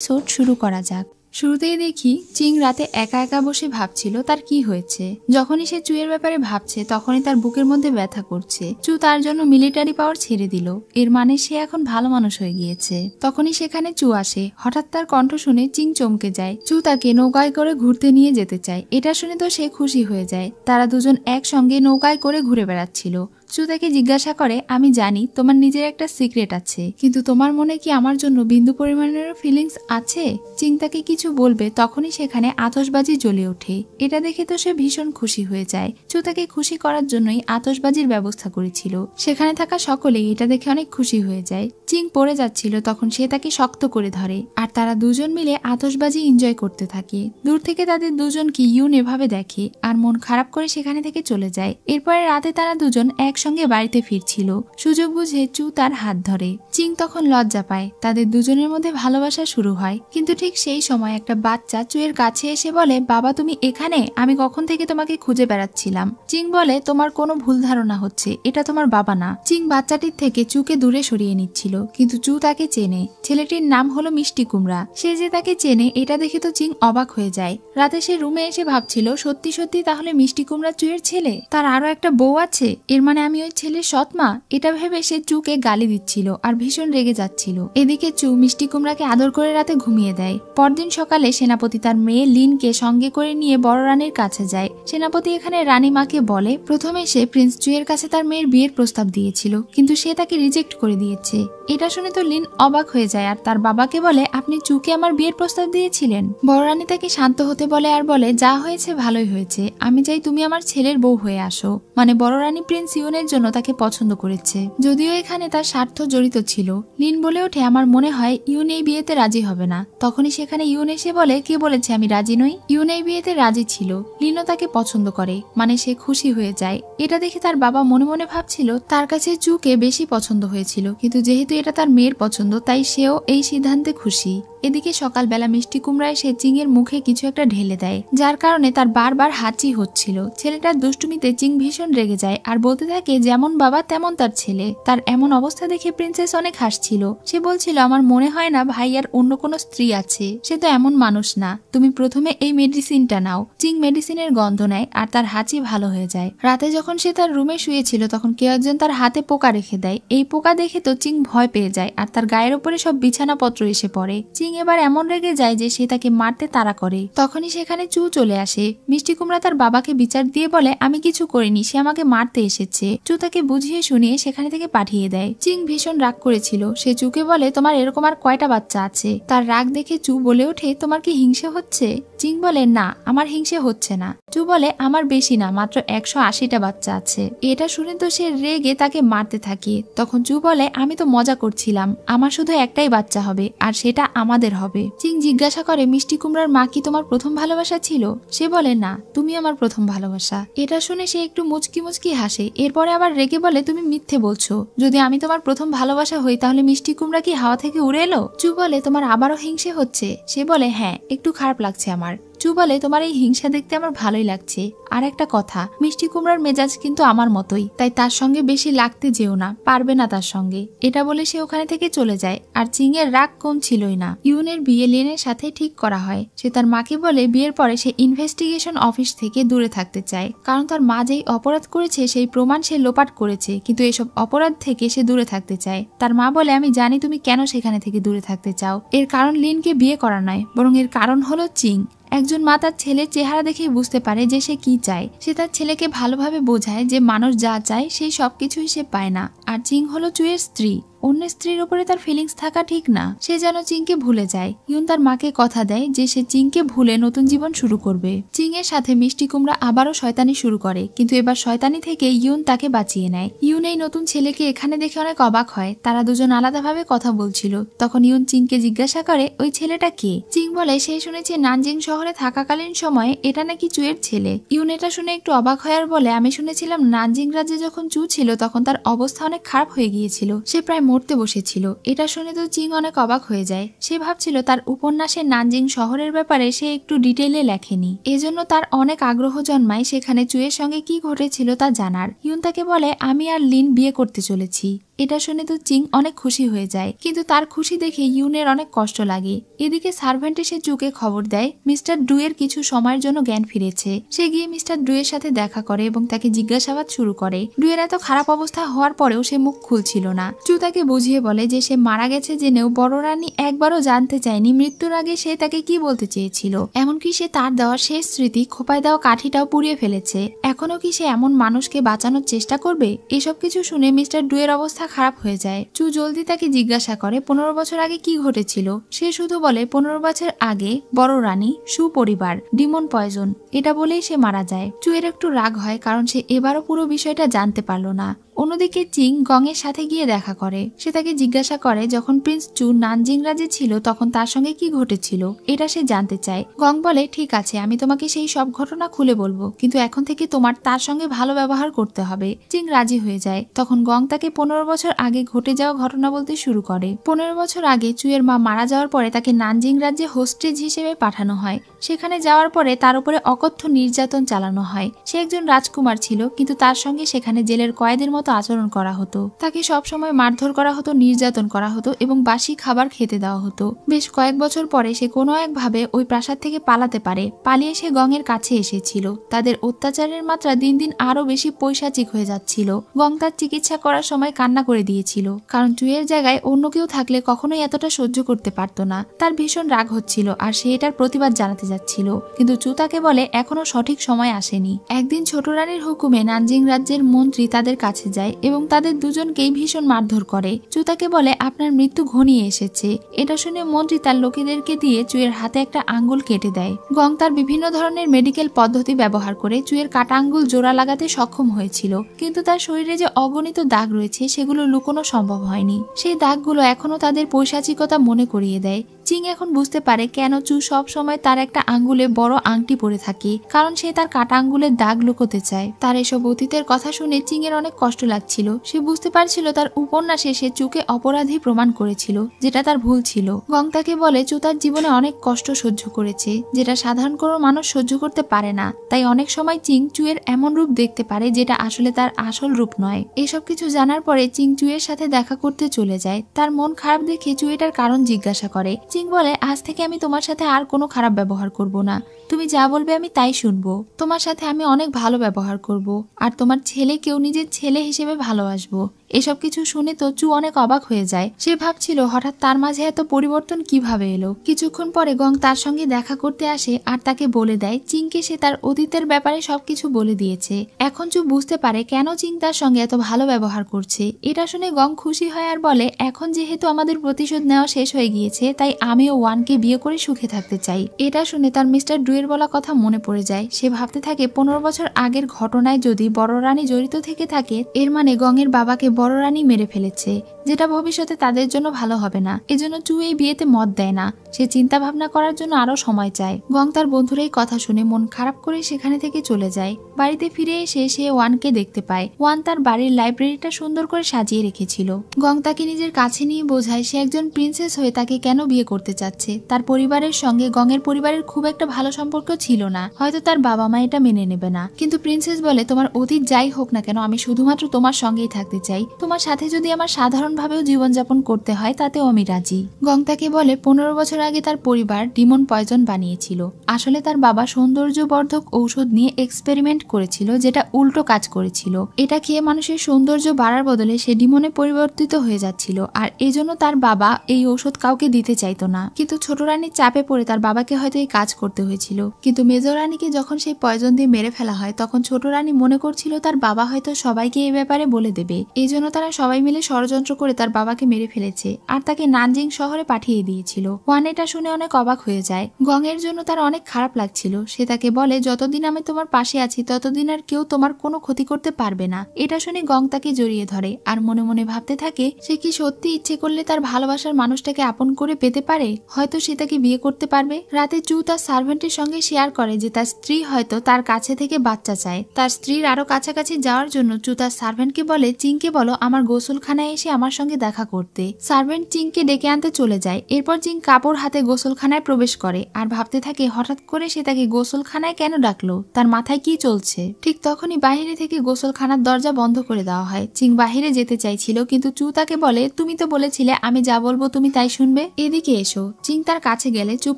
Episode শুরু করা যাক। শুরুতেই দেখি চিং রাতে একা একা বসে ভাবছিল তার কি হয়েছে। যখনই সে চুয়ের ব্যাপারে ভাবছে তখনই তার বুকের মধ্যে ব্যথা করছে। চু তার জন্য মিলিটারি পাওয়ার ছেড়ে দিল, এর মানে সে এখন ভালো মানুষ হয়ে গিয়েছে। তখনই সেখানে চু আসে। হঠাৎ তার কণ্ঠ শুনে চিং চমকে যায়। চু তাকে নৌকায় করে ঘুরতে নিয়ে যেতে চায়। এটা শুনে তো সে খুশি হয়ে যায়। তারা দুজন একসঙ্গে নৌকায় করে ঘুরে বেড়াচ্ছিল। চু তাকে জিজ্ঞাসা করে, আমি জানি তোমার নিজের একটা সিক্রেট আছে, কিন্তু তোমার মনে কি আমার জন্য বিন্দু পরিমাণেরও ফিলিংস আছে? চিং তাকে কিছু বলবে তখনই সেখানে আতশবাজি জ্বলে ওঠে। এটা দেখে তো সে ভীষণ খুশি হয়ে যায়। চু তাকে খুশি করার জন্যই আতশবাজির ব্যবস্থা করেছিল। সেখানে থাকা সকলেই এটা দেখে অনেক খুশি হয়ে যায়। চিং পড়ে যাচ্ছিল, তখন সে তাকে শক্ত করে ধরে আর তারা দুজন মিলে আতশবাজি এনজয় করতে থাকে। দূর থেকে তাদের দুজনকে ইউন এভাবে দেখে আর মন খারাপ করে সেখানে থেকে চলে যায়। এরপরে রাতে তারা দুজন একসঙ্গে বাড়িতে ফিরছিল। সুযোগ বুঝে চু তার হাত ধরে। চিং তখন লজ্জা পায়। তাদের দুজনের মধ্যে ভালোবাসা শুরু হয়। কিন্তু ঠিক সেই সময় একটা বাচ্চা চুয়ের কাছে এসে বলে, বাবা তুমি এখানে? আমি কখন থেকে তোমাকে খুঁজে বেড়াচ্ছিলাম। চিং বলে, তোমার কোনো ভুল ধারণা হচ্ছে, এটা তোমার বাবা না। চিং বাচ্চাটির থেকে চুকে দূরে সরিয়ে নিচ্ছিল, কিন্তু চু তাকে চেনে। ছেলেটির নাম হলো মিষ্টি কুমড়া। সে যে তাকে চেনে এটা দেখে তো চিং অবাক হয়ে যায়। রাতে সে রুমে এসে ভাবছিল, সত্যি সত্যি তাহলে মিষ্টি কুমড়া চুয়ের ছেলে, তার আরো একটা বউ আছে, এর মানে আমি ওই ছেলের সৎমা। এটা ভেবে সে চুকে গালি দিচ্ছিল আর ভীষণ রেগে যাচ্ছিল। এদিকে চু মিষ্টি কুমড়াকে আদর করে রাতে ঘুমিয়ে দেয়। পরদিন সকালে সেনাপতি তার মেয়ে লিনকে সঙ্গে করে নিয়ে বড় রানীর কাছে যায়। সেনাপতি এখানে রানীমাকে বলে, প্রথমে সে প্রিন্স চুয়ের কাছে তার মেয়ের বিয়ের প্রস্তাব দিয়েছিল, কিন্তু সে তাকে রিজেক্ট করে দিয়েছে। এটা শুনে তো লিন অবাক হয়ে যায় আর তার বাবাকে বলে, আপনি চুকে আমার বিয়ের প্রস্তাব দিয়েছিলেন? বড় রানী তাকে শান্ত হতে বলে আর বলে, যা হয়েছে ভালোই হয়েছে, আমি চাই তুমি আমার ছেলের বউ হয়ে আসো। মানে বড় রানী প্রিন্স ইউনের জন্য তাকে পছন্দ করেছে, যদিও এখানে তার স্বার্থ জড়িত ছিল। লিন বলে ওঠে, আমার মনে হয় ইউন এই বিয়েতে রাজি হবে না। তখনই সেখানে ইউন এসে বলে, কে বলেছে আমি রাজি নই? ইউন এই বিয়েতে রাজি ছিল। লিনও তাকে পছন্দ করে, মানে সে খুশি হয়ে যায়। এটা দেখে তার বাবা মনে মনে ভাবছিল তার কাছে চুকে বেশি পছন্দ হয়েছিল, কিন্তু যেহেতু এটা তার মেয়ের পছন্দ তাই সেও এই সিদ্ধান্তে খুশি। এদিকে সকালবেলা মিষ্টি কুমড়া এসে চিং এর মুখে কিছু একটা ঢেলে দেয়, যার কারণে তার বারবার হাঁচি হচ্ছিল। ছেলেটার দুষ্টুমিতে চিং ভীষণ রেগে যায় আর বলতে থাকে, যেমন বাবা তেমন তার ছেলে। তার এমন অবস্থা দেখে প্রিন্সেস অনেক হাসছিল। সে বলছিল, আমার মনে হয় না ভাই আর অন্য কোনো স্ত্রী আছে, সে তো এমন মানুষ না। তুমি প্রথমে এই মেডিসিনটা নাও। চিং মেডিসিনের গন্ধ নেয় আর তার হাঁচি ভালো হয়ে যায়। রাতে যখন সে তার রুমে শুয়েছিল তখন কেউ একজন তার হাতে পোকা রেখে দেয়। এই পোকা দেখে তো চিং ভয় পেয়ে যায় আর তার গায়ের উপরে সব বিছানাপত্র এসে পড়ে। চিং এবার এমন রেগে যায় যে সে তাকে মারতে তাড়া করে। তখনই সেখানে চু চলে আসে। মিষ্টি কুমড়া তার বাবাকে বিচার দিয়ে বলে, আমি কিছু করিনি, সে আমাকে মারতে এসেছে। চু তাকে বুঝিয়ে শুনিয়ে সেখানে থেকে পাঠিয়ে দেয়। চিং ভীষণ রাগ করেছিল। সে চুকে বলে, তোমার এরকম আর কয়টা বাচ্চা আছে? তার রাগ দেখে চু বলে ওঠে, তোমার কি হিংসে হচ্ছে? চিং বলে, না আমার হিংসে হচ্ছে না। চু বলে, আমার বেশি না, মাত্র 180টা বাচ্চা আছে। এটা শুনে তো সে রেগে তাকে মারতে থাকে। তখন চু বলে, আমি তো মজা করছিলাম, আমার শুধু একটাই বাচ্চা হবে আর সেটা আমাদের হবে। চিং জিজ্ঞাসা করে, মিষ্টি কুমড়ার মা কি তোমার প্রথম ভালোবাসা ছিল? সে বলে, না, তুমি আমার প্রথম ভালোবাসা। এটা শুনে সে একটু মুচকি মুচকি হাসে। এরপরে আবার রেগে বলে, তুমি মিথ্যে বলছো। যদি আমি তোমার প্রথম ভালোবাসা হই তাহলে মিষ্টি কুমড়া কি হাওয়া থেকে উড়ে এলো? চু বলে, তোমার আবারও হিংসে হচ্ছে? সে বলে, হ্যাঁ, একটু খারাপ লাগছে আমার। চু বলে, তোমার এই হিংসা দেখতে আমার ভালোই লাগছে। আর একটা কথা, মিষ্টি কুমড়ার মেজাজ কিন্তু আমার মতোই, তাই তার সঙ্গে বেশি লাগতে যেও না, পারবে না তার সঙ্গে। এটা বলে সে ওখানে থেকে চলে যায়। আর চিং এর রাগ কম ছিলই না। ইউনের বিয়ে লিনের সাথে ঠিক করা হয়। সে তার মাকে বলে বিয়ের পরে সে ইনভেস্টিগেশন অফিস থেকে দূরে থাকতে চায়, কারণ তার মা যেই অপরাধ করেছে সেই প্রমাণ সে লোপাট করেছে, কিন্তু এসব অপরাধ থেকে সে দূরে থাকতে চায়। তার মা বলে, আমি জানি তুমি কেন সেখানে থেকে দূরে থাকতে চাও। এর কারণ লিনকে বিয়ে করা নয়, বরং এর কারণ হলো চিং। একজন মা তার ছেলের চেহারা দেখেই বুঝতে পারে যে সে কি চায়। সে তার ছেলেকে ভালোভাবে বোঝায় যে মানুষ যা চায় সেই সবকিছুই সে পায় না। আর চিং হলো চুয়ের স্ত্রী। অন্য স্ত্রীর উপরে তার ফিলিংস থাকা ঠিক না। সে যেন চিংকে ভুলে যায়। ইউন তার মাকে কথা দেয় যে সে চিংকে ভুলে নতুন জীবন শুরু করবে। চিং এর সাথে মিষ্টি কুমড়া আবারও শয়তানি শুরু করে, কিন্তু এবার শয়তানি থেকে ইউন তাকে বাঁচিয়ে নেয়। ইউন এই নতুন ছেলেকে এখানে দেখে অনেক অবাক হয়। তারা দুজন আলাদাভাবে কথা বলছিল। তখন ইউন চিংকে জিজ্ঞাসা করে, ওই ছেলেটা কে? চিং বলে, সে শুনেছে নানজিং শহরে থাকাকালীন সময়ে এটা নাকি চুয়ের ছেলে। ইউন এটা শুনে একটু অবাক হয় আর বলে, আমি শুনেছিলাম নানজিং রাজ্যে যখন চু ছিল তখন তার অবস্থা অনেক খারাপ হয়ে গিয়েছিল, সে প্রায় মরতে বসেছিল। এটা শুনে তো চিং অনেক অবাক হয়ে যায়। সে ভাবছিল তার উপন্যাসে নানজিং শহরের ব্যাপারে সে একটু ডিটেইলে লেখেনি, এজন্য তার অনেক আগ্রহ জন্মায় সেখানে চুয়ের সঙ্গে কি ঘটেছিল তা জানার। ইউন তাকে বলে, আমি আর লিন বিয়ে করতে চলেছি। এটা শুনে তো চিং অনেক খুশি হয়ে যায়, কিন্তু তার খুশি দেখে ইউনের অনেক কষ্ট লাগে। এদিকে সার্ভেন্ট এসে চুকে খবর দেয় মিস্টার ডুয়ের কিছু সময়ের জন্য জ্ঞান ফিরেছে। সে গিয়ে মিস্টার ডুয়ের সাথে দেখা করে এবং তাকে জিজ্ঞাসাবাদ শুরু করে। ডুয়ের এত খারাপ অবস্থা হওয়ার পরেও সে মুখ খুলছিল না। চু তাকে বুঝিয়ে বলে যে সে মারা গেছে জেনেও বড় রানী একবারও জানতে চায়নি মৃত্যুর আগে সে তাকে কি বলতে চেয়েছিল। এমনকি সে তার দেওয়া শেষ স্মৃতি খোপায় দেওয়া কাঠিটাও পুড়িয়ে ফেলেছে। এখনো কি সে এমন মানুষকে বাঁচানোর চেষ্টা করবে? এসব কিছু শুনে মিস্টার ডুয়ের অবস্থা খারাপ হয়ে যায়। চু জলদি তাকে জিজ্ঞাসা করে 15 বছর আগে কি ঘটেছিল। সে শুধু বলে 15 বছর আগে বড় রানী, সুপরিবার, ডিমন পয়জন, এটা বলেই সে মারা যায়। চুয়ের একটু রাগ হয় কারণ সে এবারও পুরো বিষয়টা জানতে পারল না। অন্যদিকে চিং গং এর সাথে গিয়ে দেখা করে। সে তাকে জিজ্ঞাসা করে যখন প্রিন্স চু নানজিং রাজে ছিল তখন তার সঙ্গে কি ঘটেছিল, এটা সে জানতে চায়। গং বলে ঠিক আছে, আমি তোমাকে সেই সব ঘটনা খুলে বলবো, কিন্তু এখন থেকে তোমার তার সঙ্গে ভালো ব্যবহার করতে হবে। চিং রাজি হয়ে যায়। তখন গং তাকে 15 বছর আগে ঘটে যাওয়া ঘটনা বলতে শুরু করে। 15 বছর আগে চুয়ের মা মারা যাওয়ার পরে তাকে নানজিং রাজ্যে হোস্টেজ হিসেবে পাঠানো হয়। সেখানে যাওয়ার পরে তার উপরে অকথ্য নির্যাতন চালানো হয়। সে একজন রাজকুমার ছিল, কিন্তু তার সঙ্গে সেখানে জেলের কয়েদের মতো আচরণ করা হতো। তাকে সবসময় মারধর করা হতো, নির্যাতন করা হতো এবং বাসি খাবার খেতে দেওয়া হতো। বেশ কয়েক বছর পরে সে কোনো একভাবে ওই প্রাসাদ থেকে পালাতে পারে। পালিয়ে সে গং এর কাছে এসেছিল। তাদের অত্যাচারের মাত্রা দিন দিন আরো বেশি পৈশাচিক হয়ে যাচ্ছিল। গং তার চিকিৎসা করার সময় কান্না করে দিয়েছিল, কারণ চুয়ের জায়গায় অন্য কেউ থাকলে কখনোই এতটা সহ্য করতে পারত না। তার ভীষণ রাগ হচ্ছিল আর সে এটার প্রতিবাদ জানাতে যাচ্ছিল, কিন্তু চু তাকে বলে এখনো সঠিক সময় আসেনি। একদিন ছোট রানীর হুকুমে নানজিং রাজ্যের মন্ত্রী তাদের কাছে যায় এবং তাদের দুজনকেই ভীষণ মারধর করে। চু তাকে বলে আপনার মৃত্যু ঘনিয়ে এসেছে। এটা শুনে মন্ত্রী তার লোকেদেরকে দিয়ে চুয়ের হাতে একটা আঙ্গুল কেটে দেয়। গং তার বিভিন্ন ধরনের মেডিকেল পদ্ধতি ব্যবহার করে চুয়ের কাটা আঙ্গুল জোড়া লাগাতে সক্ষম হয়েছিল, কিন্তু তার শরীরে যে অগণিত দাগ রয়েছে সেগুলো লুকোনো সম্ভব হয়নি। সেই দাগগুলো এখনো তাদের পৈশাচিকতা মনে করিয়ে দেয়। চিং এখন বুঝতে পারে কেন চু সব সময় তার একটা আঙ্গুলে বড় আংটি পরে থাকে, কারণ সে তার কাটা আঙ্গুলের দাগ লুকোতে চায়। তার এসব অতীতের কথা শুনে চিং এর অনেক কষ্ট লাগছিল। সে বুঝতে পারছিল তার উপন্যাসে সে চুকে অপরাধী প্রমাণ করেছিল, যেটা তার ভুল ছিল। গং তাকে বলে চু তার জীবনে অনেক কষ্ট সহ্য করেছে, যেটা সাধারণ কোনো মানুষ সহ্য করতে পারে না। তাই অনেক সময় চিং চুয়ের এমন রূপ দেখতে পারে যেটা আসলে তার আসল রূপ নয়। এসব কিছু জানার পরে চিং চুয়ের সাথে দেখা করতে চলে যায়। তার মন খারাপ দেখে চু এটার কারণ জিজ্ঞাসা করে। চিং বলে আজ থেকে আমি তোমার সাথে আর কোনো খারাপ ব্যবহার করব না। তুমি যা বলবে আমি তাই শুনবো। তোমার সাথে আমি অনেক ভালো ব্যবহার করব, আর তোমার ছেলেকেও নিজের ছেলে হিসেবে ভালোবাসবো। এসব কিছু শুনে তো চু অনেক অবাক হয়ে যায়। সে ভাবছিল হঠাৎ তার মাঝে এত পরিবর্তন কিভাবে এলো। কিছুক্ষণ পরে গং তার সঙ্গে দেখা করতে আসে আর তাকে বলে দেয় চিংকে সে তার অতীতের ব্যাপারে সবকিছু বলে দিয়েছে। এখন চু বুঝতে পারে কেন চিং তার সঙ্গে এত ভালো ব্যবহার করছে। এটা শুনে গং খুশি হয় আর বলে এখন যেহেতু আমাদের প্রতিশোধ নেওয়া শেষ হয়ে গিয়েছে, তাই আমিও ওয়ানকে বিয়ে করে সুখে থাকতে চাই। এটা শুনে তার মিস্টার ডুয়ের বলা কথা মনে পড়ে যায়। সে ভাবতে থাকে 15 বছর আগের ঘটনায় যদি বড় রানী জড়িত থেকে থাকে, এর মানে গং এর বাবাকে বড় রানী মেরে ফেলেছে, যেটা ভবিষ্যতে তাদের জন্য ভালো হবে না। এজন্য চু এই বিয়েতে মত দেয় না। সে চিন্তা ভাবনা করার জন্য আরো সময় চায়। গং তার বন্ধুর এই কথা শুনে মন খারাপ করে সেখানে থেকে চলে যায়। বাড়িতে ফিরে এসে সে ওয়ানকে দেখতে পায়। ওয়ান তার বাড়ির লাইব্রেরিটা সুন্দর করে সাজিয়ে রেখেছিল। গং তাকে নিজের কাছে নিয়ে বোঝায় সে একজন প্রিন্সেস হয়ে তাকে কেন বিয়ে করতে চাচ্ছে। তার পরিবারের সঙ্গে গং এর পরিবারের খুব একটা ভালো সম্পর্ক ছিল না, হয়তো তার বাবা মা এটা মেনে নেবে না। কিন্তু প্রিন্সেস বলে তোমার অতীত যাই হোক না কেন, আমি শুধুমাত্র তোমার সঙ্গেই থাকতে চাই। তোমার সাথে যদি আমার সাধারণভাবেও জীবনযাপন করতে হয় তাতেও আমি রাজি। গং তাকে বলে 15 বছর আগে তার পরিবার ডিমন পয়জন বানিয়েছিল। আসলে তার বাবা সৌন্দর্যবর্ধক ঔষধ নিয়ে এক্সপেরিমেন্ট করেছিল, যেটা উল্টো কাজ করেছিল। এটা খেয়ে মানুষের সৌন্দর্য বাড়ার বদলে সে ডিমনে পরিবর্তিত হয়ে যাচ্ছিল, আর এজন্য তার বাবা এই ঔষধ কাউকে দিতে চাইতো না। কিন্তু ছোট রানীর চাপে পড়ে তার বাবাকে হয়তো এই কাজ করতে হয়েছিল। কিন্তু মেজর রানীকে যখন সেই পয়জন দিয়ে মেরে ফেলা হয়, তখন ছোট রানী মনে করছিল তার বাবা হয়তো সবাইকে এই ব্যাপারে বলে দেবে। এই জন্য তারা সবাই মিলে ষড়যন্ত্র করে তার বাবাকে মেরে ফেলেছে আর তাকে নানজিং শহরে পাঠিয়ে দিয়েছিল। ওয়ান এটা শুনে অনেক অবাক হয়ে যায়। গং এর জন্য তার অনেক খারাপ লাগছিল। সে তাকে বলে যতদিন আমি তোমার পাশে আছি ততদিন আর কেউ তোমার কোনো ক্ষতি করতে পারবে না। এটা শুনে গং তাকে জড়িয়ে ধরে আর মনে মনে ভাবতে থাকে সে কি সত্যি ইচ্ছে করলে তার ভালোবাসার মানুষটাকে আপন করে পেতে পারে। হয়তো সে তাকে বিয়ে করতে পারবে। রাতে চু তার সার্ভেন্টের সঙ্গে শেয়ার করে যে তার স্ত্রী হয়তো তার কাছে থেকে বাচ্চা চায়। তার স্ত্রীর আরো কাছাকাছি যাওয়ার জন্য চু তার সার্ভেন্টকে বলে চিংকে বলো আমার গোসলখানায় এসে আমার আমার সঙ্গে দেখা করতে। সার্ভেন্ট চিংকে ডেকে আনতে চলে যায়। এরপর চিং কাপড় হাতে গোসলখানায় প্রবেশ করে আর ভাবতে থাকে হঠাৎ করে সে তাকে গোসলখানায় কেন ডাকলো, তার মাথায় কি চলছে। ঠিক তখনই বাহিরে থেকে গোসলখানার দরজা বন্ধ করে দেওয়া হয়। চিং বাহিরে যেতে চাইছিল, কিন্তু চু তাকে বলে তুমি তো বলেছিলে আমি যা বলবো তুমি তাই শুনবে, এদিকে এসো। চিং তার কাছে গেলে চু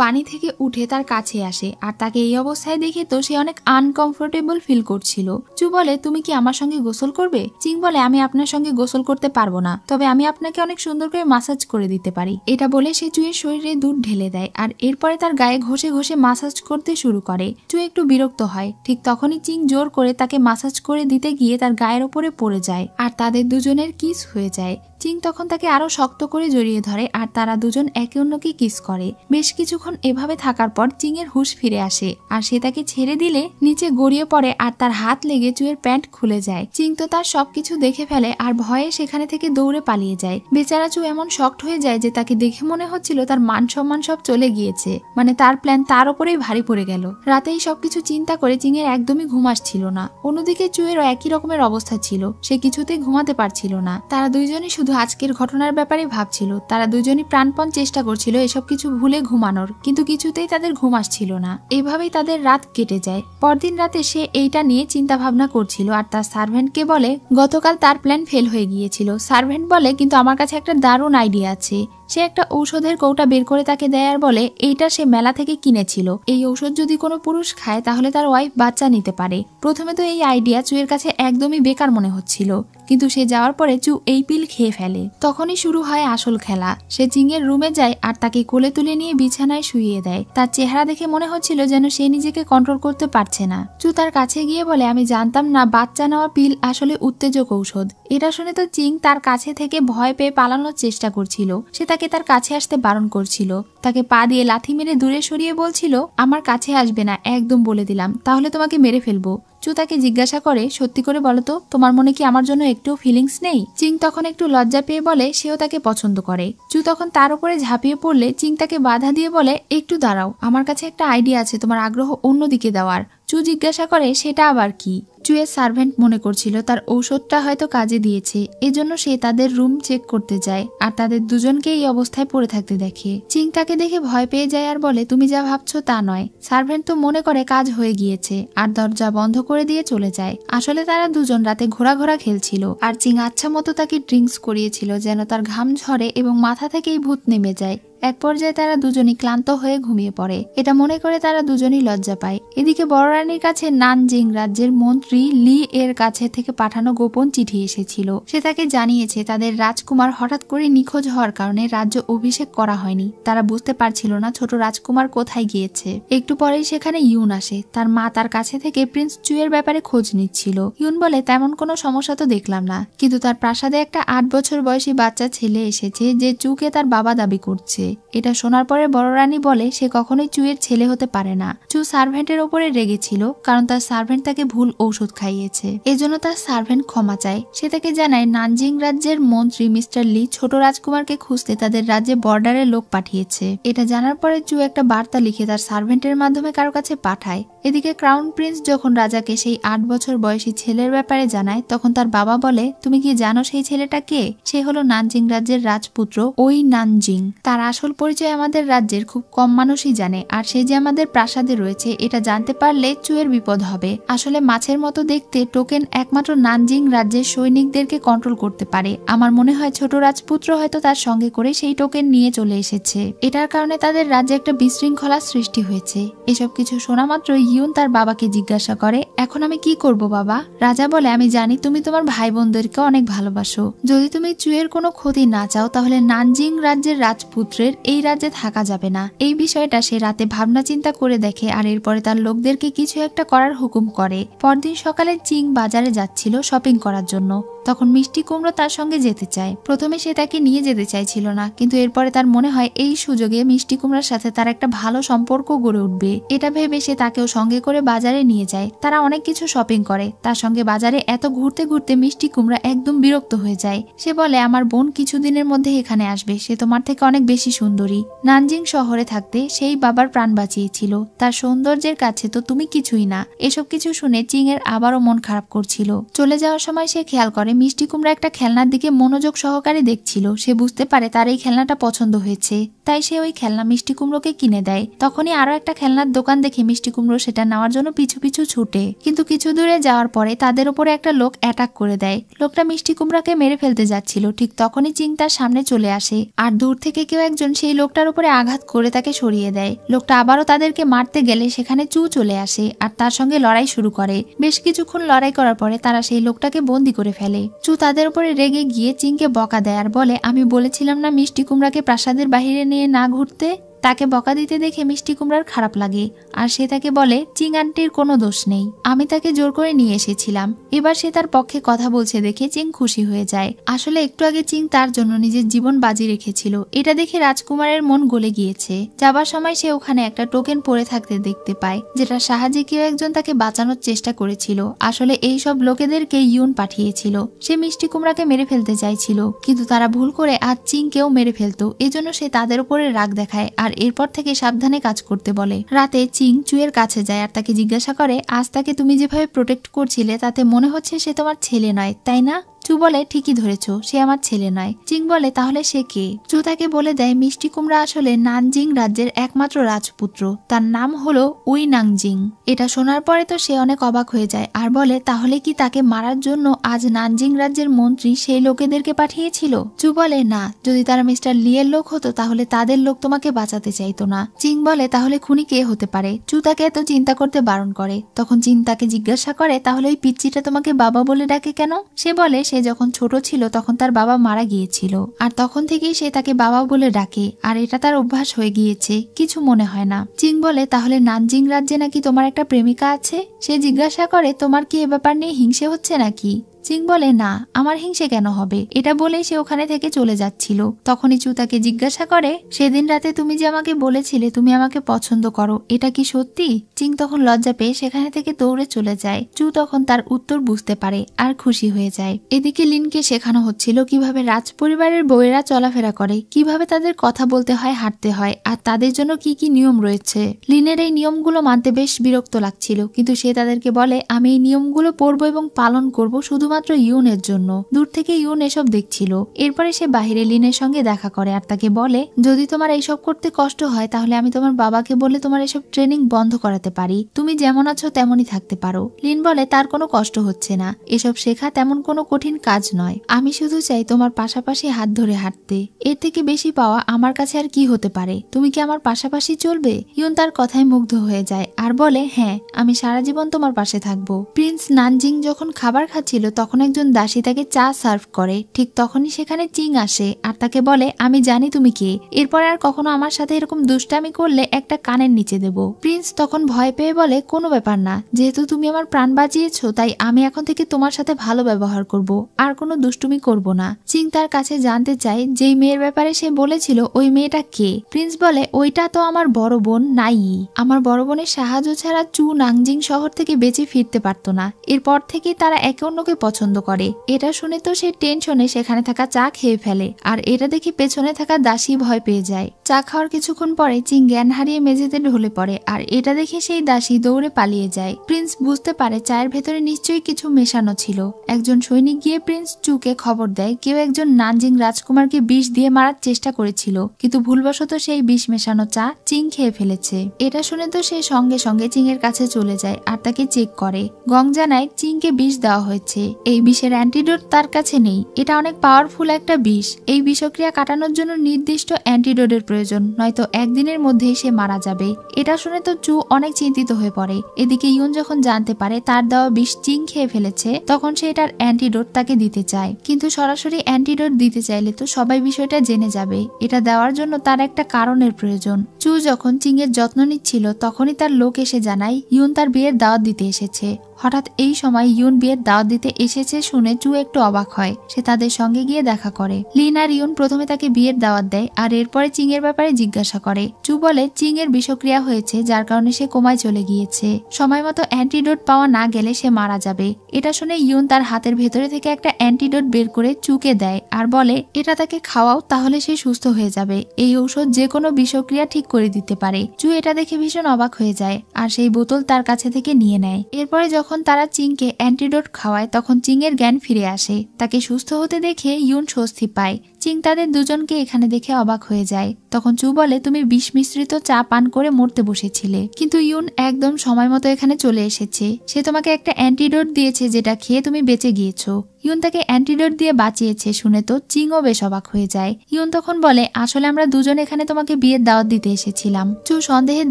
পানি থেকে উঠে তার কাছে আসে আর তাকে এই অবস্থায় দেখে তো সে অনেক আনকমফোর্টেবল ফিল করছিল। চু বলে তুমি কি আমার সঙ্গে গোসল করবে? চিং বলে আমি আপনার সঙ্গে গোসল করতে পারবো না, তবে আমি আপনাকে অনেক সুন্দর করে মাসাজ করে দিতে পারি। এটা বলে সে চুয়ের শরীরে দুধ ঢেলে দেয় আর এরপরে তার গায়ে ঘষে ঘষে মাসাজ করতে শুরু করে। চু একটু বিরক্ত হয়। ঠিক তখনই চিং জোর করে তাকে মাসাজ করে দিতে গিয়ে তার গায়ের ওপরে পড়ে যায় আর তাদের দুজনের কিস হয়ে যায়। চিং তখন তাকে আরো শক্ত করে জড়িয়ে ধরে আর তারা দুজন একে অন্যকে কিস করে। বেশ কিছুক্ষণ এভাবে থাকার পর চিং এর হুঁশ ফিরে আসে আর সে তাকে ছেড়ে দিলে নিচে গড়িয়ে পড়ে আর তার হাত লেগে চুয়ের প্যান্ট খুলে যায়। চিং তো তার সবকিছু দেখে ফেলে আর ভয়ে সেখানে থেকে দৌড়ে পালিয়ে যায়। বেচারা চু এমন শক্ট হয়ে যায় যে তাকে দেখে মনে হচ্ছিল তার মান সম্মান সব চলে গিয়েছে, মানে তার প্ল্যান তার উপরেই ভারী পড়ে গেল। রাতেই সবকিছু চিন্তা করে চিং এর একদমই ঘুম আসছিল না। অন্যদিকে চুয়েরও একই রকমের অবস্থা ছিল, সে কিছুতেই ঘুমাতে পারছিল না। তারা দুইজনই শুধু আজকের ঘটনার ব্যাপারে ভাবছিল। তারা দুজনই প্রাণপণ চেষ্টা করছিল এসব কিছু ভুলে ঘুমানোর, কিন্তু কিছুতেই তাদের ঘুম আসছিল না। এভাবেই তাদের রাত কেটে যায়। পরদিন রাতে সে এইটা নিয়ে চিন্তা ভাবনা করছিল আর তার সার্ভেন্টকে বলে গতকাল তার প্ল্যান ফেল হয়ে গিয়েছিল। সার্ভেন্ট বলে কিন্তু আমার কাছে একটা দারুণ আইডিয়া আছে। সে একটা ঔষধের কৌটা বের করে তাকে দেয় আর বলে এইটা সে মেলা থেকে কিনেছিল, এই ঔষধ যদি কোনো পুরুষ খায় তাহলে তার ওয়াইফ বাচ্চা নিতে পারে। প্রথমে তো এই আইডিয়া চুয়ের কাছে একদমই বেকার মনে হচ্ছিল, কিন্তু সে যাওয়ার পরে চু এই পিল খেয়ে ফেলে। তখনই শুরু হয় আসল খেলা। সে চিংয়ের রুমে যায় আর তাকে কোলে তুলে নিয়ে বিছানায় শুইয়ে দেয়। তার চেহারা দেখে মনে হচ্ছিল যেন সে নিজেকে কন্ট্রোল করতে পারছে না। চু তার কাছে গিয়ে বলে আমি জানতাম না বাচ্চা নেওয়া পিল আসলে উত্তেজক ঔষধ। এটা শুনে তো চিং তার কাছে থেকে ভয় পেয়ে পালানোর চেষ্টা করছিল। সে তাকে তার কাছে আসতে বারণ করছিল, তাকে পা দিয়ে লাথি মেরে দূরে সরিয়ে বলছিল আমার কাছে আসবে না, একদম বলে দিলাম, তাহলে তোমাকে মেরে ফেলবো। চু তাকে জিজ্ঞাসা করে সত্যি করে বলো তো তোমার মনে কি আমার জন্য একটুও ফিলিংস নেই? চিং তখন একটু লজ্জা পেয়ে বলে সেও তাকে পছন্দ করে। চু তখন তার উপরে ঝাঁপিয়ে পড়লে চিং তাকে বাধা দিয়ে বলে একটু দাঁড়াও, আমার কাছে একটা আইডিয়া আছে তোমার আগ্রহ অন্যদিকে দেওয়ার। চু জিজ্ঞাসা করে সেটা আবার কি? চুয়ের সার্ভেন্ট মনে করছিল তার ঔষধটা হয়তো কাজে দিয়েছে, এজন্য সে তাদের রুম চেক করতে যায় আর তাদের দুজনকে এই অবস্থায় পড়ে থাকতে দেখে। চিং তাকে দেখে ভয় পেয়ে যায় আর বলে তুমি যা ভাবছো তা নয়। সার্ভেন্ট তো মনে করে কাজ হয়ে গিয়েছে আর দরজা বন্ধ করে দিয়ে চলে যায়। আসলে তারা দুজন রাতে ঘোরা খেলছিল আর চিং আচ্ছা মতো তাকে ড্রিঙ্কস করিয়েছিল যেন তার ঘাম ঝরে এবং মাথা থেকেই ভূত নেমে যায়। এক পর্যায়ে তারা দুজনই ক্লান্ত হয়ে ঘুমিয়ে পড়ে। এটা মনে করে তারা দুজনই লজ্জা পায়। এদিকে বড় রানীর কাছে নানজিং রাজ্যের মন্ত্রী লি এর কাছে থেকে পাঠানো গোপন চিঠি এসেছিল। সে তাকে জানিয়েছে তাদের রাজকুমার হঠাৎ করে নিখোঁজ হওয়ার কারণে রাজ্য অভিষেক করা হয়নি। তারা বুঝতে পারছিল না ছোট রাজকুমার কোথায় গিয়েছে। একটু পরেই সেখানে ইউন আসে। তার মা তার কাছে থেকে প্রিন্স চুয়ের ব্যাপারে খোঁজ নিচ্ছিল। ইউন বলে তেমন কোনো সমস্যা তো দেখলাম না, কিন্তু তার প্রাসাদে একটা 8 বছর বয়সী বাচ্চা ছেলে এসেছে যে চুকে তার বাবা দাবি করছে। এটা শোনার পরে বড় রানী বলে সে কখনোই চুয়ের ছেলে হতে পারে না। চু সার্ভেন্টের ওপরে রেগেছিল কারণ তার সার্ভেন্ট তাকে ভুল ঔষধ খাইয়েছে, এজন্য তার সার্ভেন্ট ক্ষমা চায়। সে তাকে জানায় নানজিং রাজ্যের মন্ত্রী মিস্টার লি ছোট রাজকুমারকে খুঁজতে তাদের রাজ্যে বর্ডারে লোক পাঠিয়েছে। এটা জানার পরে চু একটা বার্তা লিখে তার সার্ভেন্টের মাধ্যমে কারো কাছে পাঠায়। এদিকে ক্রাউন প্রিন্স যখন রাজাকে সেই 8 বছর বয়সী ছেলের ব্যাপারে জানায় তখন তার বাবা বলে তুমি কি জানো সেই ছেলেটা কে? সে হলো নানজিং রাজ্যের রাজপুত্র ওই নানজিং। তার আসল পরিচয় আমাদের রাজ্যের খুব কম মানুষই জানে, আর সে যে আমাদের প্রাসাদে রয়েছে এটা জানতে পারলে চুয়ের বিপদ হবে। আসলে মাছের মতো দেখতে টোকেন একমাত্র নানজিং রাজ্যের সৈনিকদেরকে কন্ট্রোল করতে পারে। আমার মনে হয় ছোট রাজপুত্র হয়তো তার সঙ্গে করে সেই টোকেন নিয়ে চলে এসেছে। এটার কারণে তাদের রাজ্যে একটা বিশৃঙ্খলা সৃষ্টি হয়েছে। এসব কিছু শোনা মাত্র ইউন তার বাবাকে জিজ্ঞাসা করে এখন আমি কি করব বাবা? রাজা বলে আমি জানি তুমি তোমার ভাই বোনদেরকে অনেক ভালোবাসো। যদি তুমি চুয়ের কোনো ক্ষতি না চাও তাহলে নানজিং রাজ্যের রাজপুত্রের এই রাজ্যে থাকা যাবে না। এই বিষয়টা সে রাতে ভাবনা চিন্তা করে দেখে আর এরপরে তার লোকদেরকে কিছু একটা করার হুকুম করে। পরদিন সকালে চিং বাজারে যাচ্ছিল শপিং করার জন্য। তখন মিষ্টি কুমড়ো তার সঙ্গে যেতে চায়। প্রথমে সে তাকে নিয়ে যেতে চাইছিল না, কিন্তু এরপরে তার মনে হয় এই সুযোগে মিষ্টি কুমড়ার সাথে তার একটা ভালো সম্পর্ক গড়ে উঠবে। এটা ভেবে সে তাকেও সঙ্গে করে বাজারে নিয়ে যায়। তারা অনেক অনেক কিছু শপিং করে। তার সঙ্গে বাজারে এত ঘুরতে ঘুরতে মিষ্টি কুমড়া একদম বিরক্ত হয়ে যায়। সে বলে আমার বোন কিছুদিনের মধ্যে এখানে আসবে, সে তোমার থেকে অনেক বেশি সুন্দরী। নানজিং শহরে থাকতে সেই বাবার প্রাণ বাঁচিয়েছিল, তার সৌন্দর্যের কাছে তো তুমি কিছুই না। এসব কিছু শুনে চিং এর আবারও মন খারাপ করছিল। চলে যাওয়ার সময় সে খেয়াল করে মিষ্টি কুমড়া একটা খেলনার দিকে মনোযোগ সহকারে দেখছিল। সে বুঝতে পারে তার এই খেলনাটা পছন্দ হয়েছে, তাই সে ওই খেলনা মিষ্টি কুমড়োকে কিনে দেয়। তখনই আরো একটা খেলনার দোকান দেখে মিষ্টি কুমড়ো সেটা নেওয়ার জন্য পিছু পিছু ছুটে, কিন্তু কিছু দূরে যাওয়ার পরে তাদের উপরে একটা লোক অ্যাটাক করে দেয়। লোকটা মিষ্টি কুমড়াকে মেরে ফেলতে যাচ্ছিল, ঠিক তখনই চিং তার সামনে চলে আসে আর দূর থেকে কেউ একজন সেই লোকটার উপরে আঘাত করে তাকে সরিয়ে দেয়। লোকটা আবারও তাদেরকে মারতে গেলে সেখানে চু চলে আসে আর তার সঙ্গে লড়াই শুরু করে। বেশ কিছুক্ষণ লড়াই করার পরে তারা সেই লোকটাকে বন্দি করে ফেলে। চু তাদের উপরে রেগে গিয়ে চিংকে বকা দেয় আর বলে আমি বলেছিলাম না মিষ্টি কুমড়াকে প্রাসাদের বাহিরে নিয়ে না ঘুরতে। তাকে বকা দিতে দেখে মিষ্টি কুমড়ার খারাপ লাগে আর সে তাকে বলে চিং আন্টির কোনো দোষ নেই, আমি তাকে জোর করে নিয়ে এসেছিলাম। এবার সে তার পক্ষে কথা বলছে দেখে চিং খুশি হয়ে যায়। আসলে একটু আগে চিং তার জন্য নিজের জীবন বাজি রেখেছিল। এটা দেখে রাজকুমারের মন গলে গিয়েছে। যাবার সময় সে ওখানে একটা টোকেন পড়ে থাকতে দেখতে পায়, যেটা সাহায্যে কেউ একজন তাকে বাঁচানোর চেষ্টা করেছিল। আসলে এই সব লোকেদেরকে ইউন পাঠিয়েছিল। সে মিষ্টি কুমড়াকে মেরে ফেলতে চাইছিল, কিন্তু তারা ভুল করে আজ চিংকেও মেরে ফেলতো। এজন্য সে তাদের উপরে রাগ দেখায় আর এরপর থেকে সাবধানে কাজ করতে বলে। রাতে চিং চুয়ের কাছে যায় আর তাকে জিজ্ঞাসা করে আজ তাকে তুমি যেভাবে প্রোটেক্ট করছিলে তাতে মনে হচ্ছে সে তোমার ছেলে নয়, তাই না? চু বলে ঠিকই ধরেছ, সে আমার ছেলে নয়। চিং বলে তাহলে সে কে? চু তাকে বলে দেয় মিষ্টি কুমড়া আসলে নানজিং রাজ্যের একমাত্র রাজপুত্র, তার নাম হলো উই নাংজিং। এটা শোনার পরে তো সে অনেক অবাক হয়ে যায় আর বলে তাহলে কি তাকে মারার জন্য আজ নানজিং রাজ্যের মন্ত্রী সেই লোকেদেরকে পাঠিয়েছিল? চু বলে না, যদি তারা মিস্টার লিয়ের লোক হতো তাহলে তাদের লোক তোমাকে বাঁচাতে চাইতো না। চিং বলে তাহলে খুনি কে হতে পারে? চু তাকে এত চিন্তা করতে বারণ করে। তখন চিং তাকে জিজ্ঞাসা করে তাহলে ওই পিচ্চিটা তোমাকে বাবা বলে ডাকে কেন? সে বলে সে যখন ছোট ছিল তখন তার বাবা মারা গিয়েছিল আর তখন থেকেই সে তাকে বাবা বলে ডাকে আর এটা তার অভ্যাস হয়ে গিয়েছে, কিছু মনে হয় না। চিং বলে তাহলে নানজিং রাজ্যে নাকি তোমার একটা প্রেমিকা আছে? সে জিজ্ঞাসা করে তোমার কি এ ব্যাপার নিয়ে হিংসে হচ্ছে নাকি? চিং বলে না, আমার হিংসে কেন হবে? এটা বলেই সে ওখানে থেকে চলে যাচ্ছিল। তখনই চু তাকে জিজ্ঞাসা করে সেদিন রাতে তুমি যে আমাকে বলেছিলে তুমি আমাকে পছন্দ করো, এটা কি সত্যি? চিং তখন লজ্জা পেয়ে সেখানে থেকে দৌড়ে চলে যায়। চু তখন তার উত্তর বুঝতে পারে আর খুশি হয়ে যায়। এদিকে লিনকে শেখানো হচ্ছিল কিভাবে রাজ পরিবারের বউয়েরা চলাফেরা করে, কিভাবে তাদের কথা বলতে হয়, হাঁটতে হয় আর তাদের জন্য কি কি নিয়ম রয়েছে। লিনের এই নিয়মগুলো মানতে বেশ বিরক্ত লাগছিল, কিন্তু সে তাদেরকে বলে আমি এই নিয়মগুলো পড়বো এবং পালন করবো শুধুমাত্র ইউনের জন্য। দূর থেকে ইউন এসব দেখছিল। এরপরে সে বাহিরে লিনের সঙ্গে দেখা করে আর তাকে বলে যদি তোমার এইসব করতে কষ্ট হয় তাহলে আমি তোমার বাবাকে বলে তোমার এসব ট্রেনিং বন্ধ করাতে পারি, তুমি যেমন আছো তেমনই থাকতে পারো। লিন বলে তার কোনো কষ্ট হচ্ছে না, এসব শেখা তেমন কোনো কঠিন কাজ নয়, আমি শুধু চাই তোমার পাশাপাশি হাত ধরে হাঁটতে, এর থেকে বেশি পাওয়া আমার কাছে আর কি হতে পারে? তুমি কি আমার পাশাপাশি চলবে? ইউন তার কথায় মুগ্ধ হয়ে যায় আর বলে হ্যাঁ, আমি সারা জীবন তোমার পাশে থাকবো। প্রিন্স নানজিং যখন খাবার খাচ্ছিল তখন একজন দাসী তাকে চা সার্ভ করে। ঠিক তখনই সেখানে চিং আসে আর তাকে বলে আমি জানি তুমি কে, এরপর আর কখনো আমার সাথে এরকম দুষ্টামি করলে একটা কানের নিচে দেব। প্রিন্স তখন ভয় পেয়ে বলে কোনো ব্যাপার না, যেহেতু তুমি আমার প্রাণ বাঁচিয়েছো তাই আমি এখন থেকে তোমার সাথে ভালো ব্যবহার করব, আর কোনো দুষ্টুমি করব না। চিং তার কাছে জানতে চায় যেই মেয়ের ব্যাপারে সে বলেছিল ওই মেয়েটা কে। প্রিন্স বলে ওইটা তো আমার বড় বোন নাই, আমার বড় বোনের সাহায্য ছাড়া চু নাংজিং শহর থেকে বেঁচে ফিরতে পারতো না। এরপর থেকে তারা একে অন্যকে পছন্দ করে। এটা শুনে তো সে টেনশনে সেখানে থাকা চা খেয়ে ফেলে আর এটা দেখে পেছনে থাকা দাসী ভয় পেয়ে যায়। চা খাওয়ার কিছুক্ষণ পরে চিং জ্ঞান হারিয়ে মেঝেতে ঢলে পড়ে আর এটা দেখে সেই দাসী দৌড়ে পালিয়ে যায়। প্রিন্স বুঝতে পারে চায়ের ভেতরে নিশ্চয়ই কিছু মেশানো ছিল। একজন সৈনিক গিয়ে প্রিন্স চুকে খবর দেয় কেউ একজন নানজিং রাজকুমারকে বিষ দিয়ে মারার চেষ্টা করেছিল, কিন্তু ভুলবশত সেই বিষ মেশানো চা চিং খেয়ে ফেলেছে। এটা শুনে তো সে সঙ্গে সঙ্গে চিং এর কাছে চলে যায় আর তাকে চেক করে। গং জানায় চিংকে বিষ দেওয়া হয়েছে, এই বিষের অ্যান্টিডোট তার কাছে নেই, এটা অনেক পাওয়ারফুল একটা বিষ, এই বিষক্রিয়া কাটানোর জন্য নির্দিষ্ট অ্যান্টিডোটের প্রয়োজন, নয়তো একদিনের মধ্যেই সে মারা যাবে। এটা শুনে তো চু অনেক চিন্তিত হয়ে পড়ে। এদিকে ইউন যখন জানতে পারে তার দেওয়া বিষ চিং খেয়ে ফেলেছে তখন সে এটার অ্যান্টিডোট তাকে দিতে চায়, কিন্তু সরাসরি অ্যান্টিডোট দিতে চাইলে তো সবাই বিষয়টা জেনে যাবে। এটা দেওয়ার জন্য তার একটা কারণের প্রয়োজন। চু যখন চিং এর যত্ন নিচ্ছিল তখনই তার লোক এসে জানায় ইউন তার বিয়ের দাওয়াত দিতে এসেছে। হঠাৎ এই সময় ইউন বিয়ের দাওয়াত দিতে এসেছে শুনে চু একটু অবাক হয়। সে তাদের সঙ্গে গিয়ে দেখা করে। লিন আর ইউন প্রথমে তাকে বিয়ের দাওয়াত দেয় আর এরপরে চিং এর ব্যাপারে জিজ্ঞাসা করে। চু বলে চিং এর বিষক্রিয়া হয়েছে, যার কারণে সে কোমায় চলে গিয়েছে। সময় মতো অ্যান্টিডোট পাওয়া না গেলে সে মারা যাবে। এটা শুনে ইউন তার হাতের ভেতরে থেকে একটা অ্যান্টিডোট বের করে চুকে দেয় আর বলে এটা তাকে খাওয়াও, তাহলে সে সুস্থ হয়ে যাবে। এই ঔষধ যে কোনো বিষক্রিয়া ঠিক করে দিতে পারে। চু এটা দেখে ভীষণ অবাক হয়ে যায় আর সেই বোতল তার কাছে থেকে নিয়ে নেয়। এরপরে যখন তারা চিংকে অ্যান্টিডোট খাওয়ায় তখন চিং এর জ্ঞান ফিরে আসে। তাকে সুস্থ হতে দেখে ইউন স্বস্তি পায়। চিং তাদের দুজনকে এখানে দেখে অবাক হয়ে যায়। তখন চু বলে তুমি বিষ মিশ্রিত চা পান করে মরতে বসেছিলে, কিন্তু ইউন একদম সময় মতো এখানে চলে এসেছে। সে তোমাকে একটা অ্যান্টিডোট দিয়েছে যেটা খেয়ে তুমি বেঁচে গিয়েছো। ইউন তাকে অ্যান্টিডোট দিয়ে বাঁচিয়েছে শুনে তো চিংও বেশ অবাক হয়ে যায়। ইউন তখন বলে আসলে আমরা দুজন এখানে তোমাকে বিয়ের দাওয়াত দিতে এসেছিলাম। চু সন্দেহের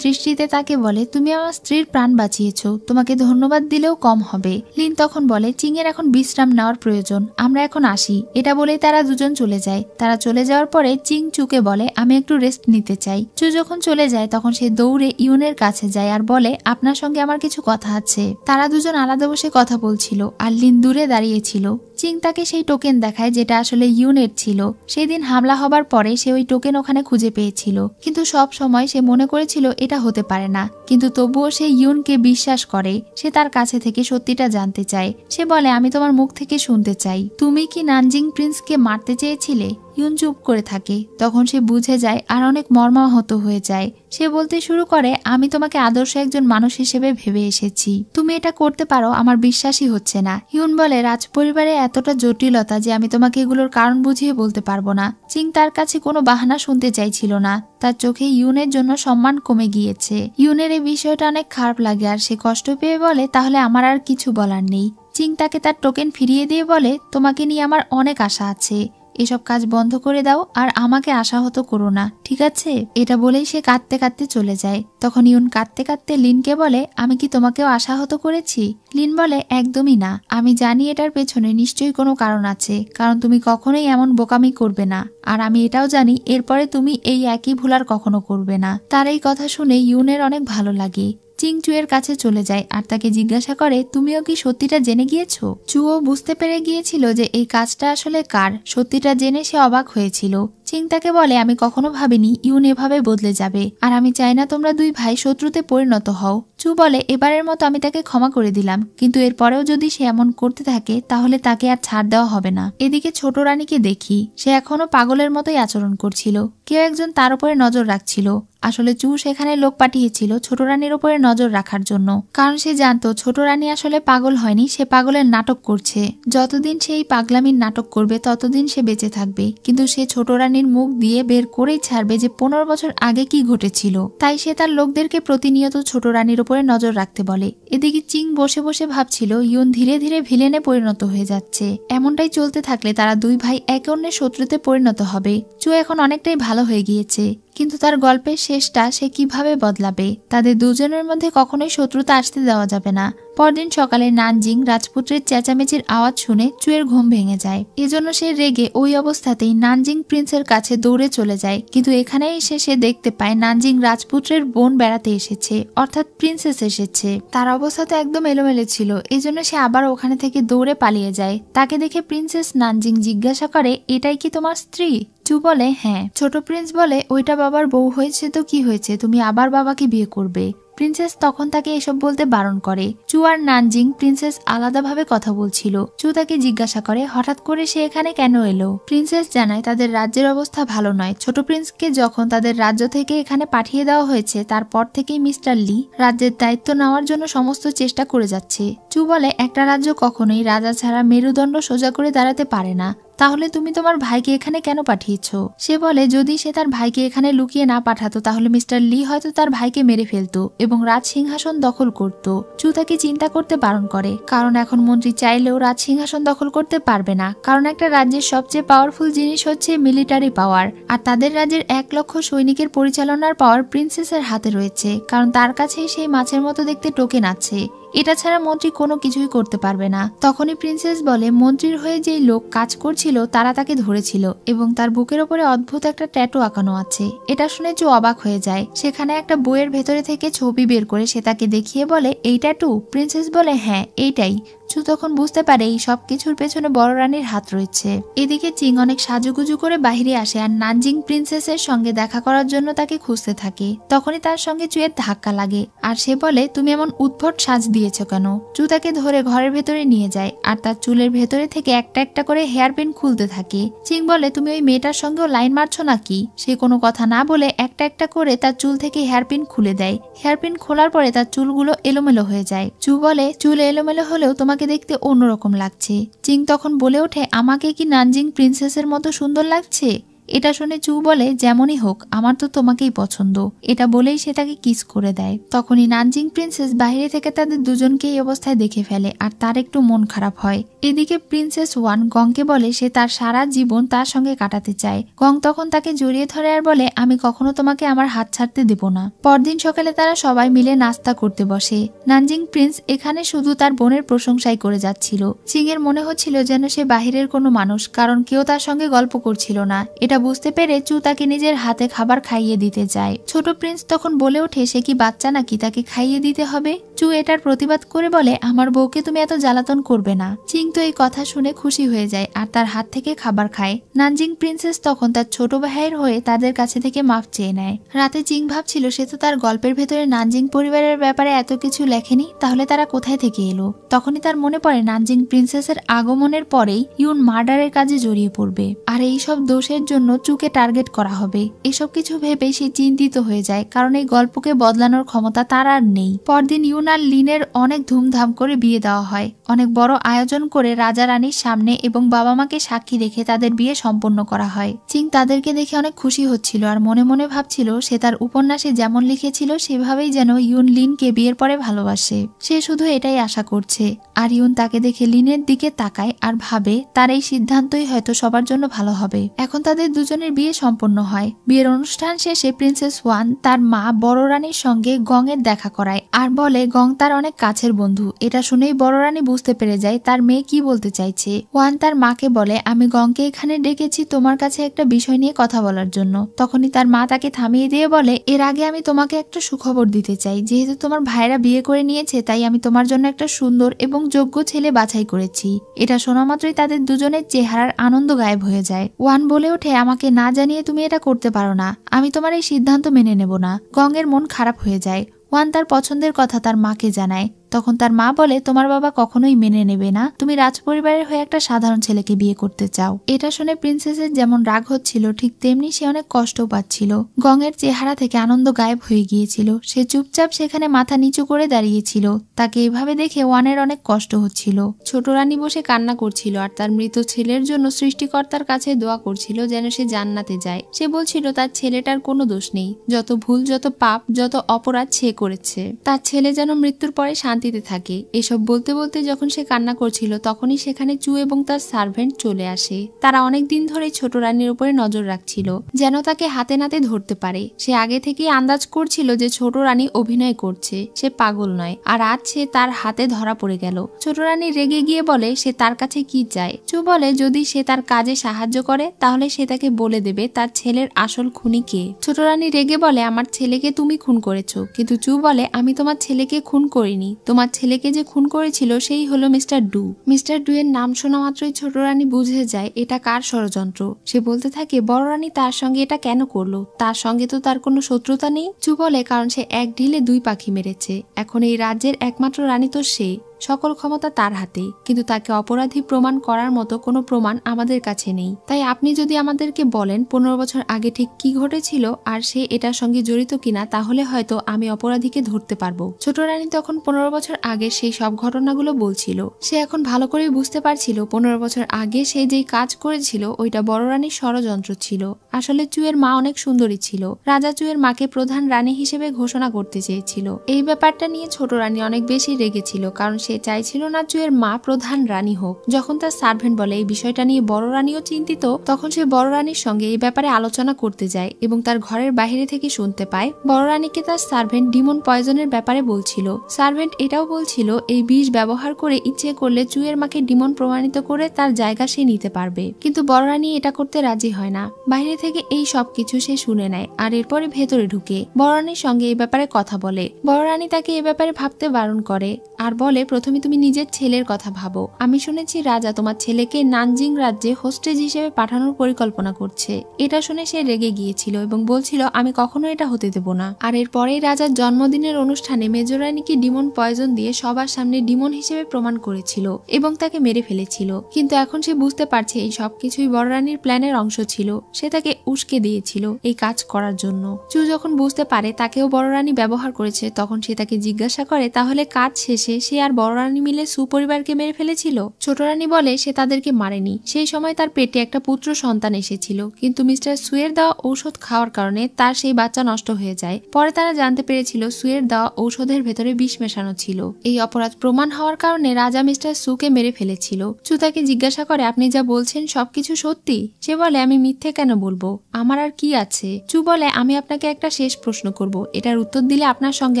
দৃষ্টিতে তাকে বলে তুমি আমার স্ত্রীর প্রাণ বাঁচিয়েছো, তোমাকে ধন্যবাদ দিলেও কম হবে। লিন তখন বলে চিং এর এখন বিশ্রাম নেওয়ার প্রয়োজন, আমরা এখন আসি। এটা বলেই তারা দুজন চলে যায়। তারা চলে যাওয়ার পরে চিং চুকে বলে আমি একটু রেস্ট নিতে চাই। চু যখন চলে যায় তখন সে দৌড়ে ইউনের কাছে যায় আর বলে আপনার সঙ্গে আমার কিছু কথা আছে। তারা দুজন আলাদা বসে কথা বলছিল আর লিন দূরে দাঁড়িয়েছিল। চিং তাকে সেই টোকেন দেখায় যেটা আসলে ইউনের ছিল। সেদিন হামলা হবার পরে সে ওই টোকেন ওখানে খুঁজে পেয়েছিল, কিন্তু সব সময় সে মনে করেছিল এটা হতে পারে না। কিন্তু তবুও সে ইউনকে বিশ্বাস করে। সে তার কাছে থেকে সত্যিটা জানতে চায়। সে বলে আমি তোমার মুখ থেকে শুনতে চাই, তুমি কি নানজিং প্রিন্সকে মারতে চেয়েছিলে? ইউন চুপ করে থাকে। তখন সে বুঝে যায় আর অনেক মর্মাহত হয়ে যায়। সে বলতে শুরু করে আমি তোমাকে আদর্শ একজন মানুষ হিসেবে ভেবে এসেছি, তুমি এটা করতে পারো আমার বিশ্বাসই হচ্ছে না। ইউন বলে রাজপরিবারে এতটা জটিলতা যে আমি তোমাকে এগুলোর কারণ বুঝিয়ে বলতে পারবো না। চিং তার কাছে কোনো বাহানা শুনতে চাইছিল না। তার চোখে ইউনের জন্য সম্মান কমে গিয়েছে। ইউনের এই বিষয়টা অনেক খারাপ লাগে আর সে কষ্ট পেয়ে বলে তাহলে আমার আর কিছু বলার নেই। চিং তাকে তার টোকেন ফিরিয়ে দিয়ে বলে তোমাকে নিয়ে আমার অনেক আশা আছে, এসব কাজ বন্ধ করে দাও আর আমাকে আশাহত করো না, ঠিক আছে? এটা বলেই সে কাঁদতে কাঁদতে চলে যায়। তখন ইউন কাঁদতে কাঁদতে লিনকে বলে আমি কি তোমাকেও আশাহত করেছি? লিন বলে একদমই না, আমি জানি এটার পেছনে নিশ্চয়ই কোনো কারণ আছে, কারণ তুমি কখনোই এমন বোকামি করবে না। আর আমি এটাও জানি এরপরে তুমি এই একই ভুল আর কখনো করবে না। তার এই কথা শুনে ইউনের অনেক ভালো লাগে। চিং চুয়ের কাছে চলে যায় আর তাকে জিজ্ঞাসা করে তুমিও কি সত্যিটা জেনে গিয়েছো? চুও বুঝতে পেরে গিয়েছিল যে এই কাজটা আসলে কার। সত্যিটা জেনে সে অবাক হয়েছিল। চিং তাকে বলে আমি কখনো ভাবিনি ইউন এভাবে বদলে যাবে, আর আমি চাই না তোমরা দুই ভাই শত্রুতে পরিণত হও। চু বলে এবারের মতো আমি তাকে ক্ষমা করে দিলাম, কিন্তু এরপরেও যদি সে এমন করতে থাকে তাহলে তাকে আর ছাড় দেওয়া হবে না। এদিকে ছোট রানীকে দেখি, সে এখনো পাগলের মতোই আচরণ করছিল। কেউ একজন তার উপরে নজর রাখছিল। আসলে চু সেখানে লোক পাঠিয়েছিল ছোট রানীর উপরে নজর রাখার জন্য, কারণ সে জানতো ছোট রানী আসলে পাগল হয়নি, সে পাগলের নাটক করছে। যতদিন সে এই পাগলামির নাটক করবে ততদিন সে বেঁচে থাকবে, কিন্তু সে ছোট রানীর মুখ দিয়ে বের করেই ছাড়বে যে 15 বছর আগে কি ঘটেছিল। তাই সে তার লোকদেরকে প্রতিনিয়ত ছোট রানীর উপরে নজর রাখতে বলে। এদিকে চিং বসে বসে ভাবছিল ইউন ধীরে ধীরে ভিলেনে পরিণত হয়ে যাচ্ছে। এমনটাই চলতে থাকলে তারা দুই ভাই একে অন্যের শত্রুতে পরিণত হবে। চু এখন অনেকটাই ভালো হয়ে গিয়েছে, কিন্তু তার গল্পের শেষটা সে কিভাবে বদলাবে? তাদের দুজনের মধ্যে কখনোই শত্রুতা আসতে দেওয়া যাবে না। পরদিন সকালে নানজিং রাজপুত্রের চেঁচামেচির আওয়াজ শুনে চুয়ের ঘুম ভেঙে যায়। এজন্য সে রেগে ওই অবস্থাতেই নানজিং প্রিন্সের কাছে দৌড়ে চলে যায়। কিন্তু এখানে এসে সে দেখতে পায় নানজিং রাজপুত্রের বোন বেড়াতে এসেছে, অর্থাৎ প্রিন্সেস এসেছে। তার অবস্থা তো একদম এলোমেলো ছিল, এজন্য সে আবার ওখানে থেকে দৌড়ে পালিয়ে যায়। তাকে দেখে প্রিন্সেস নানজিং জিজ্ঞাসা করে এটাই কি তোমার স্ত্রী? চু বলে হ্যাঁ। ছোট প্রিন্স বলে ওইটা বাবার বউ হয়েছে তো কি হয়েছে, তুমি আবার বাবাকে বিয়ে করবে। প্রিন্সেস তখন তাকে এসব বলতে বারণ করে। চু আর নানজিং প্রিন্সেস আলাদাভাবে কথা বলছিল। চু তাকে জিজ্ঞাসা করে হঠাৎ করে সে এখানে কেন এলো। প্রিন্সেস জানায় তাদের রাজ্যের অবস্থা ভালো নয়। ছোট প্রিন্সকে যখন তাদের রাজ্য থেকে এখানে পাঠিয়ে দেওয়া হয়েছে তারপর থেকেই মিস্টার লি রাজ্যের দায়িত্ব নেওয়ার জন্য সমস্ত চেষ্টা করে যাচ্ছে। চু বলে একটা রাজ্য কখনোই রাজা ছাড়া মেরুদণ্ড সোজা করে দাঁড়াতে পারে না, তাহলে তুমি তোমার ভাইকে এখানে কেন পাঠিয়েছো? সে বলে যদি সে তার ভাইকে এখানে লুকিয়ে না পাঠাতো তাহলে মিস্টার লি হয়তো তার ভাইকে মেরে ফেলতো এবং রাজ সিংহাসন দখল করত। চু তাকে চিন্তা করতে বারণ করে, কারণ এখন মন্ত্রী চাইলেও রাজ সিংহাসন দখল করতে পারবে না, কারণ একটা রাজ্যের সবচেয়ে পাওয়ারফুল জিনিস হচ্ছে মিলিটারি পাওয়ার, আর তাদের রাজ্যের 1 লক্ষ সৈনিকের পরিচালনার পাওয়ার প্রিন্সেসের হাতে রয়েছে, কারণ তার কাছেই সেই মাছের মতো দেখতে টোকেন আছে। এটা ছাড়া মন্ত্রী কোনো কিছুই করতে পারবে না। তখনই প্রিন্সেস বলে মন্ত্রীর হয়ে যেই লোক কাজ করছিল তারা তাকে ধরেছিল এবং তার বুকের ওপরে অদ্ভুত একটা ট্যাটু আঁকানো আছে। এটা শুনে চু অবাক হয়ে যায়। সেখানে একটা বইয়ের ভেতরে থেকে ছবি বের করে সে তাকে দেখিয়ে বলে এই ট্যাটু? প্রিন্সেস বলে হ্যাঁ এইটাই। চু তখন বুঝতে পারে এই সব কিছুর পেছনে বড় রানীর হাত রয়েছে। এদিকে চিং অনেক সাজুগুজু করে বাহিরে আসে আর নানজিং প্রিন্সেসের সঙ্গে দেখা করার জন্য তাকে খুঁজতে থাকে। তখনই তার সঙ্গে চুয়ের ধাক্কা লাগে আর সে বলে তুমি এমন উদ্ভট সাজ দিয়েছ কেন? চু তাকে ধরে ঘরের ভেতরে নিয়ে যায় আর তার চুলের ভেতরে থেকে একটা একটা করে হেয়ার পিন খুলতে থাকে। চিং বলে তুমি ওই মেয়েটার সঙ্গেও লাইন মারছো নাকি? সে কোনো কথা না বলে একটা একটা করে তার চুল থেকে হেয়ার পিন খুলে দেয়। হেয়ার পিন খোলার পরে তার চুলগুলো এলোমেলো হয়ে যায়। চু বলে চুল এলোমেলো হলেও তোমাকে দেখতে অন্যরকম লাগছে। চিং তখন বলে ওঠে আমাকে কি নানজিং প্রিন্সেসের মতো সুন্দর লাগছে? এটা শুনে চু বলে যেমনই হোক আমার তো তোমাকেই পছন্দ। এটা বলেই সে তাকে কিস করে দেয়। তখনই নানজিং প্রিন্সেস বাইরে থেকে তাদের দুজনকে এই অবস্থায় দেখে ফেলে আর তার একটু মন খারাপ হয়। এদিকে প্রিন্সেস ওয়ান গংকে বলে সে তার সারা জীবন তার সঙ্গে কাটাতে চায়। গং তখন তাকে জড়িয়ে ধরে আর বলে আমি কখনো তোমাকে আমার হাত ছাড়তে দেব না। পরদিন সকালে তারা সবাই মিলে নাস্তা করতে বসে। নানজিং প্রিন্স এখানে শুধু তার বোনের প্রশংসাই করে যাচ্ছিল। চিং এর মনে হচ্ছিল যেন সে বাহিরের কোনো মানুষ, কারণ কেউ তার সঙ্গে গল্প করছিল না। এটা বুঝতে পেরে চু তাকে নিজের হাতে খাবার খাইয়ে দিতে যায়। ছোট প্রিন্স তখন বলে ওঠে সে কি বাচ্চা নাকি তাকে খাইয়ে দিতে হবে? চু এটার প্রতিবাদ করে বলে আমার বউকে তুমি এত জ্বালাতন করবে না। চিং তো এই কথা শুনে খুশি হয়ে যায় আর তার হাত থেকে খাবার খায়। নানজিং প্রিন্সেস তখন তার ছোট ভাইয়ের হয়ে তাদের কাছে থেকে মাফ চেয়ে নেয়। রাতে চিং ভাবছিল সে তো তার গল্পের ভেতরে নানজিং পরিবারের ব্যাপারে এত কিছু লেখেনি, তাহলে তারা কোথায় থেকে এলো? তখনই তার মনে পড়ে নানজিং প্রিন্সেসের আগমনের পরেই ইউন মার্ডারের কাজে জড়িয়ে পড়বে আর এই সব দোষের জন্য চুকে টার্গেট করা হবে। এসব কিছু ভেবে সে চিন্তিত হয়ে যায়, কারণ এই গল্পকে বদলানোর ক্ষমতা তার আর নেই। পরদিন ইউন আর লিনের অনেক ধুমধাম করে বিয়ে দেওয়া হয়। অনেক বড় আয়োজন করে রাজা রানীর সামনে এবং বাবা মাকে সাক্ষী রেখে তাদের বিয়ে সম্পন্ন করা হয়। চিং তাদেরকে দেখে অনেক খুশি হচ্ছিল আর মনে মনে ভাবছিল সে তার উপন্যাসে যেমন লিখেছিল সেভাবেই যেন ইউন লিনকে বিয়ের পরে ভালোবাসে। সে শুধু এটাই আশা করছে। আর ইউন তাকে দেখে লিনের দিকে তাকায় আর ভাবে তার এই সিদ্ধান্তই হয়তো সবার জন্য ভালো হবে। এখন তাদের দুজনের বিয়ে সম্পন্ন হয়। বিয়ের অনুষ্ঠান শেষে প্রিন্সেস ওয়ান তার মা বড় রানীর সঙ্গে গং এর দেখা করায় আর বলে গং তার অনেক কাছের বন্ধু। এটা শুনেই বড় রানী বুঝতে পেরে যায় তার মেয়ে কি বলতে চাইছে। ওয়ান তার মাকে বলে আমি গংকে এখানে ডেকেছি তোমার কাছে একটা বিষয় নিয়ে কথা বলার জন্য। তখনই তার মা তাকে থামিয়ে দিয়ে বলে এর আগে আমি তোমাকে একটা সুখবর দিতে চাই। যেহেতু তোমার ভাইরা বিয়ে করে নিয়েছে তাই আমি তোমার জন্য একটা সুন্দর এবং যোগ্য ছেলে বাছাই করেছি। এটা শোনা মাত্রই তাদের দুজনের চেহারার আনন্দ গায়েব হয়ে যায়। ওয়ান বলে ওঠে আমাকে না জানিয়ে তুমি এটা করতে পারো না। আমি তোমার এই সিদ্ধান্ত মেনে নেব না। গং এর মন খারাপ হয়ে যায়। ওয়ান তার পছন্দের কথা তার মাকে জানায়। তখন তার মা বলে তোমার বাবা কখনোই মেনে নেবে না, তুমি রাজপরিবারের হয়ে একটা সাধারণ ছেলেকে বিয়ে করতে চাও। এটা শুনে প্রিন্সেসের যেমন রাগ হচ্ছিল ঠিক তেমনি সে অনেক কষ্ট পাচ্ছিল। গং এর চেহারা থেকে আনন্দ গায়েব হয়ে গিয়েছিল। সে চুপচাপ সেখানে মাথা নিচু করে দাঁড়িয়েছিল। তাকে এভাবে দেখে ওয়ানের অনেক কষ্ট হচ্ছিল। ছোট রানী বসে কান্না করছিল আর তার মৃত ছেলের জন্য সৃষ্টিকর্তার কাছে দোয়া করছিল যেন সে জান্নাতে যায়। সে বলছিল তার ছেলেটার কোনো দোষ নেই, যত ভুল যত পাপ যত অপরাধ সে করেছে তার ছেলে যেন মৃত্যুর পরে শান্তিতে থাকে। এসব বলতে বলতে যখন সে কান্না করছিল তখনই সেখানে চু এবং তার সার্ভেন্ট চলে আসে। তারা অনেক দিন ধরে ছোট রানীর উপরে নজর রাখছিল যেন তাকে হাতে নাতে ধরতে পারে। সে আগে থেকেই আন্দাজ করছিল যে ছোট রানী অভিনয় করছে, সে পাগল নয়। আর আজ সে তার হাতে ধরা পড়ে গেল। ছোট রানী রেগে গিয়ে বলে সে তার কাছে কি চায়। চু বলে যদি সে তার কাজে সাহায্য করে তাহলে সে তাকে বলে দেবে তার ছেলের আসল খুনি কে। ছোট রানী রেগে বলে আমার ছেলেকে তুমি খুন করেছো। কিন্তু চু বলে আমি তোমার ছেলেকে খুন করিনি, তোমার ছেলেকে যে খুন করেছিল সেই হলো মিস্টার ডু। মিস্টার ডু এর নাম শোনা মাত্রই ছোট রানী বুঝে যায় এটা কার ষড়যন্ত্র। সে বলতে থাকে বড় রানী তার সঙ্গে এটা কেন করলো, তার সঙ্গে তো তার কোনো শত্রুতা নেই। চু বলে কারণ সে এক ঢিলে দুই পাখি মেরেছে। এখন এই রাজ্যের একমাত্র রানী তো সে, সকল ক্ষমতা তার হাতে, কিন্তু তাকে অপরাধী প্রমাণ করার মতো কোনো প্রমাণ আমাদের কাছে নেই। তাই আপনি যদি আমাদেরকে বলেন 15 বছর আগে ঠিক কি ঘটেছিল আর সে এটার সঙ্গে জড়িত কিনা তাহলে হয়তো আমি অপরাধীকে ধরতে পারবো। ছোট রানী তখন 15 বছর আগে সেই সব ঘটনাগুলো বলছিল। সে এখন ভালো করে বুঝতে পারছিল 15 বছর আগে সে যেই কাজ করেছিল ওইটা বড় রানীর ষড়যন্ত্র ছিল। আসলে চুয়ের মা অনেক সুন্দরী ছিল। রাজা চুয়ের মাকে প্রধান রানী হিসেবে ঘোষণা করতে চেয়েছিল। এই ব্যাপারটা নিয়ে ছোট রানী অনেক বেশি রেগেছিল, কারণ সে সে চাইছিল না চুয়ের মা প্রধান রানী হোক। যখন তার সার্ভেন্ট বলে এই বিষয়টা নিয়ে বড় রানীও চিন্তিত, তখন সে বড় রানীর সঙ্গে এই ব্যাপারে আলোচনা করতে যায় এবং তার ঘরের বাইরে থেকে শুনতে পায় বড় রানীকে তার সার্ভেন্ট ডিমন পয়জনের ব্যাপারে বলছিল। সার্ভেন্ট এটাও বলছিল এই বিষ ব্যবহার করে ইচ্ছে করলে চুয়ের মাকে ডিমন প্রমাণিত করে তার জায়গা সে নিতে পারবে, কিন্তু বড় রানী এটা করতে রাজি হয় না। বাইরে থেকে এই সবকিছু সে শুনে নেয় আর এরপরে ভেতরে ঢুকে বড় রানীর সঙ্গে এই ব্যাপারে কথা বলে। বড় রানী তাকে এ ব্যাপারে ভাবতে বারণ করে আর বলে প্রথমে তুমি নিজের ছেলের কথা ভাবো। আমি শুনেছি রাজা তোমার ছেলেকে নানজিং রাজ্যে হোস্টেজ হিসেবে পাঠানোর পরিকল্পনা করছে। এটা শুনে সে রেগে গিয়েছিল এবং বলছিল আমি কখনো এটা হতে দেব না। আর এরপরেই রাজার জন্মদিনের অনুষ্ঠানে মেজর রানীকে ডিমন পয়জন দিয়ে সবার সামনে ডিমন হিসেবে প্রমাণ করেছিল এবং তাকে মেরে ফেলেছিল। কিন্তু এখন সে বুঝতে পারছে এই সবকিছুই বড় রানীর প্ল্যানের অংশ ছিল। সে তাকে উস্কে দিয়েছিল এই কাজ করার জন্য। চু যখন বুঝতে পারে তাকেও বড় রানী ব্যবহার করেছে, তখন সে তাকে জিজ্ঞাসা করে তাহলে কাজ শেষে সে আর বড় রানী মিলে সুপরিবারকে মেরে ফেলেছিল। ছোট রানী বলে সে তাদেরকে মারেনি, সেই সময় তার পেটে একটা পুত্র সন্তান এসেছিল, কিন্তু মিস্টার সুয়ের দেওয়া ঔষধ খাওয়ার কারণে তার সেই বাচ্চা নষ্ট হয়ে যায়। পরে তারা জানতে পেরেছিল সুয়ের দেওয়া ঔষধের ভেতরে বিষ মেশানো ছিল। এই অপরাধ প্রমাণ হওয়ার কারণে রাজা মিস্টার সুকে মেরে ফেলেছিল। চু তাকে জিজ্ঞাসা করে আপনি যা বলছেন সবকিছু সত্যি? সে বলে আমি মিথ্যে কেন বলবো, আমার আর কি আছে। চু বলে আমি আপনাকে একটা শেষ প্রশ্ন করব, এটার উত্তর দিলে আপনার সঙ্গে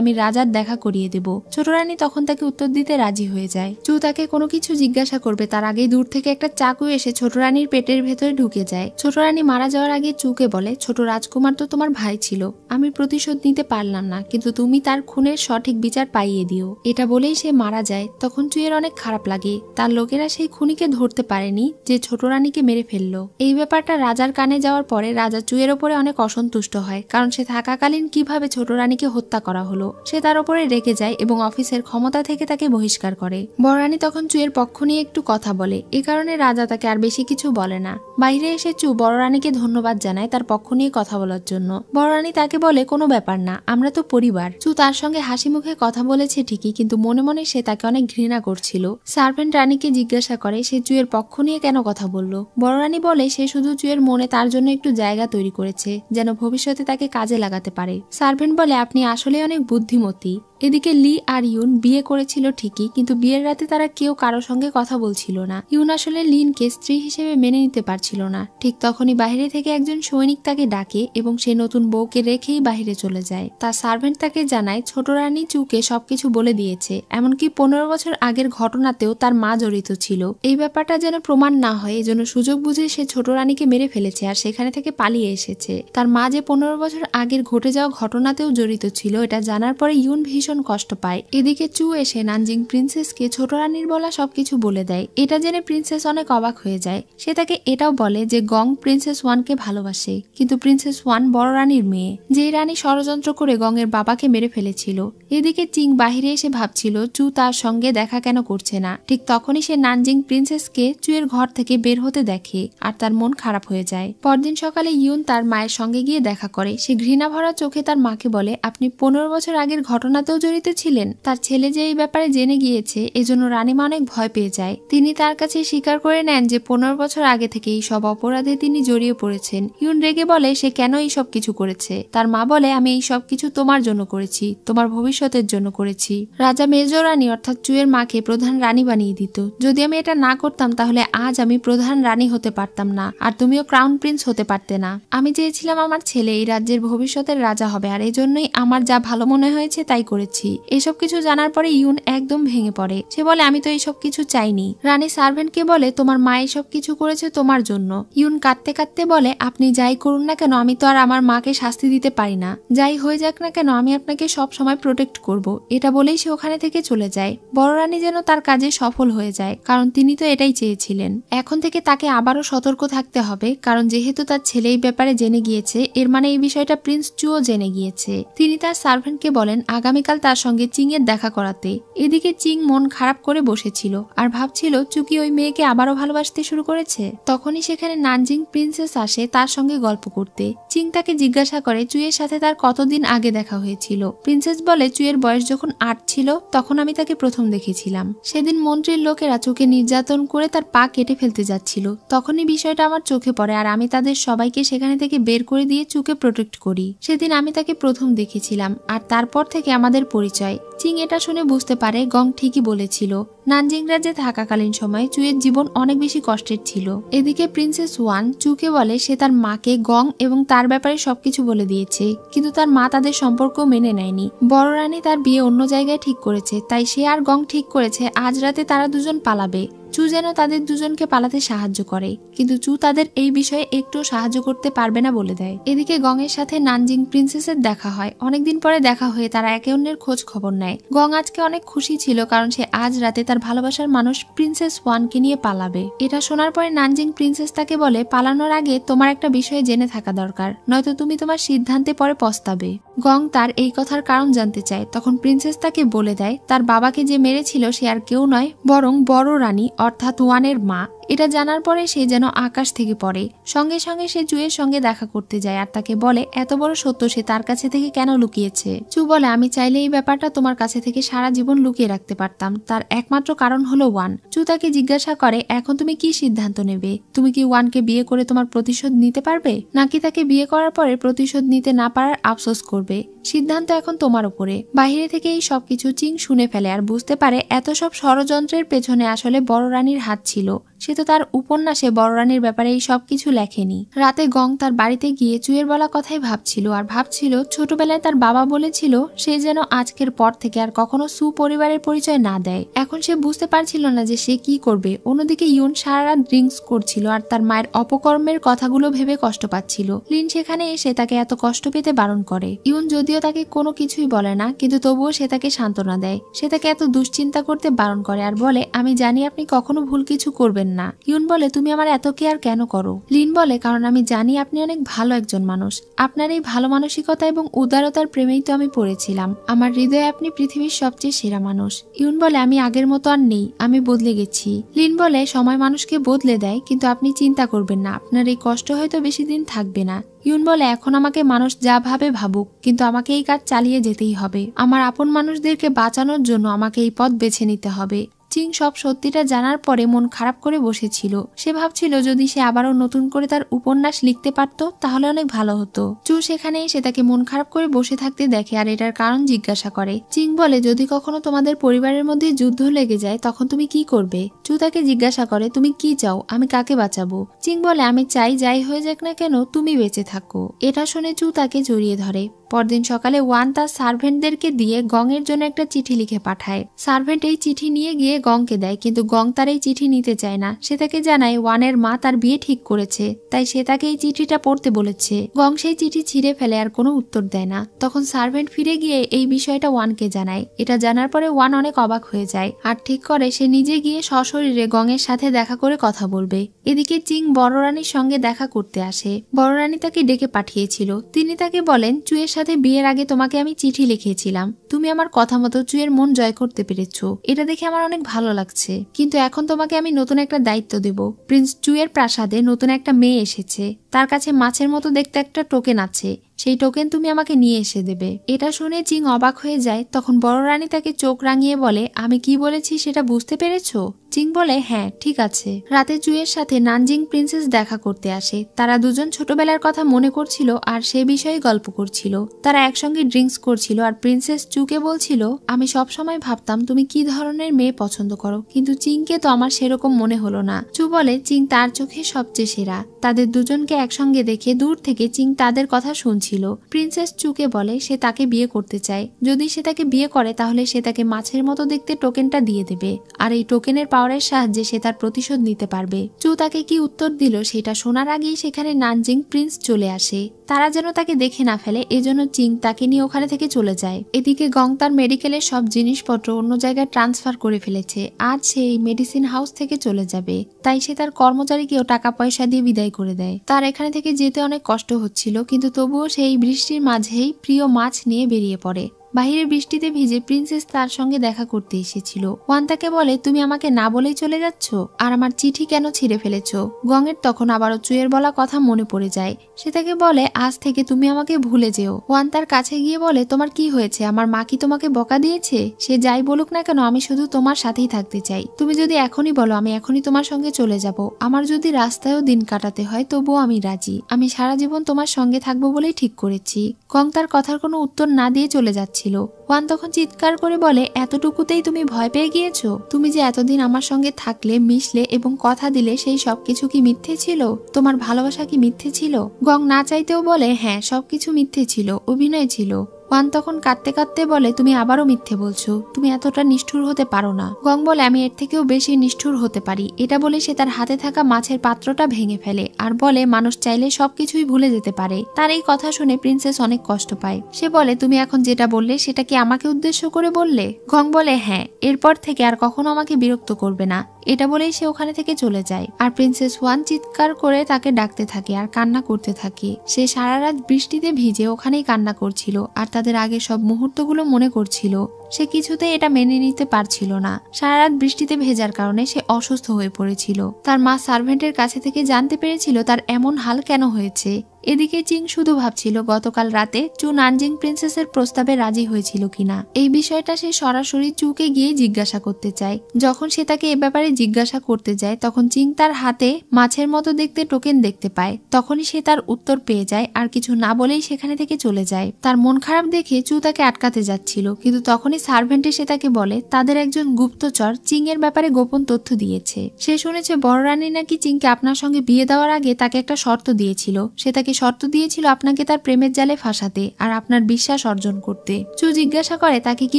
আমি রাজার দেখা করিয়ে দেব। ছোট রানী তখন তাকে উত্তর দিতে রাজি হয়ে যায়। চু তাকে কোনো কিছু জিজ্ঞাসা করবে তার আগেই দূর থেকে একটা চাকু এসে ছোট রানীর পেটের ভেতরে ঢুকে যায়। ছোট রানী মারা যাওয়ার আগে চুকে বলে ছোট রাজকুমার তো তোমার ভাই ছিল, আমি প্রতিশোধ নিতে পারলাম না, কিন্তু তুমি তার খুনের সঠিক বিচার পাইয়ে দিও। এটা বলেই সে মারা যায়। তখন চুয়ের অনেক খারাপ লাগে, তার লোকেরা সেই খুনিকে ধরতে পারেনি যে ছোট রানীকে মেরে ফেললো। এই ব্যাপারটা রাজার কানে যাওয়ার পরে রাজা চুয়ের ওপরে অনেক অসন্তুষ্ট হয়, কারণ সে থাকাকালীন কিভাবে ছোট রানীকে হত্যা করা হলো। সে তার ওপরে রেগে যায় এবং অফিসের ক্ষমতা থেকে তাকে বহিষ্কার করে। বড় রানী তখন চুয়ের পক্ষ নিয়ে একটু কথা বলে, এ কারণে রাজা তাকে আর বেশি কিছু বলে না। বাইরে এসে চু বড় রানীকে ধন্যবাদ জানায় তার পক্ষ নিয়ে কথা বলার জন্য। বড় রানী তাকে বলে কোনো ব্যাপার না, আমরা তো পরিবার। চু তার সঙ্গে হাসি মুখে কথা বলেছে ঠিকই, কিন্তু মনে মনে সে তাকে অনেক ঘৃণা করছিল। সার্ভেন্ট রানীকে জিজ্ঞাসা করে সে চুয়ের পক্ষ নিয়ে কেন কথা বলল। বড় রানী বলে সে শুধু চুয়ের মনে তার জন্য একটু জায়গা তৈরি করেছে যেন ভবিষ্যতে তাকে কাজে লাগাতে পারে। সার্ভেন্ট বলে আপনি আসলে অনেক বুদ্ধিমতী। এদিকে লি আর ইউন বিয়ে করেছিল ঠিকই, কিন্তু বিয়ের রাতে তারা কেউ কারো সঙ্গে কথা বলছিল না। ইউন আসলে লিনকে স্ত্রী হিসেবে মেনে নিতে পারছিল না। ঠিক তখনই বাইরে থেকে একজন সৈনিক তাকে ডাকে এবং সে নতুন বউকে রেখেই বাইরে চলে যায়। তার সার্ভেন্ট তাকে জানায় ছোট রানী চুকে সবকিছু বলে দিয়েছে, এমনকি 15 বছর আগের ঘটনাতেও তার মা জড়িত ছিল। এই ব্যাপারটা যেন প্রমাণ না হয় এজন্য সুযোগ বুঝে সে ছোট রানীকে মেরে ফেলেছে আর সেখানে থেকে পালিয়ে এসেছে। তার মা যে 15 বছর আগের ঘটে যাওয়া ঘটনাতেও জড়িত ছিল এটা জানার পরে ইউন ভীষণ কষ্ট পায়। এদিকে চু এসে নানজিং প্রিন্সেসকে ছোট রানীর বলা সবকিছু বলে দেয়। এটা জেনে প্রিন্সেস অনেক অবাক হয়ে যায়। সে তাকে এটাও বলে যে গং প্রিন্সেস ওয়ানকে ভালোবাসে, কিন্তু প্রিন্সেস ওয়ান বড় রানীর মেয়ে, যে রানী ষড়যন্ত্র করে গং এর বাবাকে মেরে ফেলেছিল। এদিকে চিং বাহিরে এসে ভাবছিল চু তার সঙ্গে দেখা কেন করছে না। ঠিক তখনই সে নানজিং প্রিন্সেসকে চুয়ের ঘর থেকে বের হতে দেখে আর তার মন খারাপ হয়ে যায়। পরদিন সকালে ইউন তার মায়ের সঙ্গে গিয়ে দেখা করে। সে ঘৃণা ভরা চোখে তার মাকে বলে আপনি 15 বছর আগের ঘটনাতেও জড়িত ছিলেন। তার ছেলে যে এই ব্যাপারে জেনে গিয়েছে এজন্য রানীমা অনেক ভয় পেয়ে যায়। তিনি তার কাছে স্বীকার করে নেন যে 15 বছর আগে থেকে এই সব অপরাধে তিনি জড়িয়ে পড়েছেন। ইউন রেগে বলে সে কেন এই সব কিছু করেছে। তার মা বলে আমি এই সব কিছু তোমার জন্য করেছি, তোমার ভবিষ্যতের জন্য করেছি। রাজা মেজর রানী অর্থাৎ চুয়ের মাকে প্রধান রানী বানিয়ে দিত। যদি আমি এটা না করতাম তাহলে আজ আমি প্রধান রানী হতে পারতাম না আর তুমিও ক্রাউন প্রিন্স হতে পারতে না। আমি চেয়েছিলাম আমার ছেলে এই রাজ্যের ভবিষ্যতের রাজা হবে আর এজন্যই আমার যা ভালো মনে হয়েছে তাই করেছি। এসব কিছু জানার পরে ইউন একদম ভেঙে পড়ে। সে বলে আমি তো এইসব কিছু চাইনি। রানী সার্ভেন্টকে বলে তোমার মা এসব কিছু করেছে তোমার জন্য। ইউন কাঁদতে কাঁদতে বলে আপনি যাই করুন না কেন আমি তো আর আমার মাকে শাস্তি দিতে পারি না। যাই হয়ে যাক না কেন আমি আপনাকে সব সময় প্রোটেক্ট করব। এটা বলেই সে ওখানে থেকে চলে যায়। বড় রানী যেন তার কাজে সফল হয়ে যায়, কারণ তিনি তো এটাই চেয়েছিলেন। এখন থেকে তাকে আবারও সতর্ক থাকতে হবে, কারণ যেহেতু তার ছেলে এই ব্যাপারে জেনে গিয়েছে এর মানে এই বিষয়টা প্রিন্স চুও জেনে গিয়েছে। তিনি তার সার্ভেন্টকে বলেন আগামীকাল তার সঙ্গে চিং এর দেখা করাতে। এদিকে চিং মন খারাপ করে বসেছিল আর ভাবছিল চুকি ওই মেয়েকে আবারও ভালোবাসতে শুরু করেছে। তখনই সেখানে নানজিং প্রিন্সেস আসে তার সঙ্গে গল্প করতে। চিং তাকে জিজ্ঞাসা করে চুইয়ের সাথে তার কতদিন আগে দেখা হয়েছিল। প্রিন্সেস বলে চুইয়ের বয়স যখন 8 ছিল তখন আমি তাকে প্রথম দেখেছিলাম। সেদিন মন্ত্রীর লোকেরা চুকে নির্যাতন করে তার পা কেটে ফেলতে যাচ্ছিল। তখনই বিষয়টা আমার চোখে পড়ে আর আমি তাদের সবাইকে সেখানে থেকে বের করে দিয়ে চুকে প্রোটেক্ট করি। সেদিন আমি তাকে প্রথম দেখেছিলাম আর তারপর থেকে আমাদের পরিচয়। চিং এটা শুনে বুঝতে পারে গং ঠিকই বলেছিল। নানজিং রাজ্যে থাকাকালীন সময় চুয়ের জীবন অনেক বেশি কষ্টের ছিল। এদিকে প্রিন্সেস ওয়ান চুকে বলে সে তার মাকে গং এবং তার ব্যাপারে সবকিছু বলে দিয়েছে, কিন্তু তার মা তাদের সম্পর্ক মেনে নেয়নি। বড় রানী তার বিয়ে অন্য জায়গায় ঠিক করেছে, তাই সে আর গং ঠিক করেছে আজ রাতে তারা দুজন পালাবে। চু যেন তাদের দুজনকে পালাতে সাহায্য করে, কিন্তু চু তাদের এই বিষয়ে একটু সাহায্য করতে পারবে না বলে দেয়। এদিকে গং এর সাথে নানজিং প্রিন্সেসের দেখা হয়। অনেকদিন পরে দেখা হয়ে তারা একে অন্যের খোঁজ খবর নেয়। গং আজকে অনেক খুশি ছিল, কারণ সে আজ রাতে তার ভালোবাসার মানুষ প্রিন্সেস ওয়ানকে নিয়ে পালাবে। এটা শোনার পরে নানজিং প্রিন্সেস তাকে বলে, পালানোর আগে তোমার একটা বিষয়ে জেনে থাকা দরকার, নয়তো তুমি তোমার সিদ্ধান্তে পরে পস্তাবে। গং তার এই কথার কারণ জানতে চায়। তখন প্রিন্সেস তাকে বলে দেয় তার বাবাকে যে মেরেছিল সে আর কেউ নয়, বরং বড় রানী অর্থাৎ ওয়ানের মা। এটা জানার পরে সে যেন আকাশ থেকে পড়ে। সঙ্গে সঙ্গে সে চুয়ের সঙ্গে দেখা করতে যায় আর তাকে বলে এত বড় সত্য সে তার কাছে থেকে কেন লুকিয়েছে। চু বলে, আমি চাইলে এই ব্যাপারটা তোমার কাছে থেকে সারা জীবন লুকিয়ে রাখতে পারতাম, তার একমাত্র কারণ হলো ওয়ান। চু তাকে জিজ্ঞাসা করে, এখন তুমি কি সিদ্ধান্ত নেবে? তুমি কি ওয়ানকে বিয়ে করে তোমার প্রতিশোধ নিতে পারবে, নাকি তাকে বিয়ে করার পরে প্রতিশোধ নিতে না পারার আফসোস করবে? সিদ্ধান্ত এখন তোমার উপরে। বাহিরে থেকে এই সবকিছু চিং শুনে ফেলে আর বুঝতে পারে এত সব ষড়যন্ত্রের পেছনে আসলে বড় রানীর হাত ছিল। সে তো তার উপন্যাসে বড় রানীর ব্যাপারে এই সবকিছু লেখেনি। রাতে গং তার বাড়িতে গিয়ে চুয়ের বলা কথাই ভাবছিল আর ভাবছিল ছোটবেলায় তার বাবা বলেছিল সে যেন আজকের পর থেকে আর কখনো সুপরিবারের পরিচয় না দেয়। এখন সে বুঝতে পারছিল না যে সে কি করবে। অন্যদিকে ইউন সারা রাত ড্রিঙ্কস করছিল আর তার মায়ের অপকর্মের কথাগুলো ভেবে কষ্ট পাচ্ছিল। লিন সেখানে এসে তাকে এত কষ্ট পেতে বারণ করে। ইউন যদিও তাকে কোনো কিছুই বলে না, কিন্তু তবুও সে তাকে সান্ত্বনা দেয়। সে তাকে এত দুশ্চিন্তা করতে বারণ করে আর বলে, আমি জানি আপনি কখনো ভুল কিছু করবেন না। ইউন বলে, তুমি আমার এত কেয়ার কেন করো? লিন বলে, কারণ আমি জানি আপনি অনেক ভালো একজন মানুষ। আপনার এই ভালো মানসিকতা এবং উদারতার প্রেমেই তো আমি পড়েছিলাম। আমার হৃদয়ে আপনি পৃথিবীর সবচেয়ে সেরা মানুষ। ইউন বলে, আমি আগের মতো আর নেই, আমি বদলে গেছি। লিন বলে, সময় মানুষকে বদলে দেয়, কিন্তু আপনি চিন্তা করবেন না, আপনার এই কষ্ট হয়তো বেশি দিন থাকবে না। ইউন বলে, এখন আমাকে মানুষ যা ভাবে ভাবুক, কিন্তু আমাকে এই কাজ চালিয়ে যেতেই হবে। আমার আপন মানুষদেরকে বাঁচানোর জন্য আমাকে এই পথ বেছে নিতে হবে। চিং সব সত্যিটা জানার পরে মন খারাপ করে বসেছিল। সে ভাবছিল যদি সে আবারও নতুন করে তার উপন্যাস লিখতে পারত তাহলে অনেক ভালো হতো। চু সেখানে এসে তাকে মন খারাপ করে বসে থাকতে দেখে আর এটার কারণ জিজ্ঞাসা করে। চিং বলে, যদি কখনো তোমাদের পরিবারের মধ্যে যুদ্ধ লেগে যায় তখন তুমি কি করবে? চু তাকে জিজ্ঞাসা করে, তুমি কি চাও, আমি কাকে বাঁচাবো? চিং বলে, আমি চাই যাই হয়ে যাক না কেন তুমি বেঁচে থাকো। এটা শুনে চু তাকে জড়িয়ে ধরে। পরদিন সকালে ওয়ান তার সার্ভেন্টদেরকে দিয়ে গং এর জন্য একটা চিঠি লিখে পাঠায়। সার্ভেন্ট এই চিঠি নিয়ে গিয়ে গংকে দেয়, কিন্তু গং তার এই চিঠি নিতে চায় না। সে তাকে জানায় ওয়ানের মা তার বিয়ে ঠিক করেছে, তাই সে তাকে এই চিঠিটা পড়তে বলেছে। গং সেই চিঠি ছিঁড়ে ফেলে আর কোনো উত্তর দেয় না। তখন সার্ভেন্ট ফিরে গিয়ে এই বিষয়টা ওয়ানকে জানায়। এটা জানার পরে ওয়ান অনেক অবাক হয়ে যায় আর ঠিক করে সে নিজে গিয়ে সশরীরে গং এর সাথে দেখা করে কথা বলবে। এদিকে চিং বড় রানীর সঙ্গে দেখা করতে আসে। বড় রানী তাকে ডেকে পাঠিয়েছিল। তিনি তাকে বলেন, চুয়ের সাথে বিয়ের আগে তোমাকে আমি চিঠি লিখেছিলাম, তুমি আমার কথা মতো চুয়ের মন জয় করতে পেরেছো। এটা দেখে আমার অনেক ভালো লাগছে, কিন্তু এখন তোমাকে আমি নতুন একটা দায়িত্ব দেব। প্রিন্স চুয়ের প্রাসাদে নতুন একটা মেয়ে এসেছে, তার কাছে মাছের মতো দেখতে একটা টোকেন আছে, সেই টোকেন তুমি আমাকে নিয়ে এসে দেবে। এটা শুনে চিং অবাক হয়ে যায়। তখন বড় রানী তাকে চোখ রাঙিয়ে বলে, আমি কি বলেছি সেটা বুঝতে পেরেছো? চিং বলে, হ্যাঁ ঠিক আছে। রাতে চুয়ের সাথে নানজিং প্রিন্সেস দেখা করতে আসে। তারা দুজন ছোটবেলার কথা মনে করছিল আর সে বিষয়ে গল্প করছিল। তারা একসঙ্গে ড্রিঙ্কস করছিল আর প্রিন্সেস চুকে বলছিল, আমি সব সময় ভাবতাম তুমি কি ধরনের মেয়ে পছন্দ করো, কিন্তু চিংকে তো আমার সেরকম মনে হলো না। চু বলে, চিং তার চোখে সবচেয়ে সেরা। তাদের দুজনকে একসঙ্গে দেখে দূর থেকে চিং তাদের কথা শুনছিল। প্রিন্সেস চুকে বলে সে তাকে বিয়ে করতে চায়। যদি সে তাকে বিয়ে করে তাহলে সে তাকে মাছের মতো দেখতে টোকেনটা দিয়ে দেবে, আর এই টোকেনের পাওয়ারের সাহায্যে সে তার প্রতিশোধ নিতে পারবে। চু তাকে কি উত্তর দিল সেটা শোনার আগেই সেখানে নানজিং প্রিন্স চলে আসে। তারা যেন তাকে দেখে না ফেলে, এজন্য চিং তাকে নিয়ে ওখানে থেকে চলে যায়। এদিকে গং তার মেডিকেলের সব জিনিসপত্র অন্য জায়গায় ট্রান্সফার করে ফেলেছে। আজ সে এই মেডিসিন হাউস থেকে চলে যাবে, তাই সে তার কর্মচারীকেও টাকা পয়সা দিয়ে বিদায় করে দেয়। তার এখানে থেকে যেতে অনেক কষ্ট হচ্ছিল, কিন্তু তবুও সেই বৃষ্টির মাঝেই প্রিয় মাছ নিয়ে বেরিয়ে পড়ে। বাহিরে বৃষ্টিতে ভিজে প্রিন্সেস তার সঙ্গে দেখা করতে এসেছিল। ওয়ান তাকে বলে, তুমি আমাকে না বলেই চলে যাচ্ছ, আর আমার চিঠি কেন ছিঁড়ে ফেলেছো? গঙের তখন আবারও চুয়ের বলা কথা মনে পড়ে যায়। সে তাকে বলে, আজ থেকে তুমি আমাকে ভুলে যেও। ওয়ান তার কাছে গিয়ে বলে, তোমার কি হয়েছে? আমার মা কি তোমাকে বকা দিয়েছে? সে যাই বলুক না কেন, আমি শুধু তোমার সাথেই থাকতে চাই। তুমি যদি এখনই বলো আমি এখনই তোমার সঙ্গে চলে যাব, আমার যদি রাস্তায়ও দিন কাটাতে হয় তবুও আমি রাজি। আমি সারা জীবন তোমার সঙ্গে থাকবো বলেই ঠিক করেছি। গং তার কথার কোনো উত্তর না দিয়ে চলে যাচ্ছিল। যাচ্ছিল। ওয়ান তখন চিৎকার করে বলে, এতটুকুতেই তুমি ভয় পেয়ে গিয়েছো? তুমি যে এতদিন আমার সঙ্গে থাকলে, মিশলে এবং কথা দিলে, সেই সবকিছু কি মিথ্যে ছিল? তোমার ভালোবাসা কি মিথ্যে ছিল? গং না চাইতেও বলে, হ্যাঁ সবকিছু মিথ্যে ছিল, অভিনয় ছিল। ওয়ান তখন কাঁদতে কাঁদতে বলে, তুমি আবারও মিথ্যে বলছো, তুমি এতটা নিষ্ঠুর হতে পারো না। গং বলে, আমি এর থেকেও বেশি নিষ্ঠুর হতে পারি। এটা বলে সে তার হাতে থাকা মাছের পাত্রটা ভেঙে ফেলে আর বলে, মানুষ চাইলে সবকিছুই ভুলে যেতে পারে। তার এই কথা শুনে প্রিন্সেস অনেক কষ্ট পায়। সে বলে, তুমি এখন যেটা বললে সেটা কি আমাকে উদ্দেশ্য করে বললে? গং বলে, হ্যাঁ, এরপর থেকে আর কখনো আমাকে বিরক্ত করবে না। এটা বলেই সে ওখানে থেকে চলে যায়। আর প্রিন্সেস ওয়ান চিৎকার করে তাকে ডাকতে থাকে আর কান্না করতে থাকে। সে সারা রাত বৃষ্টিতে ভিজে ওখানেই কান্না করছিল আর তাদের আগে সব মুহূর্তগুলো মনে করছিল। সে কিছুতেই এটা মেনে নিতে পারছিল না। সারা রাত বৃষ্টিতে ভেজার কারণে সে অসুস্থ হয়ে পড়েছিল। তার মা সার্ভেন্টের কাছে থেকে জানতে পেরেছিল তার এমন হাল কেন হয়েছে। এদিকে চিং শুধু ভাবছিল গতকাল রাতে চু নানজিং প্রিন্সেসের প্রস্তাবে রাজি হয়েছিল কিনা। এই বিষয়টা সে সরাসরি চুকে গিয়ে জিজ্ঞাসা করতে চায়। যখন সে তাকে এ ব্যাপারে জিজ্ঞাসা করতে যায় তখন চিং তার হাতে মাছের মতো দেখতে টোকেন দেখতে পায়। তখনই সে তার উত্তর পেয়ে যায় আর কিছু না বলেই সেখানে থেকে চলে যায়। তার মন খারাপ দেখে চু তাকে আটকাতে যাচ্ছিল, কিন্তু তখনই সার্ভেন্ট এসে তাকে বলে তাদের একজন গুপ্তচর চিং এর ব্যাপারে গোপন তথ্য দিয়েছে। সে শুনেছে বড় রানী নাকি চিংকে আপনার সঙ্গে বিয়ে দেওয়ার আগে তাকে একটা শর্ত দিয়েছিল। সে তাকে শর্ত দিয়েছিল আপনাকে তার প্রেমের জালে ফাঁসাতে আর আপনার বিশ্বাস অর্জন করতে। চু জিজ্ঞাসা করে তাকে কি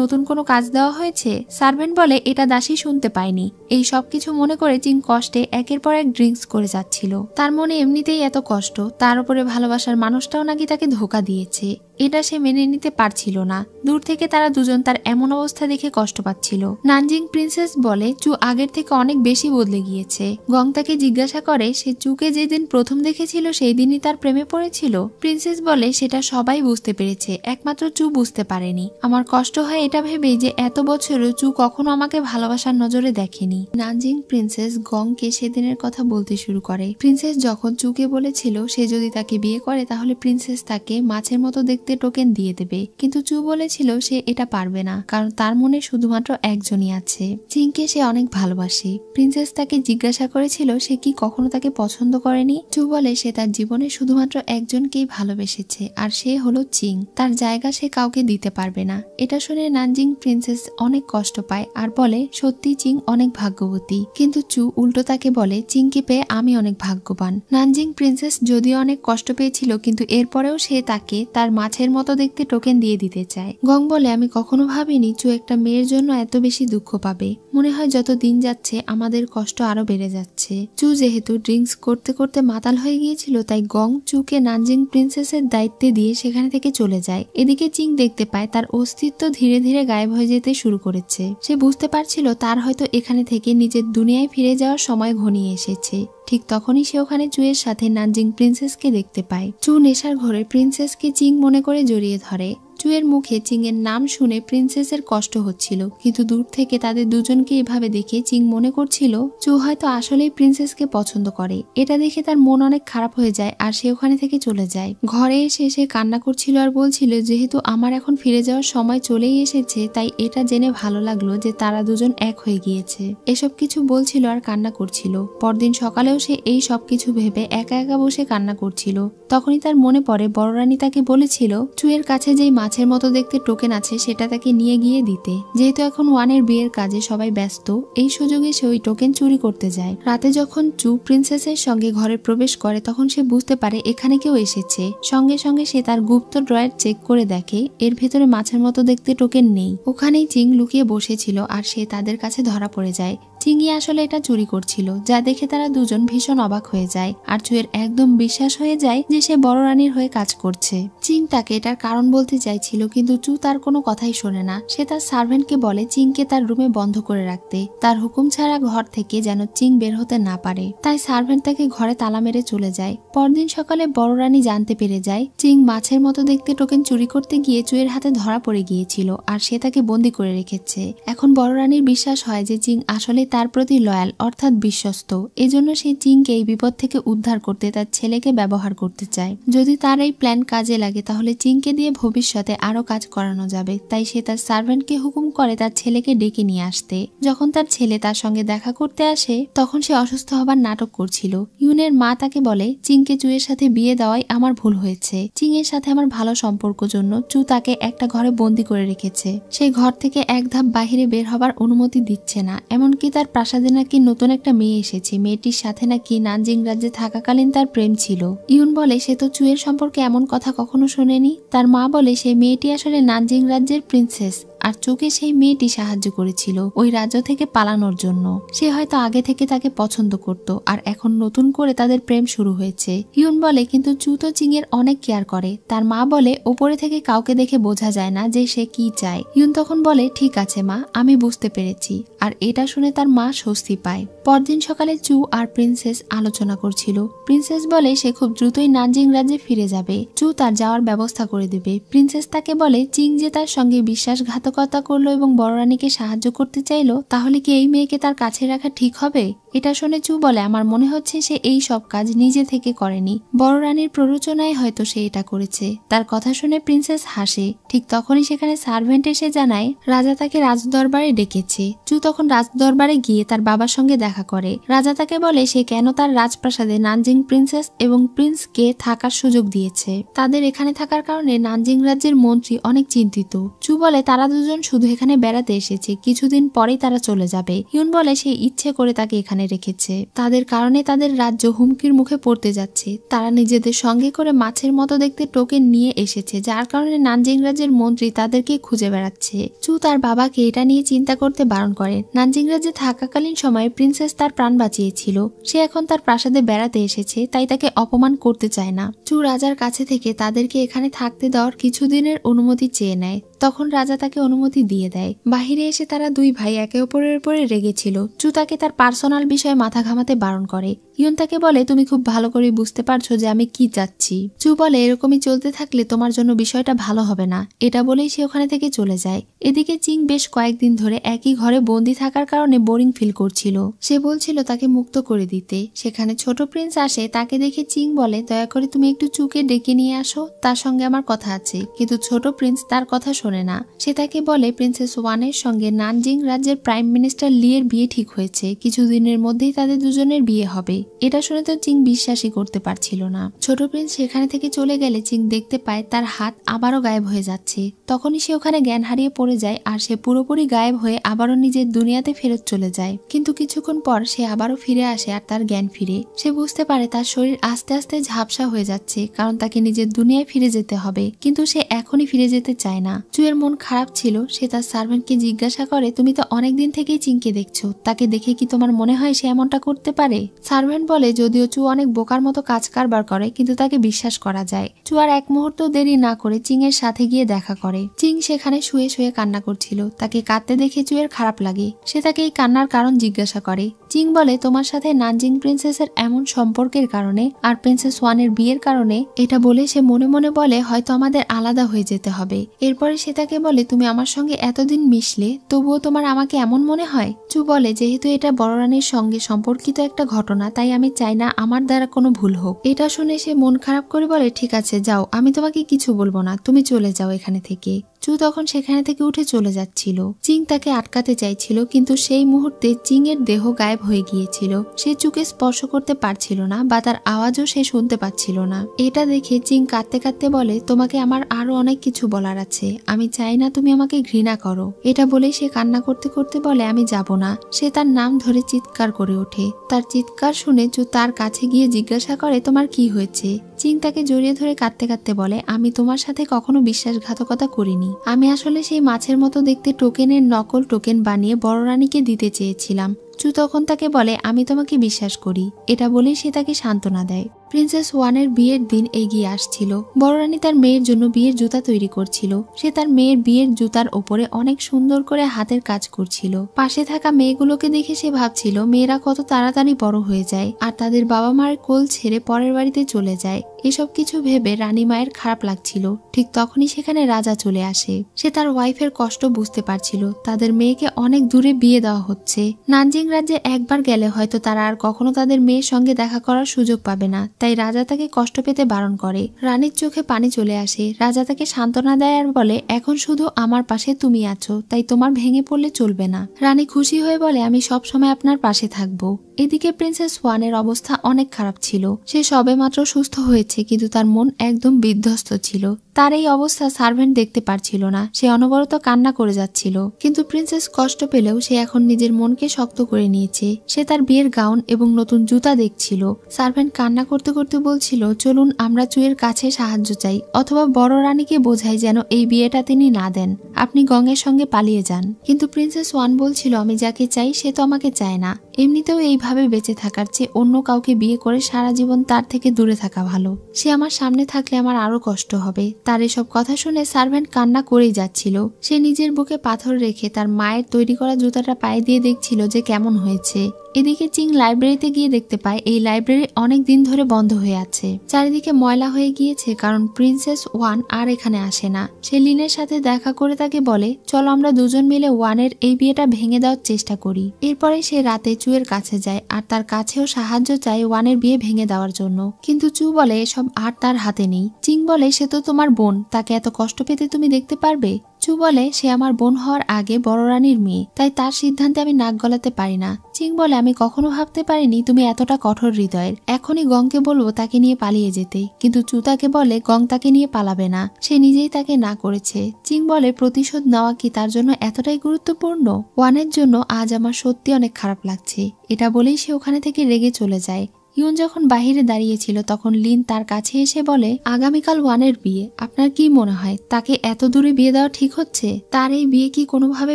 নতুন কোনো কাজ দেওয়া হয়েছে। সার্ভেন্ট বলে এটা দাসী শুনতে পায়নি। এই সবকিছু মনে করে চিং কষ্টে একের পর এক ড্রিঙ্কস করে যাচ্ছিল। তার মনে এমনিতেই এত কষ্ট, তার উপরে ভালোবাসার মানুষটাও নাকি তাকে ধোঁকা দিয়েছে। এটা সে মেনে নিতে পারছিল না। দূর থেকে তারা দুজন তার এমন অবস্থা দেখে কষ্ট পাচ্ছিল। নানজিং প্রিন্সেস বলে চু আগের থেকে অনেক বেশি বদলে গিয়েছে। গং তাকে জিজ্ঞাসা করে সে চুকে যেদিন প্রথম দেখেছিল সেই দিনই তার প্রেমে পড়েছিল। প্রিন্সেস বলে সেটা সবাই বুঝতে পেরেছে, একমাত্র চু বুঝতে পারেনি। আমার কষ্ট হয় এটা ভেবেই যে এত বছরও চু কখনো আমাকে ভালোবাসার নজরে দেখেনি। নানজিং প্রিন্সেস গংকে সেদিনের কথা বলতে শুরু করে। প্রিন্সেস যখন চুকে বলেছিল সে যদি তাকে বিয়ে করে তাহলে প্রিন্সেস তাকে মাছের মতো দেখতে টোকেন দিয়ে দেবে, কিন্তু চু বলেছিল সে এটা পারবে না, কারণ তার মনে শুধুমাত্র একজনই আছে, চিংকে সে অনেক ভালোবাসে। প্রিন্সেস তাকে জিজ্ঞাসা করেছিল সে কি কখনো তাকে পছন্দ করেনি। চু বলে সে তার জীবনে শুধুমাত্র একজনকেই ভালোবেসেছে আর সে হলো চিং। তার জায়গা সে কাউকে দিতে পারবে না। এটা শুনে নানজিং প্রিন্সেস অনেক কষ্ট পায় আর বলে সত্যি চিং অনেক ভাগ্যবতী। কিন্তু চু উল্টো তাকে বলে চিংকে পেয়ে আমি অনেক ভাগ্যবান। নানজিং প্রিন্সেস যদিও অনেক কষ্ট পেয়েছিল কিন্তু এরপরেও সে তাকে তার মাছের মতো দেখতে টোকেন দিয়ে দিতে চায়। গং বলে আমি কখনো ভাবিনি চু একটা মেয়ের জন্য এত বেশি দুঃখ পাবে। মনে হয় যত দিন যাচ্ছে আমাদের কষ্ট আরো বেড়ে যাচ্ছে। চু যেহেতু ড্রিঙ্কস করতে করতে মাতাল হয়ে গিয়েছিল তাই গং চুকে নানজিং প্রিন্সেসের দায়িত্বে দিয়ে সেখানে থেকে চলে যায়। এদিকে চিং দেখতে পায় তার অস্তিত্ব ধীরে ধীরে গায়েব হয়ে যেতে শুরু করেছে। সে বুঝতে পারছিল তার হয়তো এখানে থেকে নিজের দুনিয়ায় ফিরে যাওয়ার সময় ঘনিয়ে এসেছে। ঠিক তখনই সে ওখানে চুয়ের সাথে নানজিং প্রিন্সেসকে দেখতে পায়। চু নেশার ঘরে প্রিন্সেসকে চিং মনে করে জড়িয়ে ধরে। চুয়ের মুখে চিং এর নাম শুনে প্রিন্সেসের কষ্ট হচ্ছিল, কিন্তু দূর থেকে তাদের দুজনকে এভাবে দেখে চিং মনে করছিল চু হয়তো আসলেই প্রিন্সেসকে পছন্দ করে। এটা দেখে তার মন অনেক খারাপ হয়ে যায় আর সে ওখানে থেকে চলে যায়। ঘরে এসে সে কান্না করছিল আর বলছিল যেহেতু আমার এখন ফিরে যাওয়ার সময় চলেই এসেছে তাই এটা জেনে ভালো লাগলো যে তারা দুজন এক হয়ে গিয়েছে। এসব কিছু বলছিল আর কান্না করছিল। পরদিন সকালেও সে এই সবকিছু ভেবে একা একা বসে কান্না করছিল। তখনই তার মনে পড়ে বড় রানী তাকে বলেছিল চুয়ের কাছে যেই মাছের মতো দেখতে টোকেন আছে সেটা তাকে নিয়ে গিয়ে দিতে। যেহেতু এখন ওয়ানের বিয়ের কাজে সবাই ব্যস্ত, এই সুযোগে সে ওই টোকেন চুরি করতে যায়। রাতে যখন চু প্রিন্সেসের সঙ্গে ঘরে প্রবেশ করে তখন সে বুঝতে পারে এখানে কেউ এসেছে। সঙ্গে সঙ্গে সে তার গুপ্ত ড্রয়ার চেক করে দেখে এর ভেতরে মাছের মতো দেখতে টোকেন নেই। ওখানেই চিং লুকিয়ে বসেছিল আর সে তাদের কাছে ধরা পড়ে যায়। চিংই আসলে এটা চুরি করছিল, যা দেখে তারা দুজন ভীষণ অবাক হয়ে যায় আর চুয়ের একদম বিশ্বাস হয়ে যায় যে সে বড় রানীর হয়ে কাজ করছে। চিং তাকে এটার কারণ বলতে চাইছিল কিন্তু চু তার কোনো কথাই শোনে না। সে তার সার্ভেন্টকে বলে চিংকে তার রুমে বন্ধ করে রাখতে, তার হুকুম ছাড়া ঘর থেকে যেন চিং বের হতে না পারে। তাই সার্ভেন্ট তাকে ঘরে তালা মেরে চলে যায়। পরদিন সকালে বড় রানী জানতে পেরে যায় চিং মাছের মতো দেখতে টোকেন চুরি করতে গিয়ে চুয়ের হাতে ধরা পড়ে গিয়েছিল আর সে তাকে বন্দি করে রেখেছে। এখন বড় রানীর বিশ্বাস হয় যে চিং আসলে তার প্রতি লয়াল অর্থাৎ বিশ্বস্ত, এজন্য সে চিংকে এই বিপদ থেকে উদ্ধার করতে তার ছেলেকে ব্যবহার করতে চায়। যদি তার এই প্ল্যান কাজে লাগে তাহলে চিংকে দিয়ে ভবিষ্যতে আরো কাজ করানো যাবে, তাই সে তার সার্ভেন্টকে হুকুম করে তার ছেলেকে ডেকে নিয়ে আসতে। যখন তার ছেলে তার সঙ্গে দেখা করতে আসে তখন সে অসুস্থ হবার নাটক করছিল। ইউনের মা তাকে বলে, চিংকে চুয়ের সাথে বিয়ে দেওয়াই আমার ভুল হয়েছে। চিং এর সাথে আমার ভালো সম্পর্ক জন্য চু তাকে একটা ঘরে বন্দি করে রেখেছে। সেই ঘর থেকে এক ধাপ বাহিরে বের হবার অনুমতি দিচ্ছে না। এমনকি তার প্রাসাদে নাকি নতুন একটা মেয়ে এসেছে, মেয়েটির সাথে নাকি নানজিং রাজ্যে থাকাকালীন তার প্রেম ছিল। ইউন বলে সে তো চুয়ের সম্পর্কে এমন কথা কখনো শোনেনি। তার মা বলে সেই মেয়েটি আসলে নানজিং রাজ্যের প্রিন্সেস, আর চুকে সেই মেয়েটি সাহায্য করেছিল ওই রাজ্য থেকে পালানোর জন্য। সে হয়তো আগে থেকে তাকে পছন্দ করত, আর এখন নতুন করে তাদের প্রেম শুরু হয়েছে। ইউন বলে কিন্তু চু তো চিং এর অনেক কেয়ার করে। তার মা বলে ওপরে থেকে কাউকে দেখে বোঝা যায় না যে সে কি চায়। ইউন তখন বলে ঠিক আছে মা, আমি বুঝতে পেরেছি। আর এটা শুনে তার মা স্বস্তি পায়। পরদিন সকালে চু আর প্রিন্সেস আলোচনা করছিল। প্রিন্সেস বলে সে খুব দ্রুতই নানজিং রাজ্যে ফিরে যাবে, চু তার যাওয়ার ব্যবস্থা করে দেবে। প্রিন্সেস তাকে বলে চিং যে তার সঙ্গে বিশ্বাসঘাতকতা করলো এবং বড় রানীকে সাহায্য করতে চাইলো, তাহলে কি এই মেয়েকে তার কাছে রাখা ঠিক হবে? এটা শুনে চু বলে আমার মনে হচ্ছে সে এই সব কাজ নিজে থেকে করেনি, বড় রানীর প্ররোচনায় হয়তো সে এটা করেছে। তার কথা শুনে প্রিন্সেস হাসে। ঠিক তখনই সেখানে সার্ভেন্ট এসে জানায় রাজা তাকে রাজদরবারে ডেকেছে। চু তখন রাজদরবারে গিয়ে তার বাবার সঙ্গে দেখা করে। রাজা তাকে বলে সে কেন তার রাজপ্রাসাদে নানজিং প্রিন্সেস এবং প্রিন্সকে থাকার সুযোগ দিয়েছে। তাদের এখানে থাকার কারণে নানজিং রাজ্যের মন্ত্রী অনেক চিন্তিত। চু বলে তারা দুজন শুধু এখানে বেড়াতে এসেছে, কিছুদিন পরেই তারা চলে যাবে। ইউন বলে সে ইচ্ছে করে তাকে এখানে রেখেছে, তাদের কারণে তাদের রাজ্য হুমকির মুখে পড়তে যাচ্ছে। তারা নিজেদের সঙ্গে করে মাছের মতো দেখতে টোকেন নিয়ে এসেছে, যার কারণে নানজিং রাজ্যের মন্ত্রী তাদেরকে খুঁজে বেড়াচ্ছে। চু তার বাবাকে এটা নিয়ে চিন্তা করতে বারণ করে। নানজিং রাজ্যে থাকাকালীন সময়ে প্রিন্সেস তার প্রাণ বাঁচিয়েছিল। সে এখন তার প্রাসাদে বেড়াতে এসেছে, তাই তাকে অপমান করতে চায় না। চু রাজার কাছে থেকে তাদেরকে এখানে থাকতে দেওয়ার কিছুদিনের অনুমতি চেয়ে নেয়। তখন রাজা তাকে অনুমতি দিয়ে দেয়। বাহিরে এসে তারা দুই ভাই একে অপরের উপরে রেগেছিল। চু তাকে তার পার্সোনাল বিষয়ে মাথা ঘামাতে বারণ করে। ইউন তাকে বলে তুমি খুব ভালো করে বুঝতে পারছো যে আমি কি চাচ্ছি। চু বলে এরকমই চলতে থাকলে তোমার জন্য বিষয়টা ভালো হবে না। এটা বলেই সে ওখানে থেকে চলে যায়। এদিকে চিং বেশ কয়েকদিন ধরে একই ঘরে বন্দি থাকার কারণে বোরিং ফিল করছিল। সে বলছিল তাকে মুক্ত করে দিতে। সেখানে ছোট প্রিন্স আসে, তাকে দেখে চিং বলে দয়া করে তুমি একটু চুকে ডেকে নিয়ে আসো, তার সঙ্গে আমার কথা আছে। কিন্তু ছোট প্রিন্স তার কথা শোনে না। সে তাকে বলে প্রিন্সেস ওয়ানের সঙ্গে নানজিং রাজ্যের প্রাইম মিনিস্টার লি এর বিয়ে ঠিক হয়েছে, কিছুদিনের মধ্যেই তাদের দুজনের বিয়ে হবে। এটা শুনে তো চিং বিশ্বাসই করতে পারছিল না। ছোট প্রিন্স সেখানে থেকে চলে গেলে চিং দেখতে পায় তার হাত আবারও গায়েব হয়ে যাচ্ছে। তখনই সে ওখানে জ্ঞান হারিয়ে পড়ে যায়, আর সে পুরোপুরি গায়েব হয়ে আবারও নিজের দুনিয়াতে ফেরত চলে যায়। কিন্তু কিছুক্ষণ পর সে আবারও ফিরে আসে আর তার জ্ঞান ফিরে। সে বুঝতে পারে তার শরীর আস্তে আস্তে ঝাপসা হয়ে যাচ্ছে, কারণ তাকে নিজের দুনিয়ায় ফিরে যেতে হবে। কিন্তু সে এখনই ফিরে যেতে চায় না। চুয়ের মন খারাপ ছিল। সে তার সার্ভেন্টকে জিজ্ঞাসা করে তুমি তো অনেকদিন থেকেই চিংকে দেখছো, তাকে দেখে কি তোমার মনে হয় সে এমনটা করতে পারে? সার্ভেন্ট বলে যদিও চু অনেক বোকার মতো কাজ কারবার করে, কিন্তু তাকে বিশ্বাস করা যায়। চু আর এক মুহূর্ত দেরি না করে চিং এর সাথে গিয়ে দেখা করে। চিং সেখানে শুয়ে শুয়ে কান্না করছিল। তাকে কাঁদতে দেখে চুয়ের খারাপ লাগে। সে তাকে এই কান্নার কারণ জিজ্ঞাসা করে। চিং বলে তোমার সাথে নানজিং প্রিন্সেসের এমন সম্পর্কের কারণে আর প্রিন্সেস ওয়ানের বিয়ের কারণে। এটা বলে সে মনে মনে বলে হয়তো আমাদের আলাদা হয়ে যেতে হবে। এরপরে সে তাকে বলে তুমি আমার সঙ্গে এতদিন মিশলে, তবুও তোমার আমাকে এমন মনে হয়? চু বলে যেহেতু এটা বড় রানীর সঙ্গে সম্পর্কিত একটা ঘটনা, তাই আমি চাই না আমার দ্বারা কোনো ভুল হোক। এটা শুনে সে মন খারাপ করে বলে ঠিক আছে যাও, আমি তোমাকে কিছু বলবো না, তুমি চলে যাও এখানে থেকে। চু তখন সেখানে থেকে উঠে চলে যাচ্ছিল। চিং তাকে আটকাতে চাইছিল, কিন্তু সেই মুহূর্তে চিং এর দেহ গায়েব হয়ে গিয়েছিল। সে চুকে স্পর্শ করতে পারছিল না বা তার আওয়াজও সে শুনতে পাচ্ছিল না। এটা দেখে চিং কাঁদতে কাঁদতে বলে তোমাকে আমার আরো অনেক কিছু বলার আছে, আমি চাই না তুমি আমাকে ঘৃণা করো। এটা বলেই সে কান্না করতে করতে বলে আমি যাব না। সে তার নাম ধরে চিৎকার করে ওঠে। তার চিৎকার শুনে চু তার কাছে গিয়ে জিজ্ঞাসা করে তোমার কি হয়েছে? চিং তাকে জড়িয়ে ধরে কাঁদতে কাঁদতে বলে আমি তোমার সাথে কখনো বিশ্বাসঘাতকতা করিনি। আমি আসলে সেই মাছের মতো দেখতে টোকেনের নকল টোকেন বানিয়ে বড় রানীকে দিতে চেয়েছিলাম। চু তখন তাকে বলে আমি তোমাকে বিশ্বাস করি। এটা বলেই সে তাকে সান্ত্বনা দেয়। প্রিন্সেস ওয়ানের বিয়ের দিন এগিয়ে আসছিল। বড় রানী তার মেয়ের জন্য বিয়ের জুতা তৈরি করছিল। সে তার মেয়ের বিয়ের জুতার ওপরে অনেক সুন্দর করে হাতের কাজ করছিল। পাশে থাকা মেয়েগুলোকে দেখে সে ভাবছিল মেয়েরা কত তাড়াতাড়ি বড় হয়ে যায় আর তাদের বাবা মায়ের কোল ছেড়ে পরের বাড়িতে চলে যায়। এসব কিছু ভেবে রানী মায়ের খারাপ লাগছিল। ঠিক তখনই সেখানে রাজা চলে আসে। সে তার ওয়াইফের কষ্ট বুঝতে পারছিল। তাদের মেয়েকে অনেক দূরে বিয়ে দেওয়া হচ্ছে। নানজিং রাজ্যে একবার গেলে হয়তো তারা আর কখনো তাদের মেয়ের সঙ্গে দেখা করার সুযোগ পাবে না, তাই রাজা তাকে কষ্ট পেতে বারণ করে। রানীর চোখে পানি চলে আসে। রাজা তাকে সান্ত্বনা দেয় আর বলে, এখন শুধু আমার পাশে তুমি আছো, তাই তোমার ভেঙে পড়লে চলবে না। রানী খুশি হয়ে বলে, আমি সব সময় আপনার পাশে থাকবো। এদিকে প্রিন্সেস ওয়ানের অবস্থা অনেক খারাপ ছিল। সে সবেমাত্র সুস্থ হয়েছে, কিন্তু তার মন একদম বিধ্বস্ত ছিল। তার এই অবস্থা সার্ভেন্ট দেখতে পারছিল না। সে অনবরত কান্না করে যাচ্ছিল। কিন্তু প্রিন্সেস কষ্ট পেলেও সে এখন নিজের মনকে শক্ত করে নিয়েছে। সে তার বিয়ের গাউন এবং নতুন জুতা দেখছিল। সার্ভেন্ট কান্না করতে করতে বলছিল, চলুন আমরা চুয়ের কাছে সাহায্য চাই, অথবা বড় রানীকে বোঝাই যেন এই বিয়েটা তিনি না দেন। আপনি গঙের সঙ্গে পালিয়ে যান। কিন্তু প্রিন্সেস ওয়ান বলছিল, আমি যাকে চাই সে তো আমাকে চায় না। এমনিতেও এইভাবে বেঁচে থাকার চেয়ে অন্য কাউকে বিয়ে করে সারা জীবন তার থেকে দূরে থাকা ভালো। সে আমার সামনে থাকলে আমার আরো কষ্ট হবে। তার এসব কথা শুনে সার্ভেন্ট কান্না করেই যাচ্ছিল। সে নিজের বুকে পাথর রেখে তার মায়ের তৈরি করা জুতাটা পায়ে দিয়ে দেখছিল যে কেমন হয়েছে। এদিকে চিং লাইব্রেরিতে গিয়ে দেখতে পায় এই লাইব্রেরি অনেক দিন ধরে বন্ধ হয়ে আছে। চারিদিকে ময়লা হয়ে গিয়েছে, কারণ প্রিন্সেস ওয়ান আর এখানে আসে না। সে লিনের সাথে দেখা করে তাকে বলে, চলো আমরা দুজন মিলে ওয়ানের এই বিয়েটা ভেঙে দেওয়ার চেষ্টা করি। এরপরে সে রাতে চুয়ের কাছে যায় আর তার কাছেও সাহায্য চায় ওয়ানের বিয়ে ভেঙে দেওয়ার জন্য। কিন্তু চু বলে এসব আর তার হাতে নেই। চিং বলে, সে তো তোমার বোন, তাকে এত কষ্ট পেতে তুমি দেখতে পারবে? চু বলে, সে আমার বোন হওয়ার আগে বড় রানীর মেয়ে, তাই তার সিদ্ধান্তে আমি নাক গলাতে পারি না। চিং বলে, আমি কখনো ভাবতে পারিনি তুমি এতটা কঠোর হৃদয়ের। এখনই গংকে বলবো তাকে নিয়ে পালিয়ে যেতে। কিন্তু চু তাকে বলে গং তাকে নিয়ে পালাবে না, সে নিজেই তাকে না করেছে। চিং বলে, প্রতিশোধ নেওয়া কি তার জন্য এতটাই গুরুত্বপূর্ণ? ওয়ানের জন্য আজ আমার সত্যি অনেক খারাপ লাগছে। এটা বলেই সে ওখানে থেকে রেগে চলে যায়। ইউন যখন বাহিরে দাঁড়িয়েছিল তখন লিন তার কাছে এসে বলে, আগামীকাল ওয়ানের বিয়ে, আপনার কি মনে হয় তাকে এত দূরে বিয়ে দেওয়া ঠিক হচ্ছে? তার এই বিয়ে কি কোনোভাবে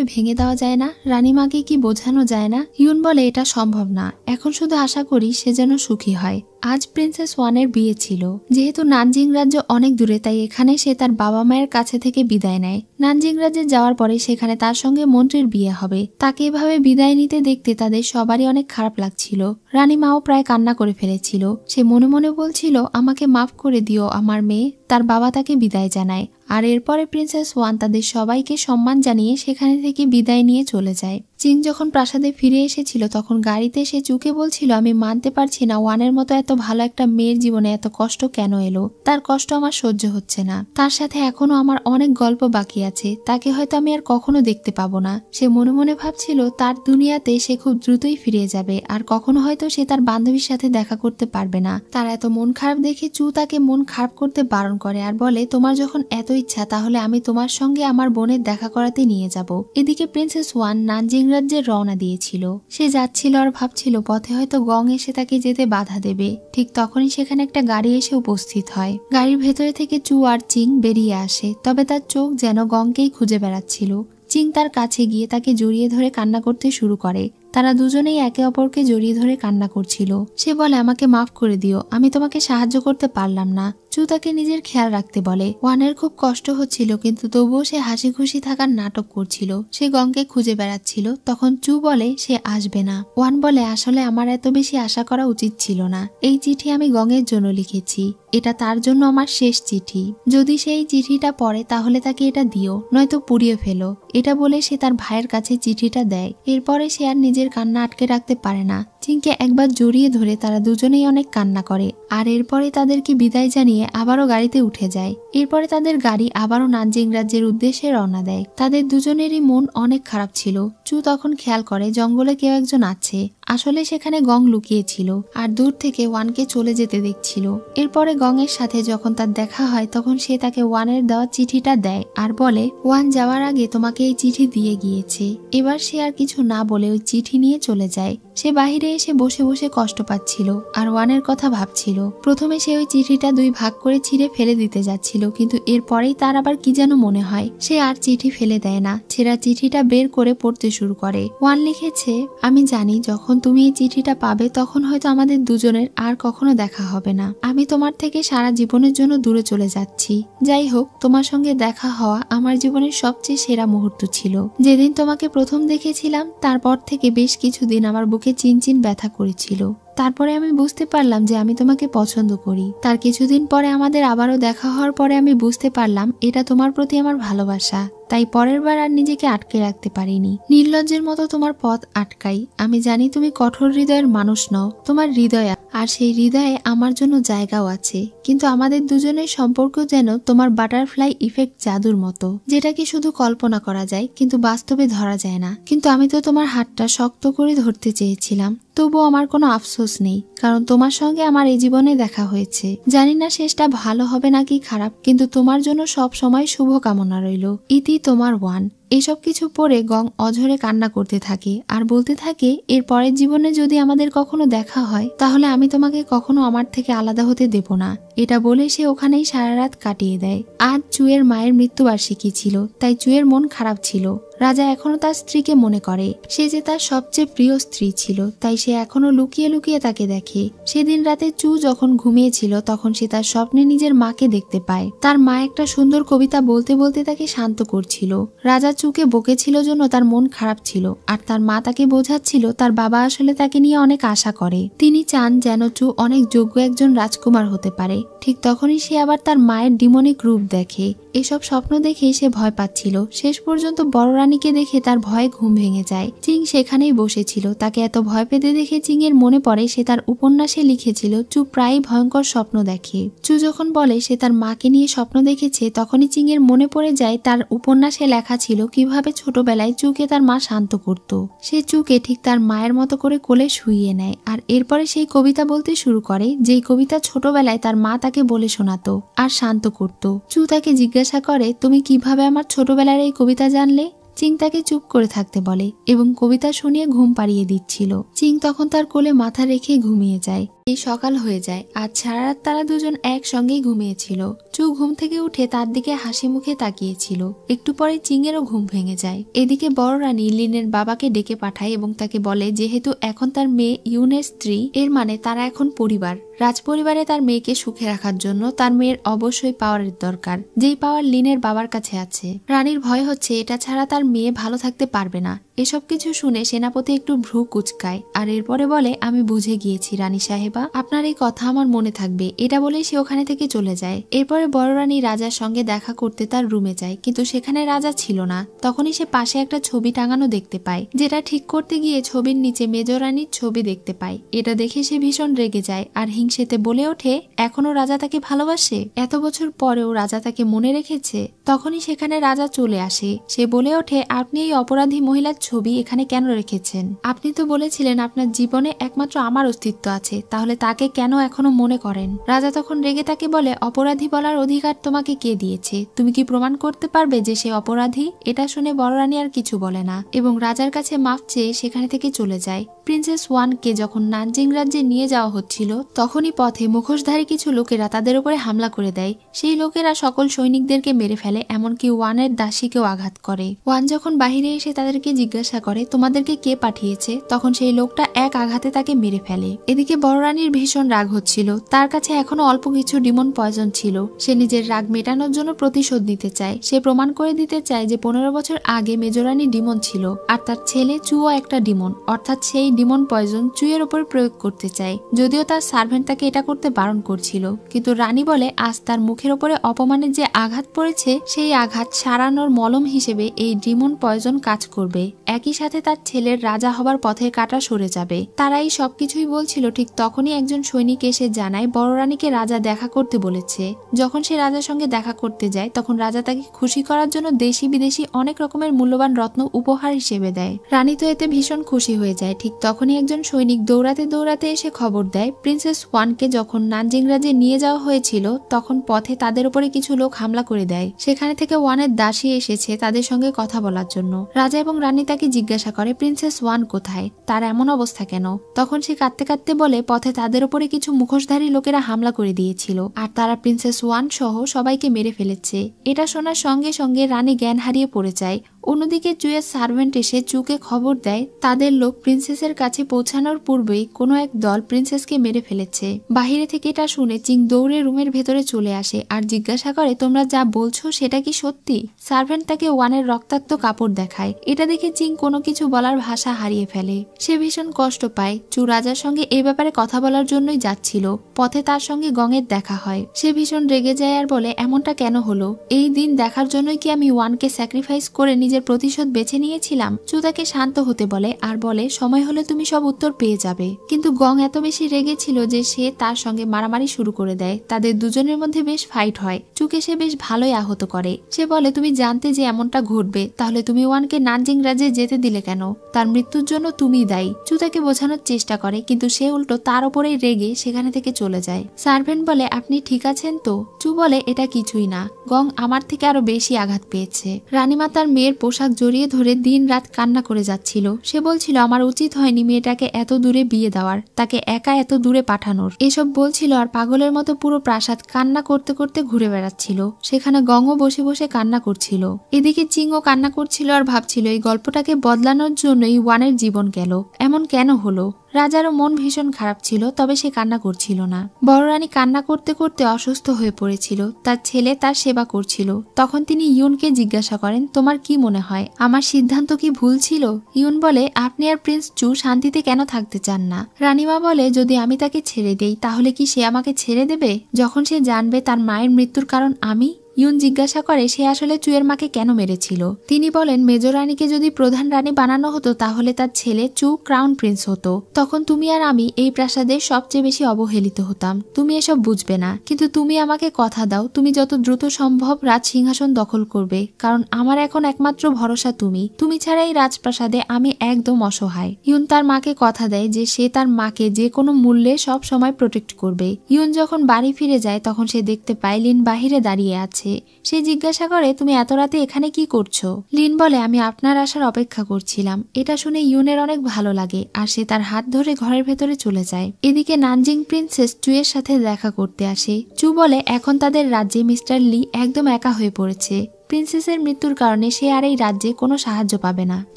ভেঙে দেওয়া যায় না? রানীমাকে কি বোঝানো যায় না? ইউন বলে, এটা সম্ভব না। এখন শুধু আশা করি সে যেন সুখী হয়। আজ প্রিন্সেস ওয়ানের বিয়ে ছিল। যেহেতু নানজিং রাজ্য অনেক দূরে, তাই এখানে সে তার বাবা মায়ের কাছে থেকে বিদায় নেয়। নানজিং রাজ্যে যাওয়ার পরে সেখানে তার সঙ্গে মন্ত্রীর বিয়ে হবে। তাকে এভাবে বিদায় নিতে দেখতে তাদের সবারই অনেক খারাপ লাগছিল। রানীমাও প্রায় কান্না করে ফেলেছিল। সে মনে মনে বলছিল, আমাকে মাফ করে দিও আমার মেয়ে। তার বাবা তাকে বিদায় জানায়। আর এরপরে প্রিন্সেস ওয়ান তাদের সবাইকে সম্মান জানিয়ে সেখানে থেকে বিদায় নিয়ে চলে যায়। চিং যখন প্রাসাদে ফিরে এসেছিল তখন গাড়িতে সে চুকে বলছিল, আমি মানতে পারছি না ওয়ানের মতো এত ভালো একটা মেয়ের জীবনে এত কষ্ট কেন এলো। তার কষ্ট আমার সহ্য হচ্ছে না। তার সাথে এখনো আমার অনেক গল্প বাকি আছে। তাকে হয়তো আমি আর কখনো দেখতে পাবো না। সে মনে মনে ভাবছিল তার দুনিয়াতে সে খুব দ্রুতই ফিরে যাবে আর কখনো হয়তো সে তার বান্ধবীর সাথে দেখা করতে পারবে না। তার এত মন খারাপ দেখে চু তাকে মন খারাপ করতে বারণ করে আর বলে, তোমার যখন এত ইচ্ছা তাহলে আমি তোমার সঙ্গে আমার বোনের দেখা করাতে নিয়ে যাব। এদিকে প্রিন্সেস ওয়ান নানজিং রাজ্যে রওনা দিয়েছিল। সে যাচ্ছিল আর ভাবছিল পথে হয়তো গং এসে তাকে যেতে বাধা দেবে। ঠিক তখনই সেখানে একটা গাড়ি এসে উপস্থিত হয়। গাড়ির ভেতরে থেকে চু আর চিং বেরিয়ে আসে, তবে তার চোখ যেন গংকেই খুঁজে বেড়াচ্ছিল। চিং তার কাছে গিয়ে তাকে জড়িয়ে ধরে কান্না করতে শুরু করে। তারা দুজনেই একে অপরকে জড়িয়ে ধরে কান্না করছিল। সে বলে, আমাকে মাফ করে দিও, আমি তোমাকে সাহায্য করতে পারলাম না। চু তাকে নিজের খেয়াল রাখতে বলে। ওয়ানের খুব কষ্ট হচ্ছিল, কিন্তু তবুও সে হাসি খুশি থাকার নাটক করছিল। সে গংকে খুঁজে বেড়াচ্ছিল। তখন চু বলে সে আসবে না। ওয়ান বলে, আসলে আমার এত বেশি আশা করা উচিত ছিল না। এই চিঠি আমি গংয়ের জন্য লিখেছি। এটা তার জন্য আমার শেষ চিঠি। যদি সে এই চিঠিটা পড়ে তাহলে তাকে এটা দিও, নয়তো পুড়িয়ে ফেলো। এটা বলে সে তার ভাইয়ের কাছে চিঠিটা দেয়। এরপরে সে আর নিজের কান্না আটকে রাখতে পারে না। চিংকে একবার জড়িয়ে ধরে তারা দুজনেই অনেক কান্না করে। আর এরপরে তাদেরকে বিদায় জানিয়ে আবারও গাড়িতে উঠে যায়। এরপরে তাদের গাড়ি আবারও নানজিং রাজ্যের উদ্দেশ্যে রওনা দেয়। তাদের দুজনেরই মন অনেক খারাপ ছিল। চু তখন খেয়াল করে জঙ্গলে কেউ একজন আছে। আসলে সেখানে গং লুকিয়েছিল আর দূর থেকে ওয়ানকে চলে যেতে দেখছিল। এরপরে গংয়ের সাথে যখন তার দেখা হয় তখন সে তাকে ওয়ানের দেওয়া চিঠিটা দেয় আর বলে, ওয়ান যাওয়ার আগে তোমাকে এই চিঠি দিয়ে গিয়েছে। এবার সে আর কিছু না বলে ওই চিঠি নিয়ে চলে যায়। সে বাহিরে এসে বসে বসে কষ্ট পাচ্ছিল আর ওয়ানের কথা ভাবছিল। প্রথমে সে ওই চিঠিটা দুই ভাগ করে ছিঁড়ে ফেলে দিতে যাচ্ছিল, কিন্তু এরপরেই তার আবার কি যেন মনে হয়। সে আর চিঠি ফেলে দেয় না, ছেঁড়া চিঠিটা বের করে পড়তে শুরু করে। ওয়ান লিখেছে, আমি জানি যখন তুমি এই চিঠিটা পাবে তখন হয়তো আমাদের দুজনের আর কখনো দেখা হবে না। আমি তোমার থেকে সারা জীবনের জন্য দূরে চলে যাচ্ছি। যাই হোক, তোমার সঙ্গে দেখা হওয়া আমার জীবনের সবচেয়ে সেরা মুহূর্ত ছিল। যেদিন তোমাকে প্রথম দেখেছিলাম তারপর থেকে বেশ কিছুদিন আমার বুকে চিনচিন ব্যথা করেছিল। তারপরে আমি বুঝতে পারলাম যে আমি তোমাকে পছন্দ করি। তার কিছুদিন পরে আমাদের আবারও দেখা হওয়ার পরে আমি বুঝতে পারলাম এটা তোমার প্রতি আমার ভালোবাসা। তাই পরের বার আর নিজেকে আটকে রাখতে পারিনি। নির্লজ্জের মতো তোমার পথ আটকাই। আমি জানি তুমি কঠোর হৃদয়ের মানুষ নও, তোমার হৃদয় আর সেই হৃদয়ে আমার জন্য জায়গাও আছে। কিন্তু আমাদের দুজনের সম্পর্ক যেন তোমার বাটারফ্লাই ইফেক্ট জাদুর মতো, যেটাকে শুধু কল্পনা করা যায় কিন্তু বাস্তবে ধরা যায় না। কিন্তু আমি তো তোমার হাতটা শক্ত করে ধরতে চেয়েছিলাম। তবুও আমার কোনো আফসোস নেই, কারণ তোমার সঙ্গে আমার এই জীবনে দেখা হয়েছে। জানি না শেষটা ভালো হবে নাকি খারাপ, কিন্তু তোমার জন্য সব সময় শুভকামনা রইল। ইতি তোমার ওয়ান। এসব কিছু পরে গং অঝরে কান্না করতে থাকে আর বলতে থাকে, এর পরের জীবনে যদি আমাদের কখনো দেখা হয় তাহলে আমি তোমাকে কখনো আমার থেকে আলাদা হতে দেব না। এটা বলে সে ওখানেই সারা রাত কাটিয়ে দেয়। আজ চুয়ের মায়ের মৃত্যুবার্ষিকী ছিল, তাই চুয়ের মন খারাপ ছিল। রাজা এখনো তার স্ত্রীকে মনে করে, সে যে তার সবচেয়ে প্রিয় স্ত্রী ছিল, তাই সে এখনো লুকিয়ে লুকিয়ে তাকে দেখে। সেদিন রাতে চু যখন ঘুমিয়েছিল তখন সে তার স্বপ্নে নিজের মাকে দেখতে পায়। তার মা একটা সুন্দর কবিতা বলতে বলতে তাকে শান্ত করছিল। রাজা চুকে বকেছিল জন্য তার মন খারাপ ছিল, আর তার মা তাকে বোঝাচ্ছিল তার বাবা আসলে তাকে নিয়ে অনেক আশা করে। তিনি চান যেন চু অনেক যোগ্য একজন রাজকুমার হতে পারে। ঠিক তখনই সে আবার তার মায়ের ডিমনিক রূপ দেখে। এসব স্বপ্ন দেখে সে ভয় পাচ্ছিল। শেষ পর্যন্ত বড় রানীকে দেখে তার ভয়ে ঘুম ভেঙে যায়। চিং সেখানেই বসেছিল। তাকে এত ভয় পেতে দেখে চিং এর মনে পড়ে সে তার উপন্যাসে লিখেছিল চু প্রায়ই ভয়ঙ্কর স্বপ্ন দেখে। চু যখন বলে সে তার মাকে নিয়ে স্বপ্ন দেখেছে, তখনই চিং এর মনে পড়ে যায় তার উপন্যাসে লেখা ছিল কিভাবে ছোটবেলায় চুকে তার মা শান্ত করত। সে চুকে ঠিক তার মায়ের মতো করে কোলে শুইয়ে নেয় আর এরপরে সেই কবিতা বলতে শুরু করে, যেই কবিতা ছোটবেলায় তার মা তাকে বলে শোনাতো আর শান্ত করত। চু তাকে জিজ্ঞাসা করে, তুমি কিভাবে আমার ছোটবেলার এই কবিতা জানলে? চিং তাকে চুপ করে থাকতে বলে এবং কবিতা শুনিয়ে ঘুম পাড়িয়ে দিচ্ছিল। চিং তখন তার কোলে মাথা রেখে ঘুমিয়ে যায়। এই সকাল হয়ে যায় আর সারা রাত তারা দুজন একসঙ্গেই ঘুমিয়েছিল। চু ঘুম থেকে উঠে তার দিকে হাসি মুখে তাকিয়েছিল। একটু পরে চিংয়েরও ঘুম ভেঙে যায়। এদিকে বড় রানী লিনের বাবাকে ডেকে পাঠায় এবং তাকে বলে যেহেতু এখন তার মেয়ে ইউনের স্ত্রী, এর মানে তারা এখন পরিবার। রাজপরিবারে তার মেয়েকে সুখে রাখার জন্য তার মেয়ের অবশ্যই পাওয়ারের দরকার, যেই পাওয়ার লিনের বাবার কাছে আছে। রানীর ভয় হচ্ছে এটা ছাড়া তার মেয়ে ভালো থাকতে পারবে না। এসব কিছু শুনে সেনাপতি একটু ভ্রু কুচকায় আর এরপরে বলে, আমি বুঝে গিয়েছি রানী সাহেবা, আপনার এই কথা আমার মনে থাকবে। এটা বলেই সে ওখানে থেকে চলে যায়। এরপরে বড় রানী রাজার সঙ্গে দেখা করতে তার রুমে যায়, কিন্তু সেখানে রাজা ছিল না। তখনই সে পাশে একটা ছবি টাঙানো দেখতে পায়, যেটা ঠিক করতে গিয়ে ছবির নিচে মেজর রানীর ছবি দেখতে পায়। এটা দেখে সে ভীষণ রেগে যায় আর হিংসেতে বলে ওঠে, এখনো রাজা তাকে ভালোবাসে? এত বছর পরেও রাজা তাকে মনে রেখেছে। তখনই সেখানে রাজা চলে আসে। সে বলে ওঠে, আপনি এই অপরাধী মহিলার ছবি এখানে কেন রেখেছেন? আপনি তো বলেছিলেন আপনার জীবনে একমাত্র আমার অস্তিত্ব আছে, তাহলে তাকে কেন এখনো মনে করেন? রাজা তখন রেগে তাকে বলে, অপরাধী বলার অধিকার তোমাকে কে দিয়েছে? তুমি কি প্রমাণ করতে পারবে যে সে অপরাধী? এটা শুনে বড় রানী আর কিছু বলে না এবং রাজার কাছে মাফ চেয়ে সেখানে থেকে চলে যায়। প্রিন্সেস ওয়ানকে যখন নানজিং রাজ্যে নিয়ে যাওয়া হচ্ছিল তখনই পথে মুখোশধারী কিছু লোকেরা তাদের উপরে হামলা করে দেয়। সেই লোকেরা সকল সৈনিকদেরকে মেরে ফেলে, এমনকি ওয়ানের দাসীকেও আঘাত করে। ওয়ান যখন বাহিরে এসে তাদেরকে জিজ্ঞাসা করে তোমাদেরকে কে পাঠিয়েছে, তখন সেই লোকটা এক আঘাতে তাকে মেরে ফেলে। এদিকে বড় রানীর ভীষণ রাগ হচ্ছিল। তার কাছে এখনো অল্প কিছু ডিমন পয়জন ছিল। সে নিজের রাগ মেটানোর জন্য প্রতিশোধ নিতে চায়। সে প্রমাণ করে দিতে চায় যে 15 বছর আগে মেজরানী ডিমন ছিল আর তার ছেলে চুও একটা ডিমন, অর্থাৎ সেই ডিমন পয়জন চুয়ের উপর প্রয়োগ করতে চায়। যদিও তার সার্ভেন্ট তাকে এটা করতে বারণ করছিল, কিন্তু রানী বলে আজ তার মুখের উপরে অপমানের যে আঘাত পড়েছে সেই আঘাত সারানোর মলম হিসেবে এই ডিমন পয়জন কাজ করবে। একই সাথে তার ছেলের রাজা হবার পথের কাঁটা সরে যাবে। তারা এই সবকিছুই বলছিল, ঠিক তখনই একজন সৈনিক এসে জানায় বড় রানীকে রাজা দেখা করতে বলেছে। যখন সে রাজার সঙ্গে দেখা করতে যায় তখন রাজা তাকে খুশি করার জন্য দেশি বিদেশি অনেক রকমের মূল্যবান রত্ন উপহার হিসেবে দেয়। রানী তো এতে ভীষণ খুশি হয়ে যায়। ঠিক তখনই একজন সৈনিক দৌড়াতে দৌড়াতে এসে খবর দেয় প্রিন্সেস ওয়ানকে যখন নানজিং রাজ্যে নিয়ে যাওয়া হয়েছিল তখন পথে তাদের উপরে কিছু লোক হামলা করে দেয়। সেখানে থেকে ওয়ানের দাসী এসেছে তাদের সঙ্গে কথা বলার জন্য। রাজা এবং রানী তাকে জিজ্ঞাসা করে প্রিন্সেস ওয়ান কোথায়, তার এমন অবস্থা কেন? তখন সে কাঁদতে কাঁদতে বলে পথে তাদের উপরে কিছু মুখোশধারী লোকেরা হামলা করে দিয়েছিল আর তারা প্রিন্সেস ওয়ান সহ সবাইকে মেরে ফেলেছে। এটা শোনার সঙ্গে সঙ্গে রানী জ্ঞান হারিয়ে পড়ে যায়। অন্যদিকে চুয়ের সার্ভেন্ট এসে চুকে খবর দেয় তাদের লোক প্রিন্সেসের কাছে পৌঁছানোর পূর্বেই কোনো এক দল প্রিন্সেসকে মেরে ফেলেছে। বাহিরে থেকে এটা শুনে চিং দৌড়ে রুমের ভেতরে চলে আসে আর জিজ্ঞাসা করে, তোমরা যা বলছো সেটা কি সত্যি? সার্ভেন্ট তাকে ওয়ানের রক্তাক্ত কাপড় দেখায়। এটা দেখে চিং কোনো কিছু বলার ভাষা হারিয়ে ফেলে। সে ভীষণ কষ্ট পায়। চু রাজার সঙ্গে এ ব্যাপারে কথা বলার জন্যই যাচ্ছিল। পথে তার সঙ্গে গঙের দেখা হয়। সে ভীষণ রেগে যায় আর বলে, এমনটা কেন হলো? এই দিন দেখার জন্যই কি আমি ওয়ানকে স্যাক্রিফাইস করে নিজের প্রতিশোধ বেছে নিয়েছিলাম? চু তাকে শান্ত হতে বলে আর বলে, সময় হলে তুমি সব উত্তর পেয়ে যাবে। কিন্তু গং এত বেশি রেগে ছিল যে সে তার সঙ্গে মারামারি শুরু করে দেয়। তাদের দুজনের মধ্যে বেশ ফাইট হয়। চুকে সে বেশ ভালোই আহত করে। সে বলে, তুমি জানতে যে এমনটা ঘটবে, তাহলে তুমি ওয়ানকে নানজিং রাজ্যে যেতে দিলে কেন? তার মৃত্যুর জন্য তুমি দায়ী। চু তাকে বোঝানোর চেষ্টা করে, কিন্তু সে উল্টো তার উপরেই রেগে সেখানে থেকে চলে যায়। সার্ভেন্ট বলে, আপনি ঠিক আছেন তো? চু বলে, এটা কিছুই না। গং আমার থেকে আরো বেশি আঘাত পেয়েছে। রানীমা তার মেয়ের পোশাক জড়িয়ে ধরে দিন রাত কান্না করে যাচ্ছিল। সে বলছিল, আমার উচিত হয়নি মেয়েটাকে এত দূরে বিয়ে দেওয়ার, তাকে একা এত দূরে পাঠানোর। এসব বলছিল আর পাগলের মতো পুরো প্রাসাদ কান্না করতে করতে ঘুরে বেড়াচ্ছিল। সেখানে গংও বসে বসে কান্না করছিল। এদিকে চিংও কান্না করছিল আর ভাবছিল এই গল্পটাকে বদলানোর জন্যই ওয়ানের জীবন গেল। এমন কেন হলো? রাজারও মন ভীষণ খারাপ ছিল, তবে সে কান্না করছিল না। বড় রানী কান্না করতে করতে অসুস্থ হয়ে পড়েছিল। তার ছেলে তার সেবা করছিল। তখন তিনি ইউনকে জিজ্ঞাসা করেন, তোমার কি মনে হয়, আমার সিদ্ধান্ত কি ভুল ছিল? ইউন বলে, আপনি আর প্রিন্স চু শান্তিতে কেন থাকতে চান না? রানীমা বলে, যদি আমি তাকে ছেড়ে দেই তাহলে কি সে আমাকে ছেড়ে দেবে? যখন সে জানবে তার মায়ের মৃত্যুর কারণ আমি? ইউন জিজ্ঞাসা করে, সে আসলে চুয়ের মাকে কেন মেরেছিল? তিনি বলেন, মেজর রানীকে যদি প্রধান রানী বানানো হতো তাহলে তার ছেলে চু ক্রাউন প্রিন্স হতো। তখন তুমি আর আমি এই প্রাসাদের সবচেয়ে বেশি অবহেলিত হতাম। তুমি এসব বুঝবে না, কিন্তু তুমি আমাকে কথা দাও, তুমি যত দ্রুত সম্ভব রাজ সিংহাসন দখল করবে, কারণ আমার এখন একমাত্র ভরসা তুমি। তুমি ছাড়া এই রাজপ্রাসাদে আমি একদম অসহায়। ইউন তার মাকে কথা দেয় যে সে তার মাকে যে কোনো মূল্যে সব সময় প্রোটেক্ট করবে। ইউন যখন বাড়ি ফিরে যায় তখন সে দেখতে পায় লিন বাহিরে দাঁড়িয়ে আছে। সে জিজ্ঞাসা করে, তুমি এত রাতে এখানে কি করছো? লিন বলে, আমি আপনার আসার অপেক্ষা করছিলাম। এটা শুনে ইউনের অনেক ভালো লাগে আর সে তার হাত ধরে ঘরের ভেতরে চলে যায়। এদিকে নানজিং প্রিন্সেস চুয়ের সাথে দেখা করতে আসে। চু বলে, এখন তাদের রাজ্যে মিস্টার লি একদম একা হয়ে পড়েছে। প্রিন্সেসের মৃত্যুর কারণে সে আর এই রাজ্যে কোনো সাহায্য পাবে না।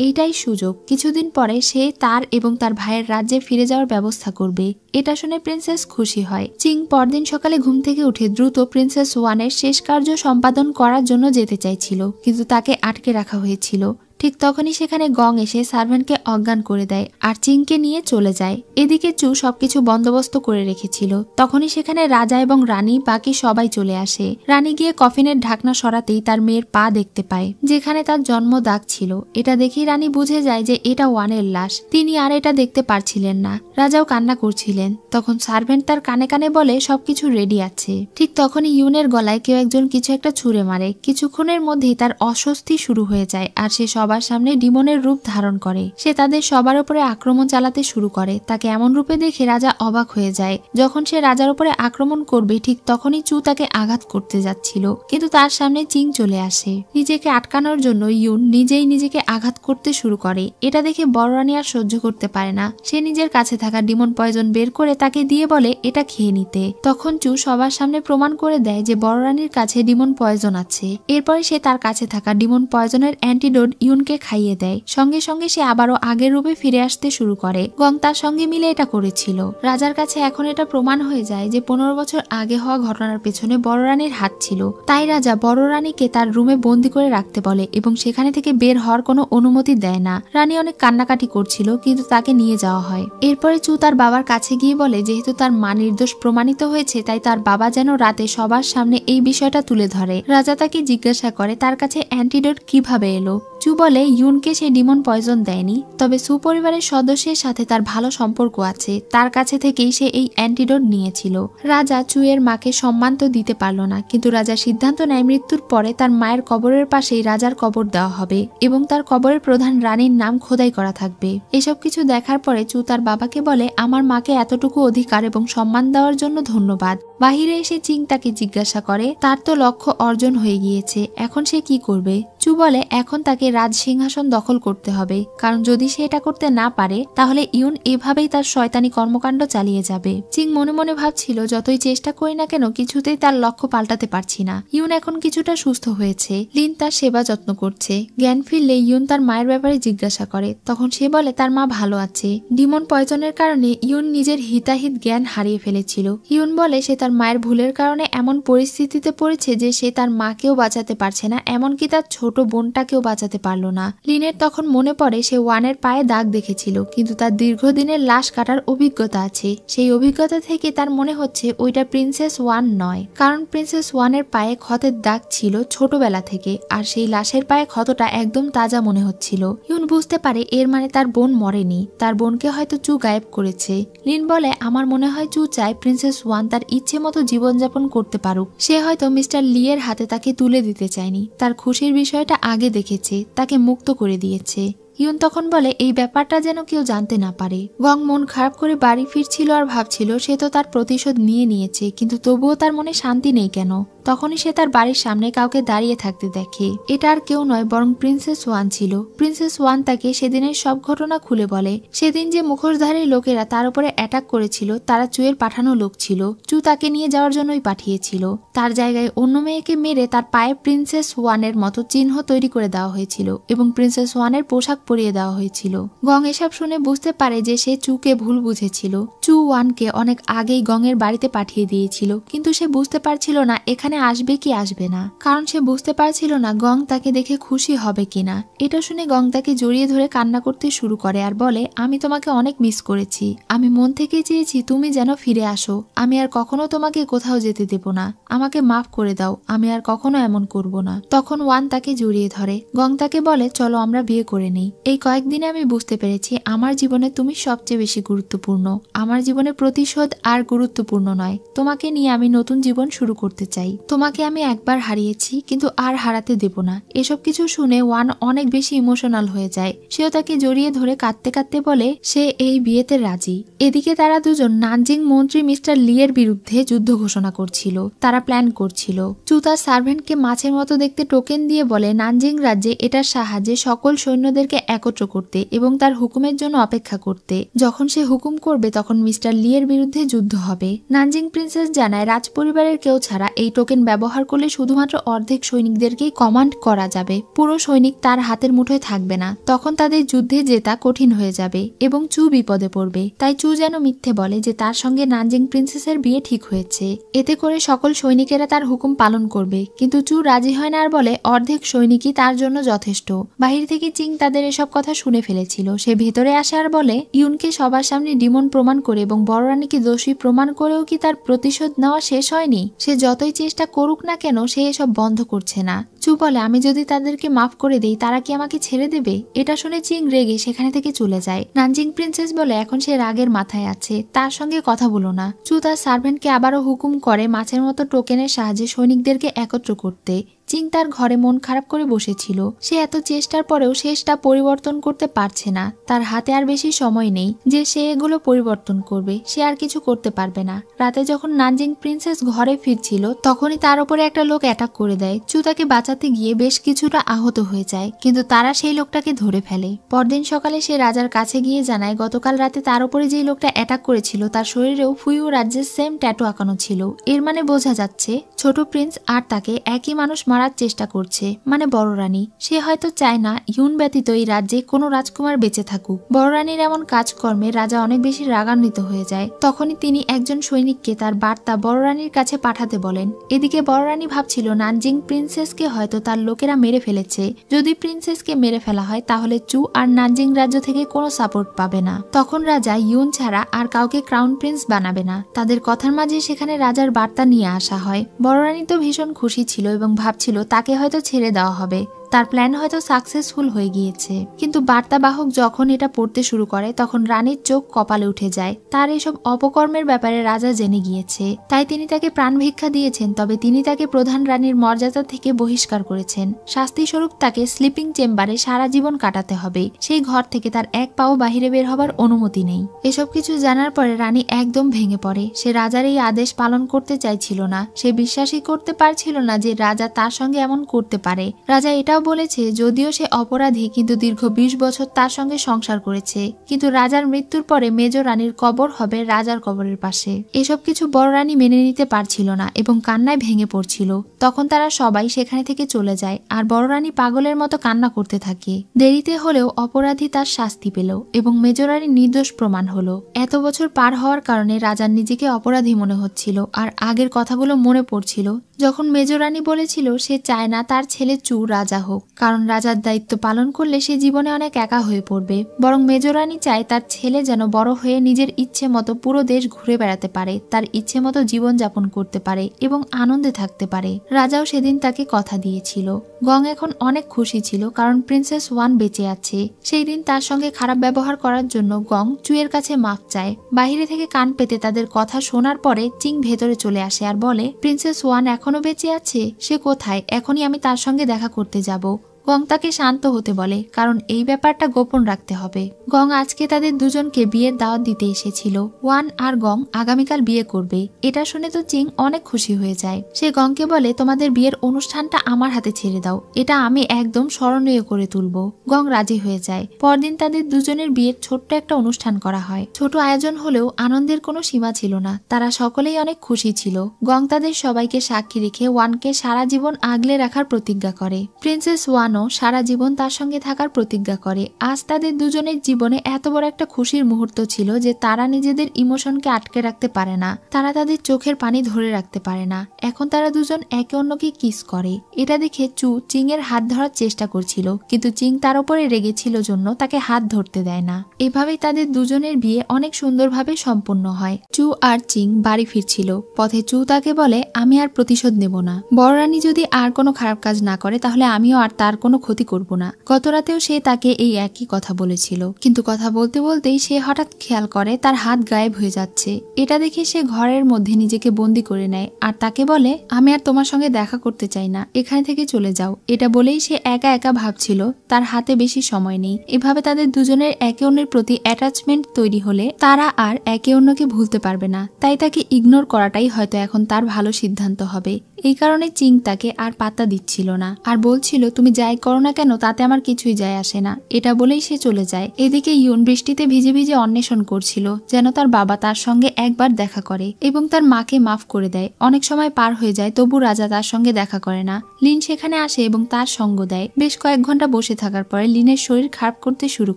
এইটাই সুযোগ। কিছুদিন পরে সে তার এবং তার ভাইয়ের রাজ্যে ফিরে যাওয়ার ব্যবস্থা করবে। এটা শুনে প্রিন্সেস খুশি হয়। চিং পরদিন সকালে ঘুম থেকে উঠে দ্রুত প্রিন্সেস ওয়ানের শেষ কার্য সম্পাদন করার জন্য যেতে চাইছিল, কিন্তু তাকে আটকে রাখা হয়েছিল। ঠিক তখনই সেখানে গং এসে সার্ভেন্টকে অজ্ঞান করে দেয় আর চিংকে নিয়ে চলে যায়। এদিকে চু সবকিছু বন্দোবস্ত করে রেখেছিল। তখনই সেখানে রাজা এবং রানী বাকি সবাই চলে আসে। রানী গিয়ে কফিনের ঢাকনা সরাতেই তার মেয়ের পা দেখতে পায়, যেখানে তার জন্ম দাগ ছিল। এটা দেখেই রানী বুঝে যায় যে এটা ওয়ানের লাশ। তিনি আর এটা দেখতে পারছিলেন না। রাজাও কান্না করছিলেন। তখন সার্ভেন্ট তার কানে কানে বলে, সবকিছু রেডি আছে। ঠিক তখনই ইউনের গলায় কেউ একজন কিছু একটা ছুঁড়ে মারে। কিছুক্ষণের মধ্যেই তার অস্বস্তি শুরু হয়ে যায় আর সে সবার সামনে ডিমনের রূপ ধারণ করে। সে তাদের সবার উপরে আক্রমণ চালাতে শুরু করে। তাকে এমন রূপে দেখে রাজা অবাক হয়ে যায়। যখন সে রাজার উপরে আক্রমণ করবে ঠিক তখনই চু তাকে আঘাত করতে যাচ্ছিল, কিন্তু তার সামনে চিং চলে আসে। নিজেকে আটকানোর জন্য ইউন নিজেই নিজেকে আঘাত করতে শুরু করে। এটা দেখে বড় রানী আর সহ্য করতে পারে না। সে নিজের কাছে থাকা ডিমন পয়জন বের করে তাকে দিয়ে বলে এটা খেয়ে নিতে। তখন চু সবার সামনে প্রমাণ করে দেয় যে বড় রানীর কাছে ডিমন পয়জন আছে। এরপরে সে তার কাছে থাকা ডিমন পয়জনের অ্যান্টিডোট ইউনকে খাইয়ে দেয়। সঙ্গে সঙ্গে সে আবারও আগের রূপে ফিরে আসতে শুরু করে। গং তার সঙ্গে মিলে এটা করেছিল। রাজার কাছে এখন এটা প্রমাণ হয়ে যায় যে 15 বছর আগে হওয়া ঘটনার পেছনে বড় রানীর হাত ছিল। তাই রাজা বড় রানীকে তার রুমে বন্দি করে রাখতে বলে এবং সেখানে থেকে বের হওয়ার কোনো অনুমতি দেয় না। রানী অনেক কান্নাকাটি করছিল, কিন্তু তাকে নিয়ে যাওয়া হয়। এরপরে চু তার বাবার কাছে গিয়ে বলে যেহেতু তার মা নির্দোষ প্রমাণিত হয়েছে, তাই তার বাবা যেন রাতে সবার সামনে এই বিষয়টা তুলে ধরে। রাজা তাকে জিজ্ঞাসা করে তার কাছে অ্যান্টিডোট কিভাবে এলো। চু বলে ইউনকে সে ডিমন পয়জন দেয়নি, তবে সু পরিবারের সদস্যের সাথে তার ভালো সম্পর্ক আছে। তার কাছে থেকেই সে এই অ্যান্টিডোট নিয়েছিল। রাজা চুয়ের মাকে সম্মান তো দিতে পারল না, কিন্তু রাজা সিদ্ধান্ত নেয় মৃত্যুর পরে তার মায়ের কবরের পাশেই রাজার কবর দেওয়া হবে এবং তার কবরের প্রধান রানীর নাম খোদাই করা থাকবে। এসব কিছু দেখার পরে চু তার বাবাকে বলে আমার মাকে এতটুকু অধিকার এবং সম্মান দেওয়ার জন্য ধন্যবাদ। বাহিরে এসে চিং তাকে জিজ্ঞাসা করে তার তো লক্ষ্য অর্জন হয়ে গিয়েছে, এখন সে কি করবে। চু বলে এখন তাকে রাজ সিংহাসন দখল করতে হবে, কারণ যদি সে এটা করতে না পারে তাহলে ইউন এভাবেই তার শয়তানি কর্মকাণ্ড চালিয়ে যাবে। চিং মনে মনে ভাবছিল যতই চেষ্টা করি না কেন কিছুতেই তার লক্ষ্য পাল্টাতে পারছি না। ইউন এখন কিছুটা সুস্থ হয়েছে, লিন তার সেবা যত্ন করছে। জ্ঞান ফিরলে ইউন তার মায়ের ব্যাপারে জিজ্ঞাসা করে, তখন সে বলে তার মা ভালো আছে। ডিমন পয়জনের কারণে ইউন নিজের হিতাহিত জ্ঞান হারিয়ে ফেলেছিল। ইউন বলে সে তার মায়ের ভুলের কারণে এমন পরিস্থিতিতে পড়েছে যে সে তার মাকেও বাঁচাতে পারছে না, এমনকি তার ছোট বোনটাকেও বাঁচাতে পারল না। লিনের তখন মনে পড়ে সে ওয়ানের পায়ে দাগ দেখেছিল, কিন্তু তার দীর্ঘদিনের লাশ কাটার অভিজ্ঞতা আছে। সেই অভিজ্ঞতা থেকে তার মনে হচ্ছে ওইটা প্রিন্সেস ওয়ান নয়, কারণ প্রিন্সেস ওয়ানের পায়ে ক্ষতের দাগ ছিল ছোটবেলা থেকে, আর সেই লাশের পায়ে ক্ষতটা একদম তাজা মনে হচ্ছিল। ইউন বুঝতে পারে এর মানে তার বোন মরেনি, তার বোনকে হয়তো চু গায়েব করেছে। লিন বলে আমার মনে হয় চু চায় প্রিন্সেস ওয়ান তার ইচ্ছে মতো জীবনযাপন করতে পারুক। সে হয়তো মিস্টার লি এর হাতে তাকে তুলে দিতে চায়নি, তার খুশির বিষয়টা আগে দেখেছে, তাকে মুক্ত করে দিয়েছে। ইউন তখন বলে এই ব্যাপারটা যেন কেউ জানতে না পারে। গং মন খারাপ করে বাড়ি ফিরছিল আর ভাবছিল সে তো তার প্রতিশোধ নিয়েছে, কিন্তু তবুও তার মনে শান্তি নেই কেন। তখনই সে তার বাড়ির সামনে কাউকে দাঁড়িয়ে থাকতে দেখে। এটা আর কেউ নয় বরং প্রিন্সেস ওয়ান ছিল। প্রিন্সেস ওয়ান তাকে সেদিনের সব ঘটনা খুলে বলে। সেদিন যে মুখোশধারী লোকেরা তার উপরে অ্যাটাক করেছিল তারা চুয়ের পাঠানো লোক ছিল। চু তাকে নিয়ে যাওয়ার জন্যই পাঠিয়েছিল। তার জায়গায় অন্য মেয়েকে মেরে তার পায়ে প্রিন্সেস ওয়ানের মতো চিহ্ন তৈরি করে দেওয়া হয়েছিল এবং প্রিন্সেস ওয়ানের পোশাক পরিয়ে দেওয়া হয়েছিল। গং এসব শুনে বুঝতে পারে যে সে চুকে ভুল বুঝেছিল। চু ওয়ানকে অনেক আগেই গঙের বাড়িতে পাঠিয়ে দিয়েছিল, কিন্তু সে বুঝতে পারছিল না এখানে আসবে কি আসবে না, কারণ সে বুঝতে পারছিল না গং তাকে দেখে খুশি হবে কিনা। এটা শুনে গং তাকে জড়িয়ে ধরে কান্না করতে শুরু করে আর বলে আমি তোমাকে অনেক মিস করেছি, আমি মন থেকে চেয়েছি তুমি যেন ফিরে আসো, আমি আর কখনো তোমাকে কোথাও যেতে দেব না, আমাকে মাফ করে দাও, আমি আর কখনো এমন করব না। তখন ওয়ান তাকে জড়িয়ে ধরে। গং তাকে বলে চলো আমরা বিয়ে করে নেই। এই কয়েকদিনে আমি বুঝতে পেরেছি আমার জীবনে তুমি সবচেয়ে বেশি গুরুত্বপূর্ণ, আমার জীবনে প্রতিশোধ আর গুরুত্বপূর্ণ নয়, তোমাকে নিয়ে আমি নতুন জীবন শুরু করতে চাই। তোমাকে আমি একবার হারিয়েছি কিন্তু আর হারাতে দেব না। এসব কিছু শুনে ওয়ান অনেক বেশি ইমোশনাল হয়ে যায়। সেও তাকে জড়িয়ে ধরে কাঁদতে কাঁদতে বলে সে এই বিয়েতে রাজি। এদিকে তারা দুজন নানজিং মন্ত্রী মিস্টার লি এর বিরুদ্ধে যুদ্ধ ঘোষণা করছিল। তারা প্ল্যান করছিল। চু তার সার্ভেন্টকে মাছের মতো দেখতে টোকেন দিয়ে বলে নানজিং রাজ্যে এটার সাহায্যে সকল সৈন্যদেরকে একত্র করতে এবং তার হুকুমের জন্য অপেক্ষা করতে। যখন সে হুকুম করবে তখন মিস্টার লি এর বিরুদ্ধে যুদ্ধ হবে। নানজিং প্রিন্সেস জানায় রাজ পরিবারের কেউ ছাড়া এই টোকেন ব্যবহার করলে শুধুমাত্র অর্ধেক সৈনিকদেরকেই কমান্ড করা যাবে, পুরো সৈনিক তার হাতের মুঠোয় থাকবে না। তখন তাদের যুদ্ধে জেতা কঠিন হয়ে যাবে এবং চু বিপদে পড়বে। তাই চু যেন মিথ্যে বলে যে তার সঙ্গে নানজিং প্রিন্সেসের বিয়ে ঠিক হয়েছে, এতে করে সকল সৈনিকেরা তার হুকুম পালন করবে। কিন্তু চু রাজি হয় না আর বলে অর্ধেক সৈনিকই তার জন্য যথেষ্ট। বাহির থেকে চিং তাদের এসব কথা শুনে ফেলেছিল। সে ভেতরে আসে আর বলে ইউনকে সবার সামনে ডিমন প্রমাণ করে এবং বড় রানীকে দোষী প্রমাণ করেও কি তার প্রতিশোধ নেওয়া শেষ হয়নি? সে যতই চেষ্টা করুক না কেন সে এসব বন্ধ করছে না। চু বলে আমি যদি তাদেরকে মাফ করে দেই তারা কি আমাকে ছেড়ে দেবে? এটা শুনে চিং রেগে সেখানে থেকে চলে যায়। নানজিং প্রিন্সেস বলে এখন সে রাগের মাথায় আছে, তার সঙ্গে কথা বলো না। চু তার সার্ভেন্টকে আবারও হুকুম করে মাছের মতো টোকেনের সাহায্যে সৈনিকদেরকে একত্র করতে। চিং তার ঘরে মন খারাপ করে বসেছিল। সে এত চেষ্টার পরেও শেষটা পরিবর্তন করতে পারছে না। তার হাতে আর বেশি সময় নেই যে সে এগুলো পরিবর্তন করবে। সে আর কিছু করতে পারবে না। রাতে যখন নানজিং প্রিন্সেস ঘরে ফিরছিল তখনই তার উপরে একটা লোক অ্যাটাক করে দেয়। চু তাকে বাঁচাতে গিয়ে বেশ কিছুটা আহত হয়ে যায়, কিন্তু তারা সেই লোকটাকে ধরে ফেলে। পরদিন সকালে সে রাজার কাছে গিয়ে জানায় গতকাল রাতে তার উপরে যেই লোকটা অ্যাটাক করেছিল তার শরীরেও ফুইউ রাজ্যের সেম ট্যাটু আঁকানো ছিল। এর মানে বোঝা যাচ্ছে ছোট প্রিন্স আর তাকে একই মানুষ মারার চেষ্টা করছে, মানে বড় রানী। সে হয়তো চায় না ইউন ব্যতীত এই রাজ্যে কোনো রাজকুমার বেঁচে থাকুক। বড় রানীর এমন কাজকর্মে রাজা অনেক বেশি রাগান্বিত হয়ে যায়। তখনই তিনি একজন সৈনিককে তার বার্তা বড় রানীর কাছে পাঠাতে বলেন। এদিকে বড় রানী ভাবছিল নানজিং প্রিন্সেসকে হয়তো তার লোকেরা মেরে ফেলেছে। যদি প্রিন্সেসকে মেরে ফেলা হয় তাহলে চু আর নানজিং রাজ্য থেকে কোনো সাপোর্ট পাবে না। তখন রাজা ইউন ছাড়া আর কাউকে ক্রাউন প্রিন্স বানাবে না। তাদের কথার মাঝে সেখানে রাজার বার্তা নিয়ে আসা হয়। বড় রানী তো ভীষণ খুশি ছিল এবং ভাবছিল তাকে হয়তো ছেড়ে দেওয়া হবে। তার প্ল্যান হয়তো সাকসেসফুল হয়ে গিয়েছে। কিন্তু বার্তাবাহক যখন এটা পড়তে শুরু করে তখন রানীর চোখ কপালে উঠে যায়। তার এসব অপকর্মের ব্যাপারে রাজা জেনে গিয়েছে, তাই তিনি তাকে প্রাণ ভিক্ষা দিয়েছেন। তবে তিনি তাকে প্রধান রানীর মর্যাদা থেকে বহিষ্কার করেছেন। শাস্তি স্বরূপ তাকে স্লিপিং চেম্বারে সারা জীবন কাটাতে হবে। সেই ঘর থেকে তার এক পাও বাহিরে বের হবার অনুমতি নেই। এসব কিছু জানার পরে রানী একদম ভেঙে পড়ে। সে রাজার এই আদেশ পালন করতে চাইছিল না। সে বিশ্বাসই করতে পারছিল না যে রাজা তার সঙ্গে এমন করতে পারে। রাজা এটাও বলেছে যদিও সে অপরাধী, কিন্তু দীর্ঘ 20 বছর তার সঙ্গে সংসার করেছে। কিন্তু রাজার মৃত্যুর পরে মেজ রানীর কবর হবে রাজার কবরের পাশে। এসব কিছু বড় রানী মেনে নিতে পারছিল না এবং কান্নায় ভেঙে পড়ছিল। তখন তারা সবাই সেখানে থেকে চলে যায় আর বড় রানী পাগলের মতো কান্না করতে থাকে। দেরিতে হলেও অপরাধী তার শাস্তি পেল এবং মেজ রানী নির্দোষ প্রমাণ হলো। এত বছর পার হওয়ার কারণে রাজার নিজেকে অপরাধী মনে হচ্ছিল আর আগের কথাগুলো মনে পড়ছিল যখন মেজ রানী বলেছিল সে চায় না তার ছেলে চু রাজা হোক, কারণ রাজার দায়িত্ব পালন করলে সে জীবনে অনেক একা হয়ে পড়বে। বরং মেজ রানী চায় তার ছেলে যেন বড় হয়ে নিজের ইচ্ছে মতো পুরো দেশ ঘুরে বেড়াতে পারে, তার ইচ্ছে মতো জীবন যাপন করতে পারে এবং আনন্দে থাকতে পারে। রাজাও সেদিন তাকে কথা দিয়েছিল। গং এখন অনেক খুশি ছিল কারণ প্রিন্সেস ওয়ান বেঁচে আছে। সেই দিন তার সঙ্গে খারাপ ব্যবহার করার জন্য গং চুয়ের কাছে মাফ চায়। বাহিরে থেকে কান পেতে তাদের কথা শোনার পরে চিং ভেতরে চলে আসে আর বলে, প্রিন্সেস ওয়ান এখনো বেঁচে আছে? সে কোথায়? এখনই আমি তার সঙ্গে দেখা করতে যাব। গং তাকে শান্ত হতে বলে, কারণ এই ব্যাপারটা গোপন রাখতে হবে। গং আজকে তাদের দুজনকে বিয়ের দাওয়াত দিতে এসেছিল। ওয়ান আর গং আগামীকাল বিয়ে করবে। এটা শুনে তো চিং অনেক খুশি হয়ে যায়। সে গংকে বলে, তোমাদের বিয়ের অনুষ্ঠানটা আমার হাতে ছেড়ে দাও, এটা আমি একদম স্মরণীয় করে তুলব। গং রাজি হয়ে যায়। পরদিন তাদের দুজনের বিয়ের ছোট্ট একটা অনুষ্ঠান করা হয়। ছোট আয়োজন হলেও আনন্দের কোনো সীমা ছিল না। তারা সকলেই অনেক খুশি ছিল। গং তাদের সবাইকে সাক্ষী রেখে ওয়ানকে সারা জীবন আগলে রাখার প্রতিজ্ঞা করে। প্রিন্সেস ওয়ান সারা জীবন তার সঙ্গে থাকার প্রতিজ্ঞা করে। আজ তাদের দুজনের জীবনে এত বড় একটা খুশির মুহূর্ত ছিল যে তারা নিজেদের ইমোশনকে আটকে রাখতে পারে না। তারা তাদের চোখের পানি ধরে রাখতে পারে না। এখন তারা দুজন একে অন্যকে কিস করে। এটা দেখে চু চিং এর হাত ধরার চেষ্টা করছিল, কিন্তু চিং তার উপরে রেগেছিল জন্য তাকে হাত ধরতে দেয় না। এভাবেই তাদের দুজনের বিয়ে অনেক সুন্দরভাবে সম্পন্ন হয়। চু আর চিং বাড়ি ফিরছিল। পথে চু তাকে বলে, আমি আর প্রতিশোধ নেব না। বড় রানী যদি আর কোনো খারাপ কাজ না করে তাহলে আমিও আর তার কোনো ক্ষতি করব না। গত রাতেও সে তাকে এই একই কথা বলেছিল, কিন্তু কথা বলতে বলতেই সে হঠাৎ খেয়াল করে তার হাত গায়েব হয়ে যাচ্ছে। এটা দেখে সে ঘরের মধ্যে নিজেকে বন্দি করে নেয় আর তাকে বলে, আমি আর তোমার সঙ্গে দেখা করতে চাই না, এখানে থেকে চলে যাও। এটা বলেই সে একা একা ভাবছিল তার হাতে বেশি সময় নেই। এভাবে তাদের দুজনের একে অন্যের প্রতি অ্যাটাচমেন্ট তৈরি হলে তারা আর একে অন্যকে ভুলতে পারবে না। তাই তাকে ইগনোর করাটাই হয়তো এখন তার ভালো সিদ্ধান্ত হবে। এই কারণে চিং তাকে আর পাত্তা দিচ্ছিল না আর বলছিল, তুমি যাই করো না কেন তাতে আমার কিছুই যায় আসে না। এটা বলেই সে চলে যায়। এদিকে ইউন বৃষ্টিতে ভিজে ভিজে অন্বেষণ করছিল যেন তার বাবা তার সঙ্গে একবার দেখা করে এবং তার মাকে মাফ করে দেয়। অনেক সময় পার হয়ে যায়, তবু রাজা তার সঙ্গে দেখা করে না। লিন সেখানে আসে এবং তার সঙ্গ দেয়। বেশ কয়েক ঘন্টা বসে থাকার পরে লিনের শরীর খারাপ করতে শুরু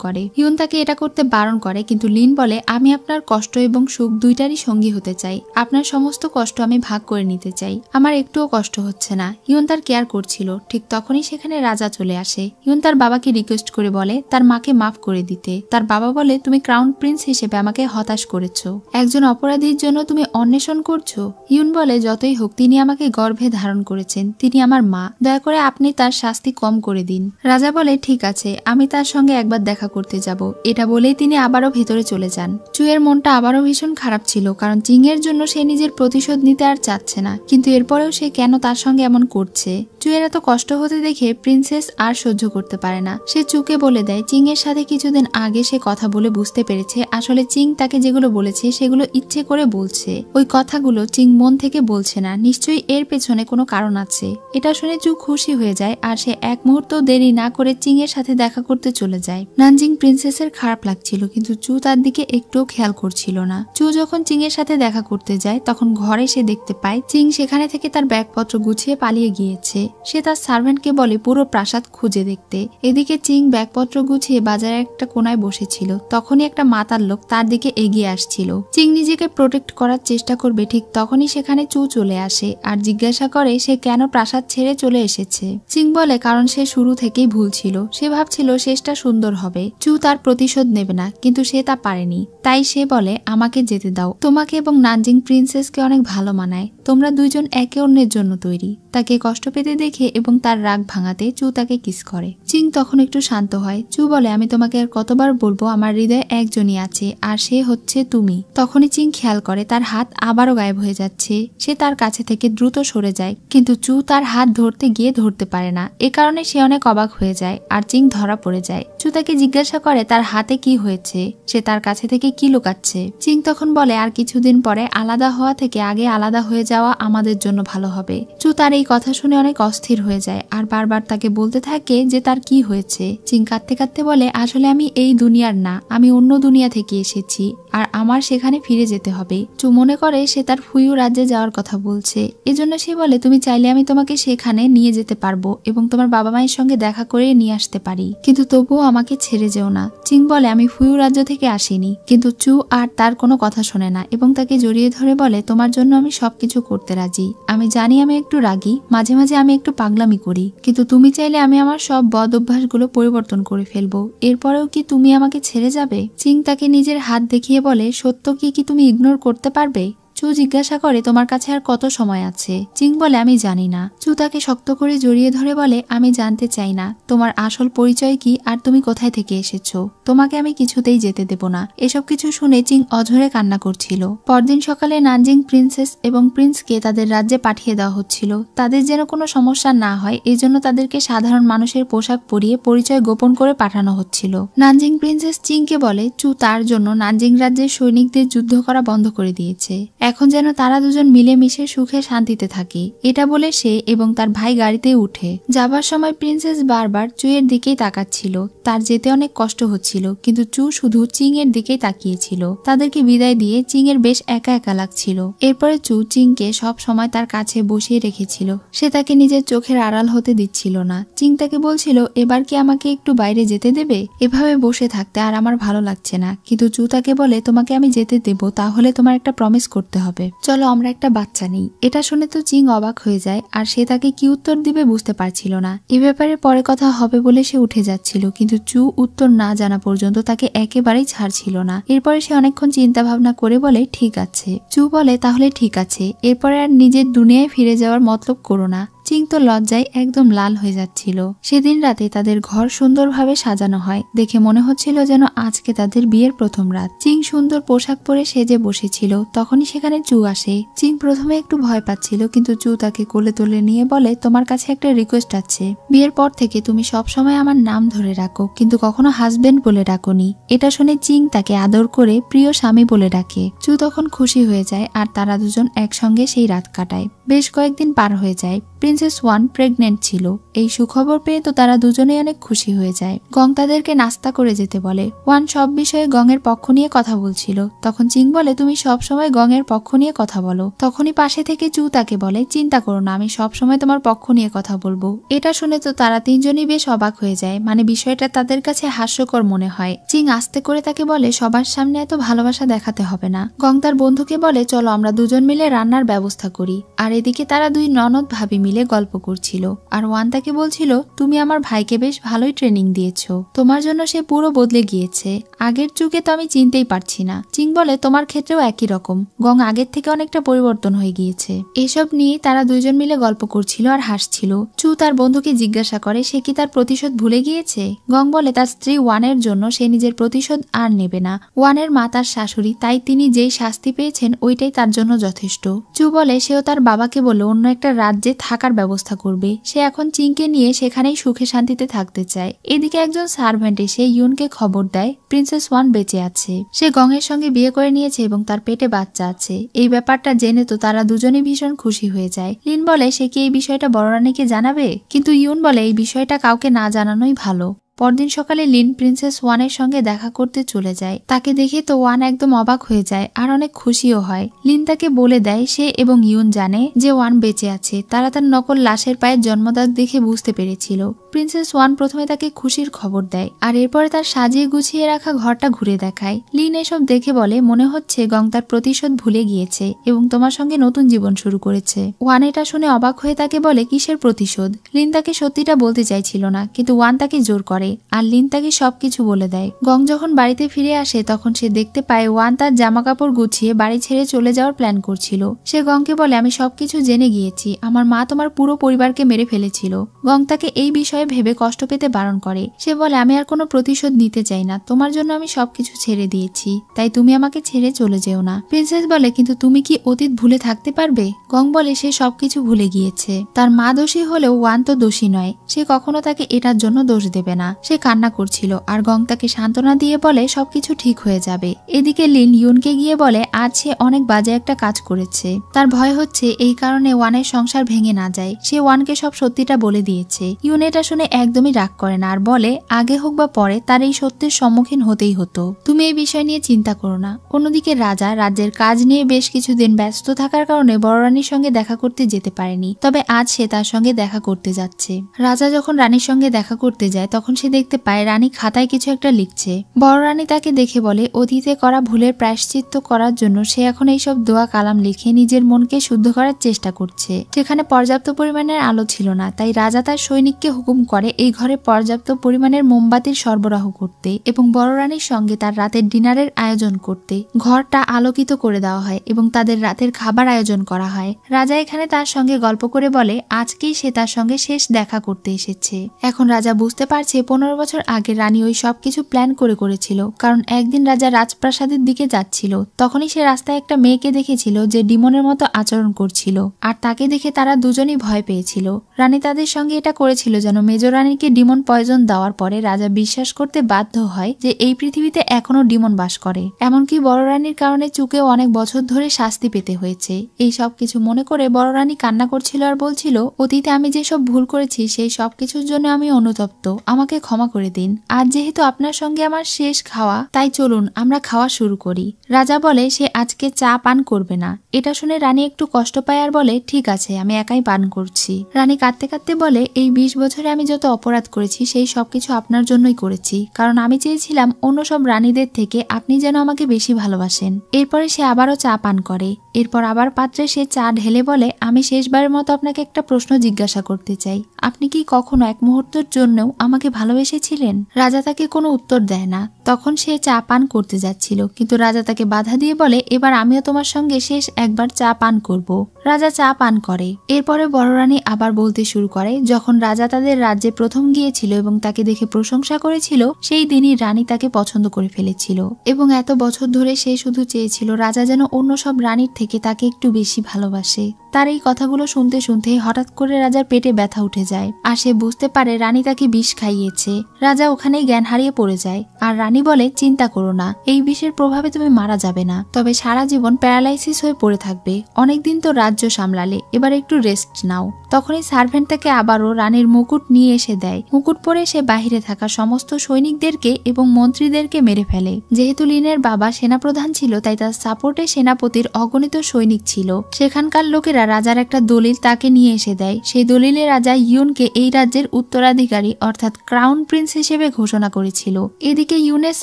করে। ইউন তাকে এটা করতে বারণ করে, কিন্তু লিন বলে, আমি আপনার কষ্ট এবং সুখ দুইটারই সঙ্গী হতে চাই। আপনার সমস্ত কষ্ট আমি ভাগ করে নিতে চাই। আমার একটুও কষ্ট হচ্ছে না। ইউন তার কেয়ার করছিল। ঠিক তখনই সেখানে রাজা চলে আসে। ইউন তার বাবাকে রিকোয়েস্ট করে বলে তার মাকে মাফ করে দিতে। তার বাবা বলে, তুমি ক্রাউন প্রিন্স হিসেবে আমাকে হতাশ করেছো। একজন অপরাধীর জন্য তুমি অন্বেষণ করছো। ইউন বলে, যতই হোক তিনি আমাকে গর্ভে ধারণ করেছেন, তিনি আমার মা। দয়া করে আপনি তার শাস্তি কম করে দিন। রাজা বলে, ঠিক আছে, আমি তার সঙ্গে একবার দেখা করতে যাব। এটা বলেই তিনি আবারও ভেতরে চলে যান। চুয়ের মনটা আবারও ভীষণ খারাপ ছিল, কারণ চিং এর জন্য সে নিজের প্রতিশোধ নিতে আর চাচ্ছে না। কিন্তু এরপরেও সে কেন তার সঙ্গে এমন করছে? চুয়ের এত কষ্ট হতে দেখে প্রিন্সেস আর সহ্য করতে পারে না। সে চুকে বলে দেয়, চিং এর সাথে কিছুদিন আগে সে কথা বলে বুঝতে পেরেছে আসলে চিং তাকে যেগুলো বলেছে সেগুলো ইচ্ছে করে বলছে। ওই কথাগুলো চিং মন থেকে বলছে না, নিশ্চয়ই এর পেছনে কোনো কারণ আছে। এটা শুনে চু খুশি হয়ে যায় আর সে এক মুহূর্ত দেরি না করে চিং এর সাথে দেখা করতে চলে যায়। নানজিং প্রিন্সেসের খারাপ লাগছিল, কিন্তু চু তার দিকে একটুও খেয়াল করছিল না। চু যখন চিং এর সাথে দেখা করতে যায় তখন ঘরে সে দেখতে পায় চিং সেখানে থেকে তার ব্যাগপত্র গুছিয়ে পালিয়ে গিয়েছে। সে তার সার্ভেন্টকে বলে পুরো প্রাসাদ খুঁজে দেখতে। এদিকে চিং ব্যাগপত্র গুছিয়ে বাজারে একটা কোনায় বসেছিল। তখনই একটা মাতাল লোক তার দিকে এগিয়ে আসছিল। চিং নিজেকে প্রোটেক্ট করার চেষ্টা করবে, ঠিক তখনই সেখানে চু চলে আসে আর জিজ্ঞাসা করে সে কেন প্রাসাদ ছেড়ে চলে এসেছে। চিং বলে কারণ সে শুরু থেকেই ভুল ছিল, সে ভাবছিল শেষটা সুন্দর হবে। চু তার প্রতিশোধ নেবে না, কিন্তু সে তা পারেনি। তাই সে বলে আমাকে যেতে দাও, তোমাকে এবং নানজিং প্রিন্সেসকে অনেক ভালো মানায়। তোমরা দুইজন একে অন্যের জন্য তৈরি। তাকে কষ্ট পেতে দেখে এবং তার রাগ ভাঙাতে চু তাকে কিস করে। চিং তখন একটু শান্ত হয়। চু বলে, আমি তোমাকে আর কতবার বলবো, আমার হৃদয়ে একজনই আছে, আর সে হচ্ছে তুমি। তখনই চিং খেয়াল করে তার হাত আবারও গায়েব হয়ে যাচ্ছে। সে তার কাছে থেকে দ্রুত সরে যায়, কিন্তু চু তার হাত ধরতে গিয়ে ধরতে পারে না। এ কারণে সে অনেক অবাক হয়ে যায় আর চিং ধরা পড়ে যায়। চু তাকে জিজ্ঞাসা করে তার হাতে কি হয়েছে, সে তার কাছে থেকে কি লুকাচ্ছে। চিং তখন বলে, আর কিছুদিন পরে আলাদা হওয়া থেকে আগে আলাদা হয়ে যাওয়া আমাদের জন্য ভালো হবে। চু তার এই কথা শুনে অনেক অস্থির হয়ে যায় আর বারবার তাকে বলতে থাকে যে তার কি হয়েছে। চিং কাঁদতে কাঁদতে বলে, আসলে আমি এই দুনিয়ার না, আমি অন্য দুনিয়া থেকে এসেছি আর আমার সেখানে ফিরে যেতে হবে। চু মনে করে সে তার ফুয়ু রাজ্যে যাওয়ার কথা বলছে, এজন্য সে বলে, তুমি চাইলে আমি তোমাকে সেখানে নিয়ে যেতে পারবো এবং তোমার বাবা মায়ের সঙ্গে দেখা করে নিয়ে আসতে পারি, কিন্তু তবুও আমাকে ছেড়ে যেও না। চিং বলে, আমি ফুয়ু রাজ্য থেকে আসিনি। কিন্তু চু আর তার কোনো কথা শোনে না এবং তাকে জড়িয়ে ধরে বলে, তোমার জন্য আমি সবকিছু করতে রাজি। আমি জানি আমি একটু রাগী, মাঝে মাঝে আমি একটু পাগলামি করি, কিন্তু তুমি চাইলে আমি আমার সব বদ অভ্যাসগুলো পরিবর্তন করে ফেলবো। এরপরেও কি তুমি আমাকে ছেড়ে যাবে? চিং তাকে নিজের হাত দেখিয়ে বলে, সত্য কি তুমি ইগনোর করতে পারবে? চু জিজ্ঞাসা করে, তোমার কাছে আর কত সময় আছে? চিং বলে, আমি জানি না। চু তাকে শক্ত করে জড়িয়ে ধরে বলে, আমি জানতে চাই না তোমার আসল পরিচয় কি আর তুমি কোথায় থেকে এসেছো। তোমাকে আমি কিছুতেই যেতে দেব না। এসব কিছু শুনে চিং অঝরে কান্না করছিল। পরদিন সকালে নানজিং প্রিন্সেস এবং প্রিন্সকে তাদের রাজ্যে পাঠিয়ে দেওয়া হচ্ছিল। তাদের যেন কোনো সমস্যা না হয় এজন্য তাদেরকে সাধারণ মানুষের পোশাক পরিয়ে পরিচয় গোপন করে পাঠানো হচ্ছিল। নানজিং প্রিন্সেস চিংকে বলে, চু তার জন্য নানজিং রাজ্যের সৈনিকদের যুদ্ধ করা বন্ধ করে দিয়েছে। এখন যেন তারা দুজন মিলেমিশে সুখে শান্তিতে থাকে। এটা বলে সে এবং তার ভাই গাড়িতে উঠে যাবার সময় প্রিন্সেস বারবার চুয়ের দিকেই তাকাচ্ছিল। তার যেতে অনেক কষ্ট হচ্ছিল, কিন্তু চু শুধু চিং এর দিকেই তাকিয়েছিল। তাদেরকে বিদায় দিয়ে চিং এর বেশ একা একা লাগছিল। এরপরে চু চিংকে সব সময় তার কাছে বসিয়ে রেখেছিল। সে তাকে নিজের চোখের আড়াল হতে দিচ্ছিল না। চিং তাকে বলছিল, এবার কি আমাকে একটু বাইরে যেতে দেবে? এভাবে বসে থাকতে আর আমার ভালো লাগছে না। কিন্তু চু তাকে বলে, তোমাকে আমি যেতে দেব, তাহলে তোমার একটা প্রমিস করতে হবে। চলো আমরা একটা বাচ্চা নেই। এটা শুনে তো চিং অবাক হয়ে যায় আর সে তাকে কি উত্তর দিবে বুঝতে পারছিল না। এ ব্যাপারে পরে কথা হবে বলে সে উঠে যাচ্ছিল, কিন্তু চু উত্তর না জানা পর্যন্ত তাকে একেবারেই ছাড়ছিল না। এরপরে সে অনেকক্ষণ চিন্তা ভাবনা করে বলে, ঠিক আছে। চু বলে, তাহলে ঠিক আছে, এরপরে আর নিজের দুনিয়ায় ফিরে যাওয়ার মতলব করো না। চিং তো লজ্জায় একদম লাল হয়ে যাচ্ছিল। সেদিন রাতে তাদের ঘর সুন্দরভাবে সাজানো হয়। দেখে মনে হচ্ছিল যেন আজকে তাদের বিয়ের প্রথম রাত। চিং সুন্দর পোশাক পরে সেজে বসেছিল, তখনই সেখানে চু আসে। চিং প্রথমে একটু ভয় পাচ্ছিল, কিন্তু চু তাকে কোলে তুলে নিয়ে বলে, তোমার কাছে একটা রিকোয়েস্ট আছে। বিয়ের পর থেকে তুমি সব সময় আমার নাম ধরে রাখো, কিন্তু কখনো হাজবেন্ড বলে ডাকোনি। এটা শুনে চিং তাকে আদর করে প্রিয় স্বামী বলে ডাকে। চু তখন খুশি হয়ে যায় আর তারা দুজন একসঙ্গে সেই রাত কাটায়। বেশ কয়েকদিন পার হয়ে যায়। প্রিন্সেস ওয়ান প্রেগনেন্ট ছিল। এই সুখবর পেয়ে তো তারা দুজনেই অনেক খুশি হয়ে যায়। গং তাদেরকে নাস্তা করে যেতে বলে। ওয়ান সব বিষয়ে গঙের পক্ষ নিয়ে কথা বলছিল। তখন চিং বলে, তুমি সব সময় গঙের পক্ষ নিয়ে কথা বলো। তখনই পাশে থেকে চু তাকে বলে, চিন্তা করো না, আমি সব সময় তোমার পক্ষ নিয়ে কথা বলবো। এটা শুনে তো তারা তিনজনই বেশ অবাক হয়ে যায়। মানে বিষয়টা তাদের কাছে হাস্যকর মনে হয়। চিং আস্তে করে তাকে বলে, সবার সামনে এত ভালোবাসা দেখাতে হবে না। গং তার বন্ধুকে বলে, চলো আমরা দুজন মিলে রান্নার ব্যবস্থা করি। আর এদিকে তারা দুই ননদ ভাবি মিলে গল্প করছিল। আর ওয়ান তাকে বলছিল, তুমি আমার ভাইকে বেশ ভালোই ট্রেনিং দিয়েছো, তোমার জন্য সে পুরো বদলে গিয়েছে। আগের যুগে তো আমি চিনতেই পারছি না। চিং বলে, তোমার ক্ষেত্রেও একই রকম। গং আগের থেকে অনেকটা পরিবর্তন হয়ে গিয়েছে। এসব নিয়ে তারা দুজন মিলে গল্প করছিল আর হাসছিল। চু তার বন্ধুকে জিজ্ঞাসা করে, সে কি তার প্রতিশোধ ভুলে গিয়েছে? গং বলে, তার স্ত্রী ওয়ানের জন্য সে নিজের প্রতিশোধ আর নেবে না। ওয়ানের মা তার শাশুড়ি, তাই তিনি যেই শাস্তি পেয়েছেন ওইটাই তার জন্য যথেষ্ট। চু বলে, সেও তার বাবাকে বলে অন্য একটা রাজ্যে থাকার ব্যবস্থা করবে। সে এখন চিংকে নিয়ে সেখানেই সুখে শান্তিতে থাকতে চায়। এদিকে একজন সার্ভেন্ট এসে ইউনকে খবর দেয় প্রিন্সেস ওয়ান বেঁচে আছে। সে গঙের সঙ্গে বিয়ে করে নিয়েছে এবং তার পেটে বাচ্চা আছে। এই ব্যাপারটা জেনে তো তারা দুজনেই ভীষণ খুশি হয়ে যায়। লিন বলে, সে কি এই বিষয়টা বড় রানীকে জানাবে? কিন্তু ইউন বলে, এই বিষয়টা কাউকে না জানানোই ভালো। পরদিন সকালে লিন প্রিন্সেস ওয়ানের সঙ্গে দেখা করতে চলে যায়। তাকে দেখে তো ওয়ান একদম অবাক হয়ে যায় আর অনেক খুশিও হয়। লিন তাকে বলে দেয় সে এবং ইউন জানে যে ওয়ান বেঁচে আছে। তারা তার নকল লাশের পায়ের জন্মদাগ দেখে বুঝতে পেরেছিল প্রিন্সেস ওয়ান প্রথমে তাকে খুশির খবর দেয় আর এরপরে তার সাজিয়ে গুছিয়ে রাখা ঘরটা ঘুরে দেখায়। লিন এসব দেখে বলে, মনে হচ্ছে গং তার প্রতিশোধ ভুলে গিয়েছে এবং তোমার সঙ্গে নতুন জীবন শুরু করেছে। ওয়ান এটা শুনে অবাক হয়ে তাকে বলে, কিসের প্রতিশোধ? লিন তাকে সত্যিটা বলতে চাইছিল না, কিন্তু ওয়ান তাকে জোর করে আর লিন তাকে সবকিছু বলে দেয়। গং যখন বাড়িতে ফিরে আসে তখন সে দেখতে পায় ওয়ান তার জামা কাপড় গুছিয়ে বাড়ি ছেড়ে চলে যাওয়ার প্ল্যান করছিল। সে গংকে বলে, আমি সবকিছু জেনে গিয়েছি, আমার মা তোমার পুরো পরিবারকে মেরে ফেলেছিল। গং তাকে এই বিষয়ে ভেবে কষ্ট পেতে বারণ করে। সে বলে, আমি আর কোনো প্রতিশোধ নিতে চাই না, তোমার জন্য আমি সবকিছু ছেড়ে দিয়েছি, তাই তুমি আমাকে ছেড়ে চলে যেও না। প্রিন্সেস বলে, কিন্তু তুমি কি অতীত ভুলে থাকতে পারবে? গং বলে, সে সবকিছু ভুলে গিয়েছে। তার মা দোষী হলেও ওয়ান তো দোষী নয়, সে কখনো তাকে এটার জন্য দোষ দেবে না। সে কান্না করছিল আর গং তাকে সান্ত্বনা দিয়ে বলে সবকিছু ঠিক হয়ে যাবে। এদিকে লিন ইউনকে গিয়ে বলে আজ সে অনেক বাজে একটা কাজ করেছে, তার ভয় হচ্ছে এই কারণে ওয়ানের সংসার ভেঙে না যায়। সে ওয়ানকে সব সত্যিটা বলে দিয়েছে। ইউন এটা শুনে একদমই রাগ করে না আর বলে আগে হোক বা পরে তার এই সত্যের সম্মুখীন হতেই হতো, তুমি এই বিষয় নিয়ে চিন্তা করো না। অন্যদিকে রাজা রাজ্যের কাজ নিয়ে বেশ কিছুদিন ব্যস্ত থাকার কারণে বড় রানীর সঙ্গে দেখা করতে যেতে পারেনি, তবে আজ সে তার সঙ্গে দেখা করতে যাচ্ছে। রাজা যখন রানীর সঙ্গে দেখা করতে যায় তখন সে দেখতে পায় রানী খাতায় কিছু একটা লিখছে। বড় রানী তাকে দেখে বলে অতীতে করা ভুলের প্রায়শ্চিত্ত করার জন্য সে এখন এইসব দোয়া কালাম লিখে নিজের মনকে শুদ্ধ করার চেষ্টা করছে। সেখানে পর্যাপ্ত পরিমাণের আলো ছিল না, তাই রাজা তার সৈনিককে হুকুম করে এই ঘরে পর্যাপ্ত পরিমাণের মোমবাতির সরবরাহ করতে এবং বড় রানীর সঙ্গে তার রাতের ডিনারের আয়োজন করতে। ঘরটা আলোকিত করে দেওয়া হয় এবং তাদের রাতের খাবার আয়োজন করা হয়। রাজা এখানে তার সঙ্গে গল্প করে বলে আজকেই সে তার সঙ্গে শেষ দেখা করতে এসেছে। এখন রাজা বুঝতে পারছে 15 বছর আগে রানী ওই সবকিছু প্ল্যান করেছিল, কারণ একদিন রাজা রাজপ্রাসাদের দিকে যাচ্ছিল, তখনই সে রাস্তায় একটা মেয়েকে দেখেছিল যে ডিমনের মতো আচরণ করছিল আর তাকে দেখে তারা দুজনই ভয় পেয়েছিল। রানী তাদের সঙ্গে এটা করেছিল যেন মেজর রানীকে ডিমন পয়জন দেওয়ার পরে রাজা বিশ্বাস করতে বাধ্য হয় যে এই পৃথিবীতে এখনো ডিমন বাস করে। এমনকি বড় রানীর কারণে চুকেও অনেক বছর ধরে শাস্তি পেতে হয়েছে। এই সব কিছু মনে করে বড় রানী কান্না করছিল আর বলছিল অতীতে আমি যেসব ভুল করেছি সেই সব কিছুর জন্য আমি অনুতপ্ত, আমাকে ক্ষমা করে দিন। আজ যেহেতু আপনার সঙ্গে আমার শেষ খাওয়া, তাই চলুন আমরা খাওয়া শুরু করি। রাজা বলে সে আজকে চা পান করবে না। এটা শুনে রানী একটু কষ্ট পায় আর বলে ঠিক আছে, আমি একাই পান করছি। রানী কাঁদতে কাঁদতে বলে এই 20 বছরে আমি যত অপরাধ করেছি সেই সবকিছু আপনার জন্যই করেছি, কারণ আমি চেয়েছিলাম অন্য সব রানীদের থেকে আপনি যেন আমাকে বেশি ভালোবাসেন। এরপরে সে আবারও চা পান করে। এরপর আবার পাত্রে সে চা ঢেলে বলে আমি শেষবারের মতো আপনাকে একটা প্রশ্ন জিজ্ঞাসা করতে চাই, আপনি কি কখনো এক মুহূর্তের জন্যও আমাকে ভালোবেসেছিলেন? রাজা তাকে কোনো উত্তর দেয় না। তখন সে চা পান করতে যাচ্ছিল, কিন্তু রাজা তাকে বাধা দিয়ে বলে এবার আমিও তোমার সঙ্গে শেষ একবার চা পান করব। রাজা চা পান করে। এরপরে বড় রানী আবার বলতে শুরু করে যখন রাজা তাদের রাজ্যে প্রথম গিয়েছিল এবং তাকে দেখে প্রশংসা করেছিল সেই দিনই রানী তাকে পছন্দ করে ফেলেছিল এবং এত বছর ধরে সে শুধু চেয়েছিল রাজা যেন অন্য সব রানীর থেকে তাকে একটু বেশি ভালোবাসে। তার এই কথাগুলো শুনতে শুনতে হঠাৎ করে রাজার পেটে ব্যথা উঠে যায় আর সে বুঝতে পারে রানী তাকে বিষ খাইয়েছে। রাজা ওখানেই জ্ঞান হারিয়ে পড়ে যায় আর রানী বলে চিন্তা করো না, এই বিষের প্রভাবে তুমি মারা যাবে না, তবে সারা জীবন প্যারালাইসিস হয়ে পড়ে থাকবে। অনেকদিন তো রাজ্য সামলালে, এবার একটু রেস্ট নাও। তখনই সার্ভেন্ট তাকে আবারও রানীর মুকুট নিয়ে এসে দেয়। মুকুট পরে সে বাহিরে থাকা সমস্ত সৈনিকদেরকে এবং মন্ত্রীদেরকে মেরে ফেলে। যেহেতু লিনের বাবা সেনাপ্রধান ছিল তাই তার সাপোর্টে সেনাপতির অগণিত সৈনিক ছিল। সেখানকার লোকেরা রাজার একটা দলিল তাকে নিয়ে এসে দেয়। সেই দলিলে রাজা ইউনকে এই রাজ্যের উত্তরাধিকারী অর্থাৎ ক্রাউন প্রিন্স হিসেবে ঘোষণা করেছিল। এদিকে ইউনের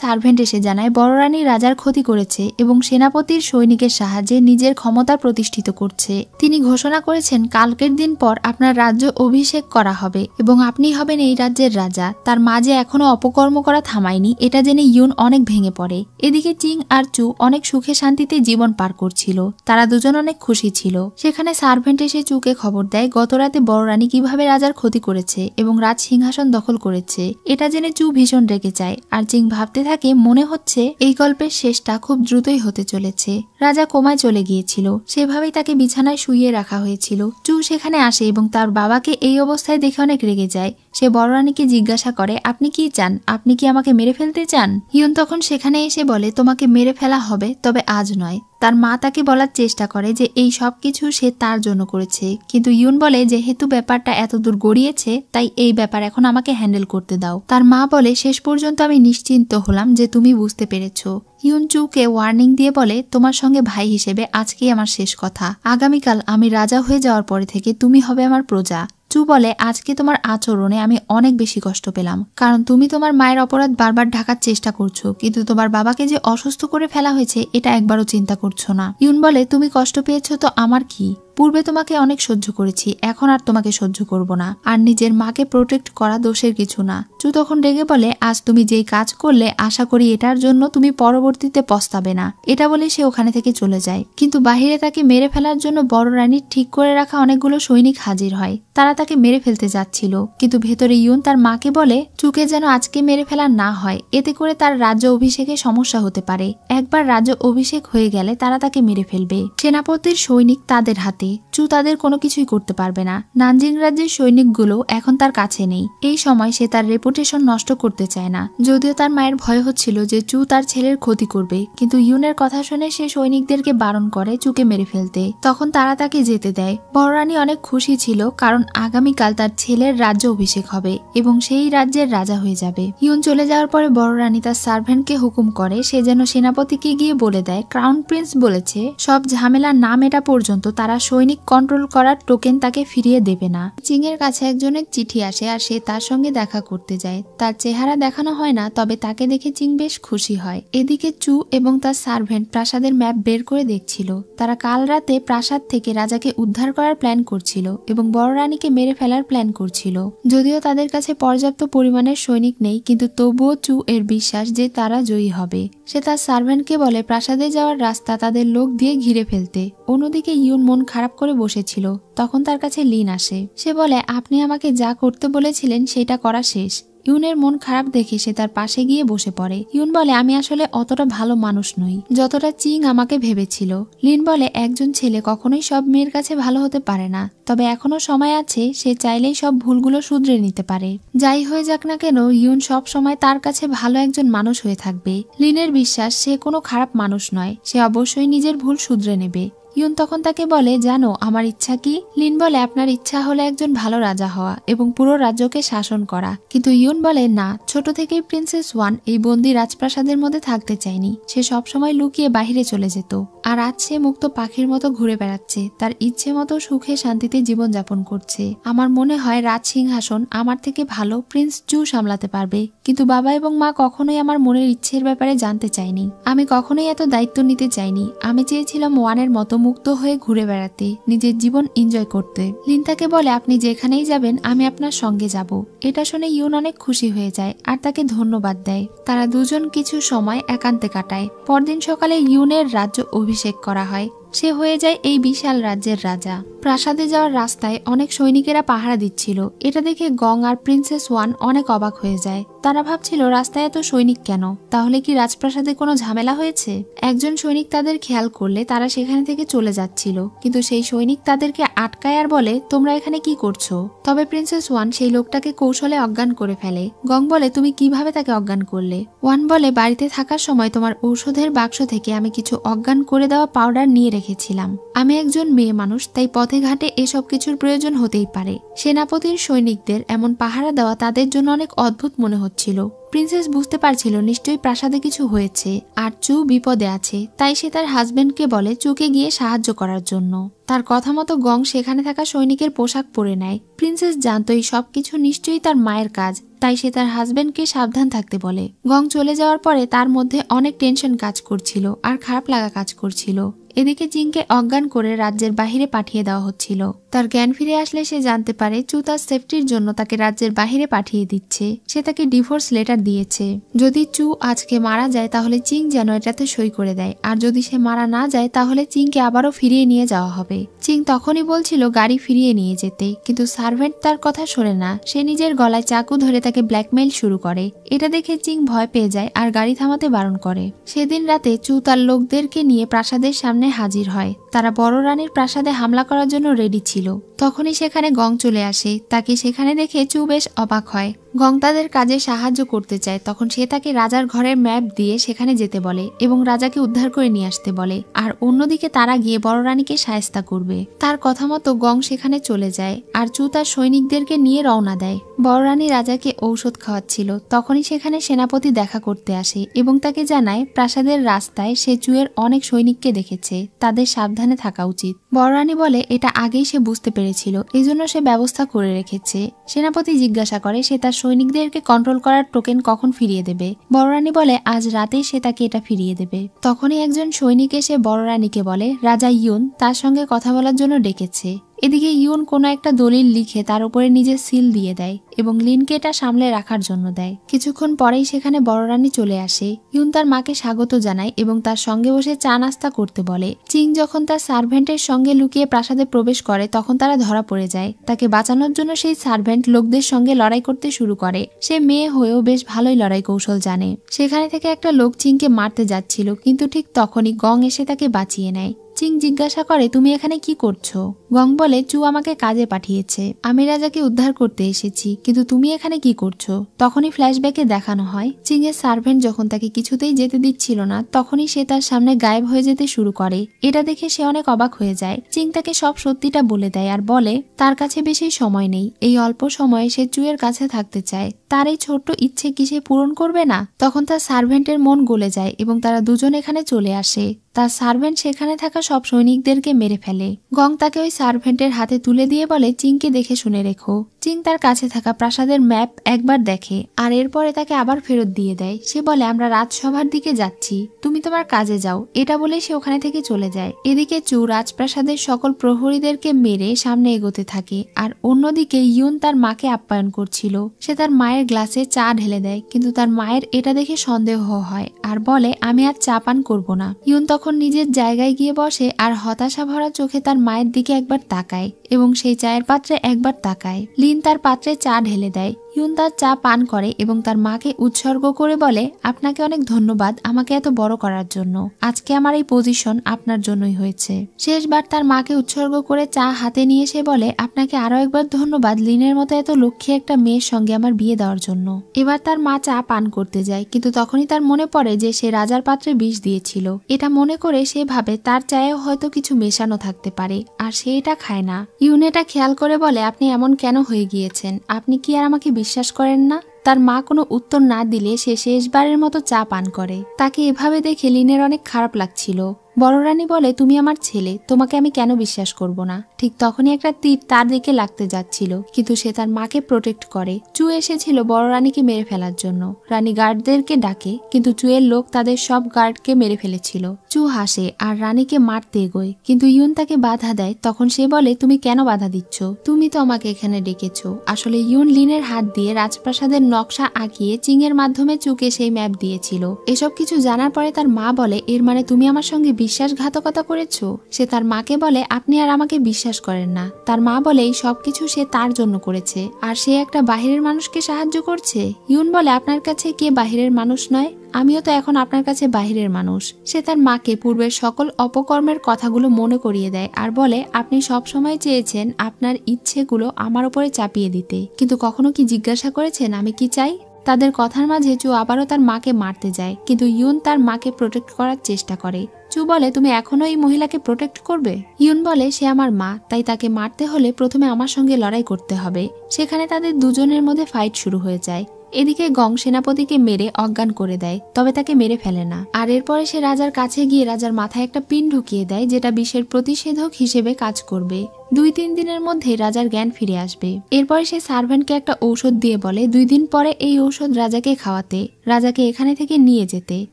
সার্ভেন্ট এসে জানায় বড় রানী রাজার ক্ষতি করেছে এবং সেনাপতির সৈনিকের সাহায্যে নিজের ক্ষমতা প্রতিষ্ঠিত করছে। তিনি ঘোষণা করেছেন কালকের দিন পর আপনার রাজ্য অভিষেক করা হবে এবং আপনি হবেন এই রাজ্যের রাজা। তার মাঝে এখনো অপকর্ম করা থামায়নি, এটা জেনে ইউন অনেক ভেঙে পড়ে। এদিকে চিং আর চু অনেক সুখে শান্তিতে জীবন পার করছিল, তারা দুজন অনেক খুশি ছিল। সেখানে সার্ভেন্ট এসে চুকে খবর দেয় গতরাতে বড় রানী কিভাবে রাজার ক্ষতি করেছে এবং রাজ সিংহাসন দখল করেছে। এটা জেনে চু ভীষণ রেগে যায় আর চিং ভাবতে থাকে মনে হচ্ছে এই গল্পের শেষটা খুব দ্রুতই হতে চলেছে। রাজা কোমায় চলে গিয়েছিল, সেভাবেই তাকে বিছানায় শুইয়ে রাখা হয়েছিল। চু সেখানে আসে এবং তার বাবাকে এই অবস্থায় দেখে অনেক রেগে যায়। সে বড় রানীকে জিজ্ঞাসা করে আপনি কি চান, আপনি কি আমাকে মেরে ফেলতে চান? হিউন তখন সেখানে এসে বলে তোমাকে মেরে ফেলা হবে, তবে আজ নয়। তার মা তাকে বলার চেষ্টা করে যে এই সব কিছু সে তার জন্য করেছে, কিন্তু ইউন বলে যেহেতু ব্যাপারটা এতদূর গড়িয়েছে তাই এই ব্যাপার এখন আমাকে হ্যান্ডেল করতে দাও। তার মা বলে শেষ পর্যন্ত আমি নিশ্চিন্ত হলাম যে তুমি বুঝতে পেরেছো। ইউন চুকে ওয়ার্নিং দিয়ে বলে তোমার সঙ্গে ভাই হিসেবে আজকেই আমার শেষ কথা, আগামীকাল আমি রাজা হয়ে যাওয়ার পরে থেকে তুমি হবে আমার প্রজা। চু বলে, আজকে তোমার আচরণে আমি অনেক বেশি কষ্ট পেলাম, কারণ তুমি তোমার মায়ের অপরাধ বারবার ঢাকার চেষ্টা করছো, কিন্তু তোমার বাবাকে যে অসুস্থ করে ফেলা হয়েছে এটা একবারও চিন্তা করছো না। ইউন বলে, তুমি কষ্ট পেয়েছো তো আমার কি, পূর্বে তোমাকে অনেক সহ্য করেছি, এখন আর তোমাকে সহ্য করব না, আর নিজের মাকে প্রোটেক্ট করা দোষের কিছু না। চু তখন রেগে বলে, আজ তুমি যেই কাজ করলে আশা করি এটার জন্য তুমি পরবর্তীতে পস্তাবে না। এটা বলে সে ওখানে থেকে চলে যায়, কিন্তু বাহিরে তাকে মেরে ফেলার জন্য বড় রানীর ঠিক করে রাখা অনেকগুলো সৈনিক হাজির হয়। তারা তাকে মেরে ফেলতে যাচ্ছিল, কিন্তু ভেতরে ইউন তার মাকে বলে চুকে যেন আজকে মেরে ফেলা না হয়, এতে করে তার রাজ্য অভিষেকে সমস্যা হতে পারে। একবার রাজ্য অভিষেক হয়ে গেলে তারা তাকে মেরে ফেলবে। সেনাপতির সৈনিক তাদের হাতে, চু তাদের কোনো কিছুই করতে পারবে না। নানজিং রাজ্যের সৈনিকগুলো এখন তার কাছে নেই। এই সময় সে তার রেপুটেশন নষ্ট করতে চায় না, যদিও তার মায়ের ভয় হচ্ছিল যে চু তার ছেলের ক্ষতি করবে, কিন্তু ইউনের কথা শুনে সে সৈনিকদেরকে বারণ করে চুকে মেরে ফেলতে। তখন তারা তাকে যেতে দেয়। বড় রানী অনেক খুশি ছিল, কারণ আগামীকাল তার ছেলের রাজ্য অভিষেক হবে এবং সেই রাজ্যের রাজা হয়ে যাবে। ইউন চলে যাওয়ার পরে বড় রানী তার সার্ভেন্টকে হুকুম করে সে যেন সেনাপতিকে গিয়ে বলে দেয় ক্রাউন প্রিন্স বলেছে সব ঝামেলা না মেটা পর্যন্ত তারা সৈনিক কন্ট্রোল করার টোকেন তাকে ফিরিয়ে দেবে না। চিং এর কাছে একজনের চিঠি আসে আর সে তার সঙ্গে দেখা করতে যায়। তার চেহারা দেখানো হয় না, তবে তাকে দেখে চিং বেশ খুশি হয়। এদিকে চু এবং তার সার্ভেন্ট প্রাসাদের ম্যাপ বের করে দেখছিল। তারা কাল রাতে প্রাসাদ থেকে রাজাকে উদ্ধার করার প্ল্যান করছিল এবং বড় রানীকে মেরে ফেলার প্ল্যান করছিল। যদিও তাদের কাছে পর্যাপ্ত পরিমাণের সৈনিক নেই, কিন্তু তবুও চু এর বিশ্বাস যে তারা জয়ী হবে। সে তার সার্ভেন্টকে বলে প্রাসাদে যাওয়ার রাস্তা তাদের লোক দিয়ে ঘিরে ফেলতে। অন্যদিকে ইউন মন খারাপ করে বসেছিল। তখন তার কাছে লিন আসে। সে বলে, আপনি আমাকে যা করতে বলেছিলেন সেটা করা শেষ। ইউনের মন খারাপ দেখে সে তার পাশে গিয়ে বসে পড়ে। ইউন বলে, আমি আসলে অতটা ভালো মানুষ নই যতটা চিং আমাকে ভেবেছিল। লিন বলে, একজন ছেলে কখনোই সব মেয়ের কাছে ভালো হতে পারে না, তবে এখনো সময় আছে, সে চাইলেই সব ভুলগুলো শুধরে নিতে পারে। যাই হয়ে যাক না কেন, ইউন সব সময় তার কাছে ভালো একজন মানুষ হয়ে থাকবে। লিনের বিশ্বাস সে কোনো খারাপ মানুষ নয়, সে অবশ্যই নিজের ভুল শুধরে নেবে। ইউন তখন তাকে বলে, জানো আমার ইচ্ছা কি? লিন বলে, আপনার ইচ্ছা হলো একজন ভালো রাজা হওয়া এবং পুরো রাজ্যকে শাসন করা। কিন্তু ইউন বলে, না, ছোট থেকেই প্রিন্সেস ওয়ান এই বন্দি রাজপ্রাসাদের মধ্যে থাকতে চায়নি। সে সবসময় লুকিয়ে বাহিরে চলে যেত, আর আজ সে মুক্ত পাখির মতো ঘুরে বেড়াচ্ছে, তার ইচ্ছে মতো সুখে শান্তিতে জীবনযাপন করছে। আমার মনে হয় রাজ সিংহাসন আমার থেকে ভালো প্রিন্স চু সামলাতে পারবে, কিন্তু বাবা এবং মা কখনোই আমার মনের ইচ্ছের ব্যাপারে জানতে চায়নি। আমি কখনোই এত দায়িত্ব নিতে চাইনি। আমি চেয়েছিলাম ওয়ানের মতো মুক্ত হয়ে ঘুরে বেড়াতে, নিজের জীবন এনজয় করতে। লিন তাকে বলে, আপনি যেখানেই যাবেন আমি আপনার সঙ্গে যাব। এটা শুনে ইউন অনেক খুশি হয়ে যায় আর তাকে ধন্যবাদ দেয়। তারা দুজন কিছু সময় একান্তে কাটায়। পরদিন সকালে ইউনের রাজ্য অভিষেক করা হয়। সে হয়ে যায় এই বিশাল রাজ্যের রাজা। প্রাসাদে যাওয়ার রাস্তায় অনেক সৈনিকেরা পাহারা দিচ্ছিল। এটা দেখে গং আর প্রিন্সেস ওয়ান অনেক অবাক হয়ে যায়। তারা ভাবছিল রাস্তায় এত সৈনিক কেন, তাহলে কি রাজপ্রাসাদে কোনো ঝামেলা হয়েছে? একজন সৈনিক তাদের খেয়াল করলে তারা সেখানে থেকে চলে যাচ্ছিল, কিন্তু সেই সৈনিক তাদেরকে আটকায় আর বলে, তোমরা এখানে কি করছো? তবে প্রিন্সেস ওয়ান সেই লোকটাকে কৌশলে অজ্ঞান করে ফেলে। গং বলে, তুমি কিভাবে তাকে অজ্ঞান করলে? ওয়ান বলে, বাড়িতে থাকার সময় তোমার ঔষধের বাক্স থেকে আমি কিছু অজ্ঞান করে দেওয়া পাউডার নিয়ে রেখেছিলাম। আমি একজন মেয়ে মানুষ, তাই পথে ঘাটে এসব কিছুর প্রয়োজন হতেই পারে। সেনাপতির সৈনিকদের এমন পাহারা দেওয়া তাদের জন্য অনেক অদ্ভুত মনে হচ্ছিল। প্রিন্সেস বুঝতে পারছিল নিশ্চয়ই প্রাসাদে কিছু হয়েছে আর চু বিপদে আছে, তাই সে তার হাজবেন্ডকে বলে চুকে গিয়ে সাহায্য করার জন্য। তার কথা মতো গং সেখানে থাকা সৈনিকের পোশাক পরে নেয়। প্রিন্সেস জানতো এই সবকিছু নিশ্চয়ই তার মায়ের কাজ, তাই সে তার হাজবেন্ডকে সাবধান থাকতে বলে। গং চলে যাওয়ার পরে তার মধ্যে অনেক টেনশন কাজ করছিল আর খারাপ লাগা কাজ করছিল। এদিকে চিংকে অজ্ঞান করে রাজ্যের বাহিরে পাঠিয়ে দেওয়া হচ্ছিল। তার জ্ঞান ফিরে আসলে সে জানতে পারে চু তার সেফটির জন্য তাকে রাজ্যের বাহিরে পাঠিয়ে দিচ্ছে। সে তাকে ডিভোর্স লেটার দিয়েছে। যদি চু আজকে মারা যায় তাহলে চিং যেন এটাতে সই করে দেয়, আর যদি সে মারা না যায় তাহলে চিংকে আবারও ফিরিয়ে নিয়ে যাওয়া হবে। চিং তখনই বলছিল গাড়ি ফিরিয়ে নিয়ে যেতে, কিন্তু সার্ভেন্ট তার কথা শোনে না। সে নিজের গলায় চাকু ধরে তাকে ব্ল্যাকমেইল শুরু করে। এটা দেখে চিং ভয় পেয়ে যায় আর গাড়ি থামাতে বারণ করে। সেদিন রাতে চু তার লোকদেরকে নিয়ে প্রাসাদের সামনে হাজির হয়। তারা বড় রানীর প্রাসাদে হামলা করার জন্য রেডি ছিল। তখনই সেখানে গং চলে আসে। তাকে সেখানে দেখে চু বেশ অবাক হয়। গং তাদের কাজে সাহায্য করতে চায়, তখন সে তাকে রাজার ঘরের ম্যাপ দিয়ে সেখানে যেতে বলে এবং রাজাকে উদ্ধার করে নিয়ে আসতে বলে। আর অন্যদিকে তারা গিয়ে বড় রানীকে শায়েস্তা করবে। তার কথা মতো গং সেখানে চলে যায় আর চু তার সৈনিকদেরকে নিয়ে রওনা দেয়। বড় রানী রাজাকে ঔষধ খাওয়াচ্ছিল, তখনই সেখানে সেনাপতি দেখা করতে আসে এবং তাকে জানায় প্রাসাদের রাস্তায় সে চুয়ের অনেক সৈনিককে দেখেছে, তাদের সাবধানে থাকা উচিত। বড় রানী বলে এটা আগেই সে বুঝতে পেরেছিল, এজন্য সে ব্যবস্থা করে রেখেছে। সেনাপতি জিজ্ঞাসা করে সে তার সৈনিকদেরকে কন্ট্রোল করার টোকেন কখন ফিরিয়ে দেবে। বড় রানী বলে আজ রাতেই সে তাকে এটা ফিরিয়ে দেবে। তখনই একজন সৈনিক এসে বড় রানীকে বলে রাজা ইয়ুন তার সঙ্গে কথা বলার জন্য ডেকেছে। এদিকে ইয়ুন কোনো একটা দলিল লিখে তার উপরে নিজের সিল দিয়ে দেয় এবং লিনকে এটা সামলে রাখার জন্য দেয়। কিছুক্ষণ পরেই সেখানে বড় রানী চলে আসে। ইয়ুন তার মাকে স্বাগত জানায় এবং তার সঙ্গে বসে চা নাস্তা করতে বলে। চিং যখন তার সার্ভেন্টের সঙ্গে লুকিয়ে প্রাসাদে প্রবেশ করে তখন তারা ধরা পড়ে যায়। তাকে বাঁচানোর জন্য সেই সার্ভেন্ট লোকদের সঙ্গে লড়াই করতে শুরু করে। সে মেয়ে হয়েও বেশ ভালোই লড়াই কৌশল জানে। সেখানে থেকে একটা লোক চিংকে মারতে যাচ্ছিল, কিন্তু ঠিক তখনই গং এসে তাকে বাঁচিয়ে নেয়। চিং জিজ্ঞাসা করে তুমি এখানে কি করছো। গং বলে চু আমাকে কাজে পাঠিয়েছে, আমি রাজাকে উদ্ধার করতে এসেছি, কিন্তু তুমি এখানে কি করছো। তখনই ফ্ল্যাশব্যাকে দেখানো হয় চিং এর সার্ভেন্ট যখন তাকে কিছুতেই যেতে দিচ্ছিল না তখনই সে তার সামনে গায়েব হয়ে যেতে শুরু করে। এটা দেখে সে অনেক অবাক হয়ে যায়। চিং তাকে সব সত্যিটা বলে দেয় আর বলে তার কাছে বেশি সময় নেই, এই অল্প সময়ে সে চুয়ের কাছে থাকতে চায়। তার এই ছোট্ট ইচ্ছে কি সে পূরণ করবে না। তখন তার সার্ভেন্টের মন গলে যায় এবং তারা দুজন এখানে চলে আসে। তার সার্ভেন্ট সেখানে থাকা সব সৈনিকদেরকে মেরে ফেলে। গং তাকে ওই সার্ভেন্টের হাতে তুলে দিয়ে বলে চিংকে দেখে শুনে রেখো। চিং তার কাছে থাকা প্রাসাদের ম্যাপ একবার দেখে আর এরপরে তাকে আবার ফেরত দিয়ে দেয়। সে বলে আমরা রাজসভার দিকে যাচ্ছি, তুমি তোমার কাজে যাও। এটা বলে সে ওখানে থেকে চলে যায়। এদিকে চু রাজপ্রাসাদের সকল প্রহরীদেরকে মেরে সামনে এগোতে থাকে আর অন্যদিকে ইয়ুন তার মাকে আপ্যায়ন করছিল। সে তার মায়ের গ্লাসে চা ঢেলে দেয়, কিন্তু তার মায়ের এটা দেখে সন্দেহ হয় আর বলে আমি আর চা পান করবো না। ইয়ুন তখন নিজের জায়গায় গিয়ে বসে আর হতাশা ভরা চোখে তার মায়ের দিকে একবার তাকায় এবং সেই চায়ের পাত্রে একবার তাকায়। লিন তার পাত্রে চা ঢেলে দেয়। ইয়ুন তার চা পান করে এবং তার মাকে উৎসর্গ করে বলে আপনাকে অনেক ধন্যবাদ আমাকে এত বড় করার জন্য। আজকে আমার এই পজিশন আপনার জন্যই হয়েছে। শেষবার তার মাকে উৎসর্গ করে চা হাতে নিয়ে সে বলে আপনাকে আরো একবার ধন্যবাদ লিনের মতো এত লক্ষ্মী একটা মেয়ের সঙ্গে আমার বিয়ে দেওয়ার জন্য। এবার তার মা চা পান করতে যায়, কিন্তু তখনই তার মনে পড়ে যে সে রাজার পাত্রে বিষ দিয়েছিল। এটা মনে করে সে ভাবে তার চায়েও হয়তো কিছু মেশানো থাকতে পারে আর সে এটা খায় না। ইয়ুন এটা খেয়াল করে বলে আপনি এমন কেন হয়ে গিয়েছেন, আপনি কি আর আমাকে বিশ্বাস করেন না। তার মা কোনো উত্তর না দিলে সে শেষবারের মতো চা পান করে। তাকে এভাবে দেখে লিনের অনেক খারাপ লাগছিল। বড় রানী বলে তুমি আমার ছেলে, তোমাকে আমি কেন বিশ্বাস করব না। ঠিক তখনই একটা তীর তার দিকে লাগতে যাচ্ছিল, কিন্তু সে তার মাকে প্রোটেক্ট করে। চু এসেছিল বড় রানীকে মেরে ফেলার জন্য। রানী গার্ডদেরকে ডাকে, কিন্তু চুয়ের লোক তাদের সব গার্ডকে মেরে ফেলেছিল। চু হাসে আর রানীকে মারতে এগোয়, কিন্তু ইয়ুন তাকে বাধা দেয়। তখন সে বলে তুমি কেন বাধা দিচ্ছ, তুমি তো আমাকে এখানে ডেকেছো। আসলে ইয়ুন লিনের হাত দিয়ে রাজপ্রাসাদের নকশা আঁকিয়ে চিং এর মাধ্যমে চুকে সেই ম্যাপ দিয়েছিল। এসব কিছু জানার পরে তার মা বলে এর মানে তুমি আমার সঙ্গে বিশ্বাসঘাতকতা করেছো। সে তার মাকে বলে আপনি আর আমাকে বিশ্বাস করেন না। তার মা বলে এই সবকিছু সে তার জন্য করেছে আর সে একটা বাহিরের মানুষকে সাহায্য করছে। ইয়ুন বলে আপনার কাছে কে বাহিরের মানুষ নয়, আমিও তো এখন আপনার কাছে বাহিরের মানুষ। সে তার মাকে পূর্বের সকল অপকর্মের কথাগুলো মনে করিয়ে দেয় আর বলে আপনি সব সময় চেয়েছেন আপনার ইচ্ছেগুলো আমার উপরে চাপিয়ে দিতে, কিন্তু কখনো কি জিজ্ঞাসা করেছেন আমি কি চাই। তাদের কথার মাঝে চু আবারও তার মাকে মারতে যায়, কিন্তু ইয়ুন তার মাকে প্রোটেক্ট করার চেষ্টা করে। চু বলে তুমি এখনো এই মহিলাকে প্রোটেক্ট করবে। ইয়ুন বলে সে আমার মা, তাই তাকে মারতে হলে প্রথমে আমার সঙ্গে লড়াই করতে হবে। সেখানে তাদের দুজনের মধ্যে ফাইট শুরু হয়ে যায়। এদিকে গং সেনাপতিকে মেরে অজ্ঞান করে দেয়, তবে তাকে মেরে ফেলে না। আর এরপরে সে রাজার কাছে গিয়ে রাজার মাথায় একটা পিন ঢুকিয়ে দেয়, যেটা বিষের প্রতিষেধক হিসেবে কাজ করবে। 2-3 দিনের মধ্যে রাজার জ্ঞান ফিরে আসবে। এরপরে সে সার্ভেন্টকে একটা ঔষধ দিয়ে বলে 2 দিন পরে এই ঔষধ রাজাকে খাওয়াতে, রাজাকে এখানে থেকে নিয়ে যেতে।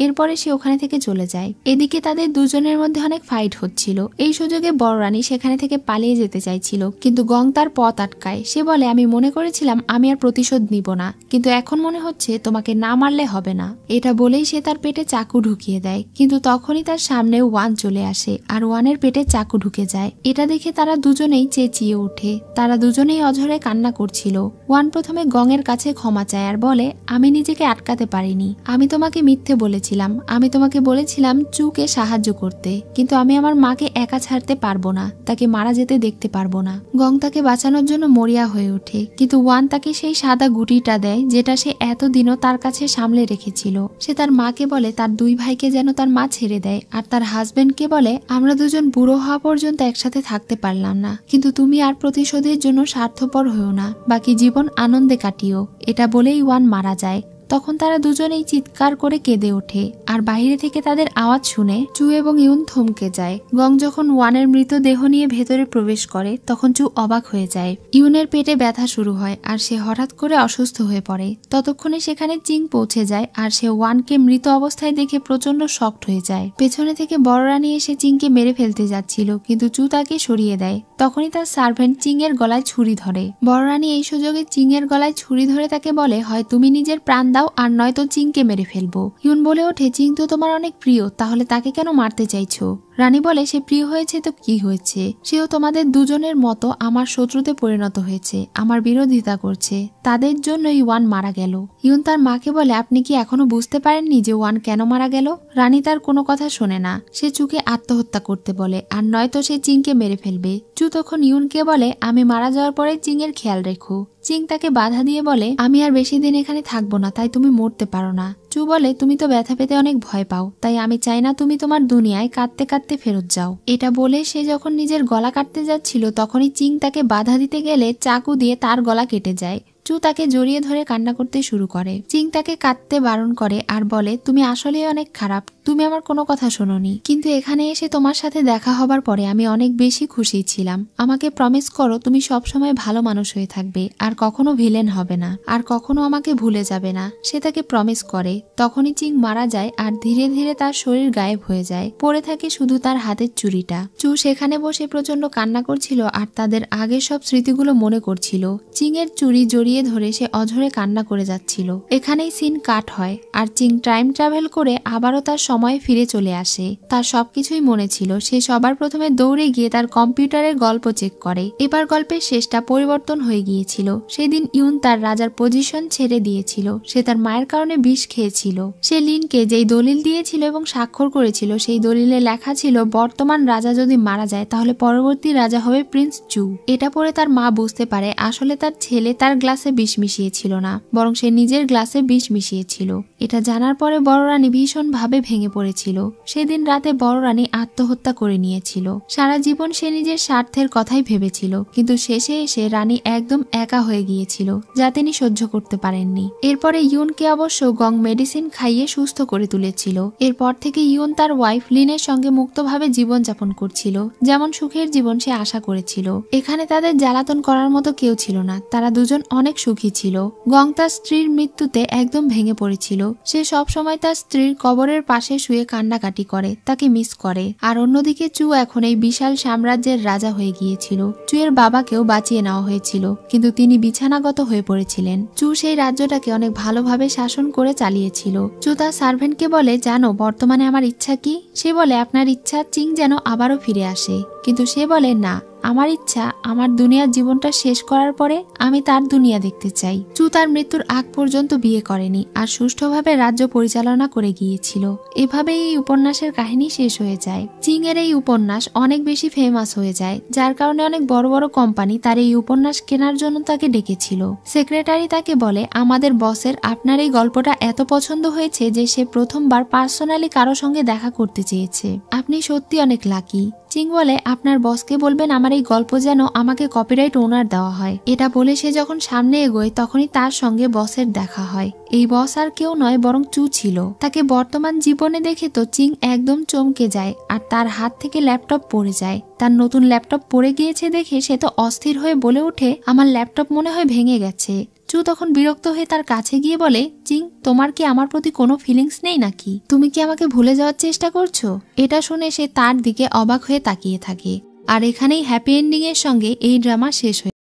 এরপরে সে ওখানে থেকে চলে যায়। এদিকে তাদের দুজনের মধ্যে অনেক ফাইট হচ্ছিল। এই সুযোগে বড় রানী সেখানে থেকে পালিয়ে যেতে চাইছিল, কিন্তু গং তার পথ আটকায়। সে বলে আমি মনে করেছিলাম আমি আর প্রতিশোধ নিব না, কিন্তু এখন মনে হচ্ছে তোমাকে না মারলে হবে না। এটা বলেই সে তার পেটে চাকু ঢুকিয়ে দেয়, কিন্তু তখনই তার সামনে ওয়ান চলে আসে আর ওয়ানের পেটে চাকু ঢুকে যায়। এটা দেখে তারা দুজন দুজনেই চেঁচিয়ে ওঠে। তারা দুজনেই অঝরে কান্না করছিল। ওয়ান প্রথমে গংয়ের কাছে ক্ষমা চায় আর বলে, আমি নিজেকে আটকাতে পারিনি, আমি তোমাকে মিথ্যে বলেছিলাম, আমি তোমাকে বলেছিলাম চুকে সাহায্য করতে, কিন্তু আমি আমার মাকে একা ছাড়তে পারবো না, তাকে মারা যেতে দেখতে পারবো না। গং তাকে বাঁচানোর জন্য মরিয়া হয়ে ওঠে, কিন্তু ওয়ান তাকে সেই সাদা গুটিটা দেয় যেটা সে এতদিনও তার কাছে সামলে রেখেছিল। সে তার মাকে বলে তার দুই ভাইকে যেন তার মা ছেড়ে দেয়, আর তার হাজবেন্ডকে বলে আমরা দুজন বুড়ো হওয়া পর্যন্ত একসাথে থাকতে পারলাম না, কিন্তু তুমি আর প্রতিশোধের জন্য স্বার্থপর হও না, বাকি জীবন আনন্দে কাটিও। এটা বলেই ওয়ান মারা যায়। তখন তারা দুজনেই চিৎকার করে কেঁদে ওঠে, আর বাইরে থেকে তাদের আওয়াজ শুনে চু এবং ইউন থমকে যায়। গং যখন ওয়ানের মৃতদেহ নিয়ে ভেতরে প্রবেশ করে তখন চু অবাক হয়ে যায়। ইউনের পেটে ব্যথা শুরু হয় আর সে হঠাৎ করে অসুস্থ হয়ে পড়ে। ততক্ষণে সেখানে চিং পৌঁছে যায় আর সে ওয়ানকে মৃত অবস্থায় দেখে প্রচন্ড শকড হয়ে যায়। পেছনে থেকে বড় রানী এসে চিংকে মেরে ফেলতে যাচ্ছিল, কিন্তু চু তাকে সরিয়ে দেয়। তখনই তার সার্ভেন্ট চিং এর গলায় ছুরি ধরে। বড় রানী এই সুযোগে চিং এর গলায় ছুরি ধরে তাকে বলে, হয় তুমি নিজের প্রাণ দাও আর নয়তো চিংকে মেরে ফেলবো। ইউন বলে ওঠে, চিং তো তোমার অনেক প্রিয়, তাহলে তাকে কেন মারতে চাইছো? রানী বলে, সে প্রিয় হয়েছে তো কি হয়েছে, সেও তোমাদের দুজনের মতো আমার শত্রুতে পরিণত হয়েছে, আমার বিরোধিতা করছে, তাদের জন্যই ওয়ান মারা গেল। ইউন তার মাকে বলে, আপনি কি এখনো বুঝতে পারেননি যে ওয়ান কেন মারা গেল? রানী তার কোনো কথা শোনে না, সে চুকে আত্মহত্যা করতে বলে, আর নয়তো সে চিংকে মেরে ফেলবে। চু তখন ইউনকে বলে, আমি মারা যাওয়ার পরে চিং এর খেয়াল রেখো। চিং তাকে বাধা দিয়ে বলে, আমি আর বেশি দিন এখানে থাকবো না, তাই তুমি মরতে পারো না। চু বলে, তুমি তো ব্যথা পেতে অনেক ভয় পাও, তাই আমি চাই না তুমি তোমার দুনিয়ায় কাঁদতে কাঁদতে ফেরত যাও। এটা বলে সে যখন নিজের গলা কাটতে যাচ্ছিল তখনই চিং তাকে বাধা দিতে গেলে চাকু দিয়ে তার গলা কেটে যায়। চু তাকে জড়িয়ে ধরে কান্না করতে শুরু করে। চিং তাকে কাঁদতে বারণ করে আর বলে, তুমি আসলেই অনেক খারাপ, তুমি আমার কোনো কথা শোনোনি, কিন্তু এখানে এসে তোমার সাথে দেখা হবার পরে আমি অনেক বেশি খুশি ছিলাম। আমাকে প্রমিস করো তুমি সবসময় ভালো মানুষ হয়ে থাকবে, আর কখনো ভিলেন হবে না, আর কখনো আমাকে ভুলে যাবে না। সে তাকে প্রমিস করে। তখনই চিং মারা যায় আর ধীরে ধীরে তার শরীর গায়েব হয়ে যায়, পড়ে থাকে শুধু তার হাতের চুড়িটা। চু সেখানে বসে প্রচন্ড কান্না করছিল আর তাদের আগের সব স্মৃতিগুলো মনে করছিল। চিং এর চুড়ি জড়িয়ে ধরে সে অঝরে কান্না করে যাচ্ছিল। এখানেই সিন কাট হয় আর চিং টাইম ট্রাভেল করে আবারও তার সময়ে ফিরে চলে আসে। তার সবকিছুই মনে ছিল। সে সবার প্রথমে দৌড়ে গিয়ে তার কম্পিউটারের গল্প চেক করে। এবার গল্পের শেষটা পরিবর্তন হয়ে গিয়েছিল। সেদিন ইউন তার রাজার পজিশন ছেড়ে দিয়েছিল। সে তার মায়ের কারণে বিষ খেয়েছিল। সে লিনকে যেই দলিল দিয়েছিল এবং স্বাক্ষর করেছিল সেই দলিলে লেখা ছিল বর্তমান রাজা যদি মারা যায় তাহলে পরবর্তী রাজা হবে প্রিন্স চু। এটা পড়ে তার মা বুঝতে পারে আসলে তার ছেলে তার গ্লাসে বিষ মিশিয়েছিল না, বরং সে নিজের গ্লাসে বিষ মিশিয়েছিল। এটা জানার পরে বড় রানী ভীষণ ভাবে ভেঙে পড়েছিল। সেদিন রাতে বড় রানী আত্মহত্যা করে নিয়েছিল। সারা জীবন সে নিজের স্বার্থের কথাই ভেবেছিল, কিন্তু শেষে এসে রানী একদম একা হয়ে গিয়েছিল, যা তিনি সহ্য করতে পারেননি। এরপরে ইউনকে অবশ্য গং মেডিসিন খাইয়ে সুস্থ করে তুলেছিল। এরপর থেকে ইউন তার ওয়াইফ লিনের সঙ্গে মুক্তভাবে জীবনযাপন করছিল, যেমন সুখের জীবন সে আশা করেছিল। এখানে তাদের জ্বালাতন করার মতো কেউ ছিল না, তারা দুজন অনেক সুখী ছিল। গং তার স্ত্রীর মৃত্যুতে একদম ভেঙে পড়েছিল। সে সব সময় তার স্ত্রীর কবরের পাশে শুয়ে কান্নাকাটি করে, তাকে মিস করে। আর অন্যদিকে চু এখন এই বিশাল সাম্রাজ্যের রাজা হয়ে গিয়েছিল। চু এর বাবাকেও বাঁচিয়ে নেওয়া হয়েছিল, কিন্তু তিনি বিছানাগত হয়ে পড়েছিলেন। চু সেই রাজ্যটাকে অনেক ভালোভাবে শাসন করে চালিয়েছিল। চু তার সার্ভেন্টকে বলে, জানো বর্তমানে আমার ইচ্ছা কি? সে বলে, আপনার ইচ্ছা চিং যেন আবারও ফিরে আসে। কিন্তু সে বলে, না, আমার ইচ্ছা আমার দুনিয়ার জীবনটা শেষ করার পরে আমি তার দুনিয়া দেখতে চাই। চু তার মৃত্যুর আগ পর্যন্ত বিয়ে করেনি আর সুষ্ঠুভাবে রাজ্য পরিচালনা করে গিয়েছিল। এভাবেই এই উপন্যাসের কাহিনী শেষ হয়ে যায়। চিং এর এই উপন্যাস অনেক বেশি ফেমাস হয়ে যায়, যার কারণে অনেক বড় বড় কোম্পানি তার এই উপন্যাস কেনার জন্য তাকে ডেকেছিল। সেক্রেটারি তাকে বলে, আমাদের বসের আপনার এই গল্পটা এত পছন্দ হয়েছে যে সে প্রথমবার পার্সোনালি কারো সঙ্গে দেখা করতে চেয়েছে। আপনি সত্যি অনেক লাকি। চিং বলে, আপনার বসকে বলবেন আমার এই গল্প যেন আমাকে কপিরাইট ওনার দেওয়া হয়। এটা বলে সে যখন সামনে এগোয় তখনই তার সঙ্গে বসের দেখা হয়। এই বস আর কেউ নয় বরং চু ছিল। তাকে বর্তমান জীবনে দেখে তো চিং একদম চমকে যায় আর তার হাত থেকে ল্যাপটপ পড়ে যায়। তার নতুন ল্যাপটপ পড়ে গিয়েছে দেখে সে তো অস্থির হয়ে বলে ওঠে, আমার ল্যাপটপ মনে হয় ভেঙে গেছে। চু তখন বিরক্ত হয়ে তার কাছে গিয়ে বলে, চিং, তোমার কি আমার প্রতি কোনো ফিলিংস নেই নাকি? তুমি কি আমাকে ভুলে যাওয়ার চেষ্টা করছো? এটা শুনে সে তার দিকে অবাক হয়ে তাকিয়ে থাকে। আর এখানেই হ্যাপি এন্ডিং এর সঙ্গে এই ড্রামা শেষ হয়ে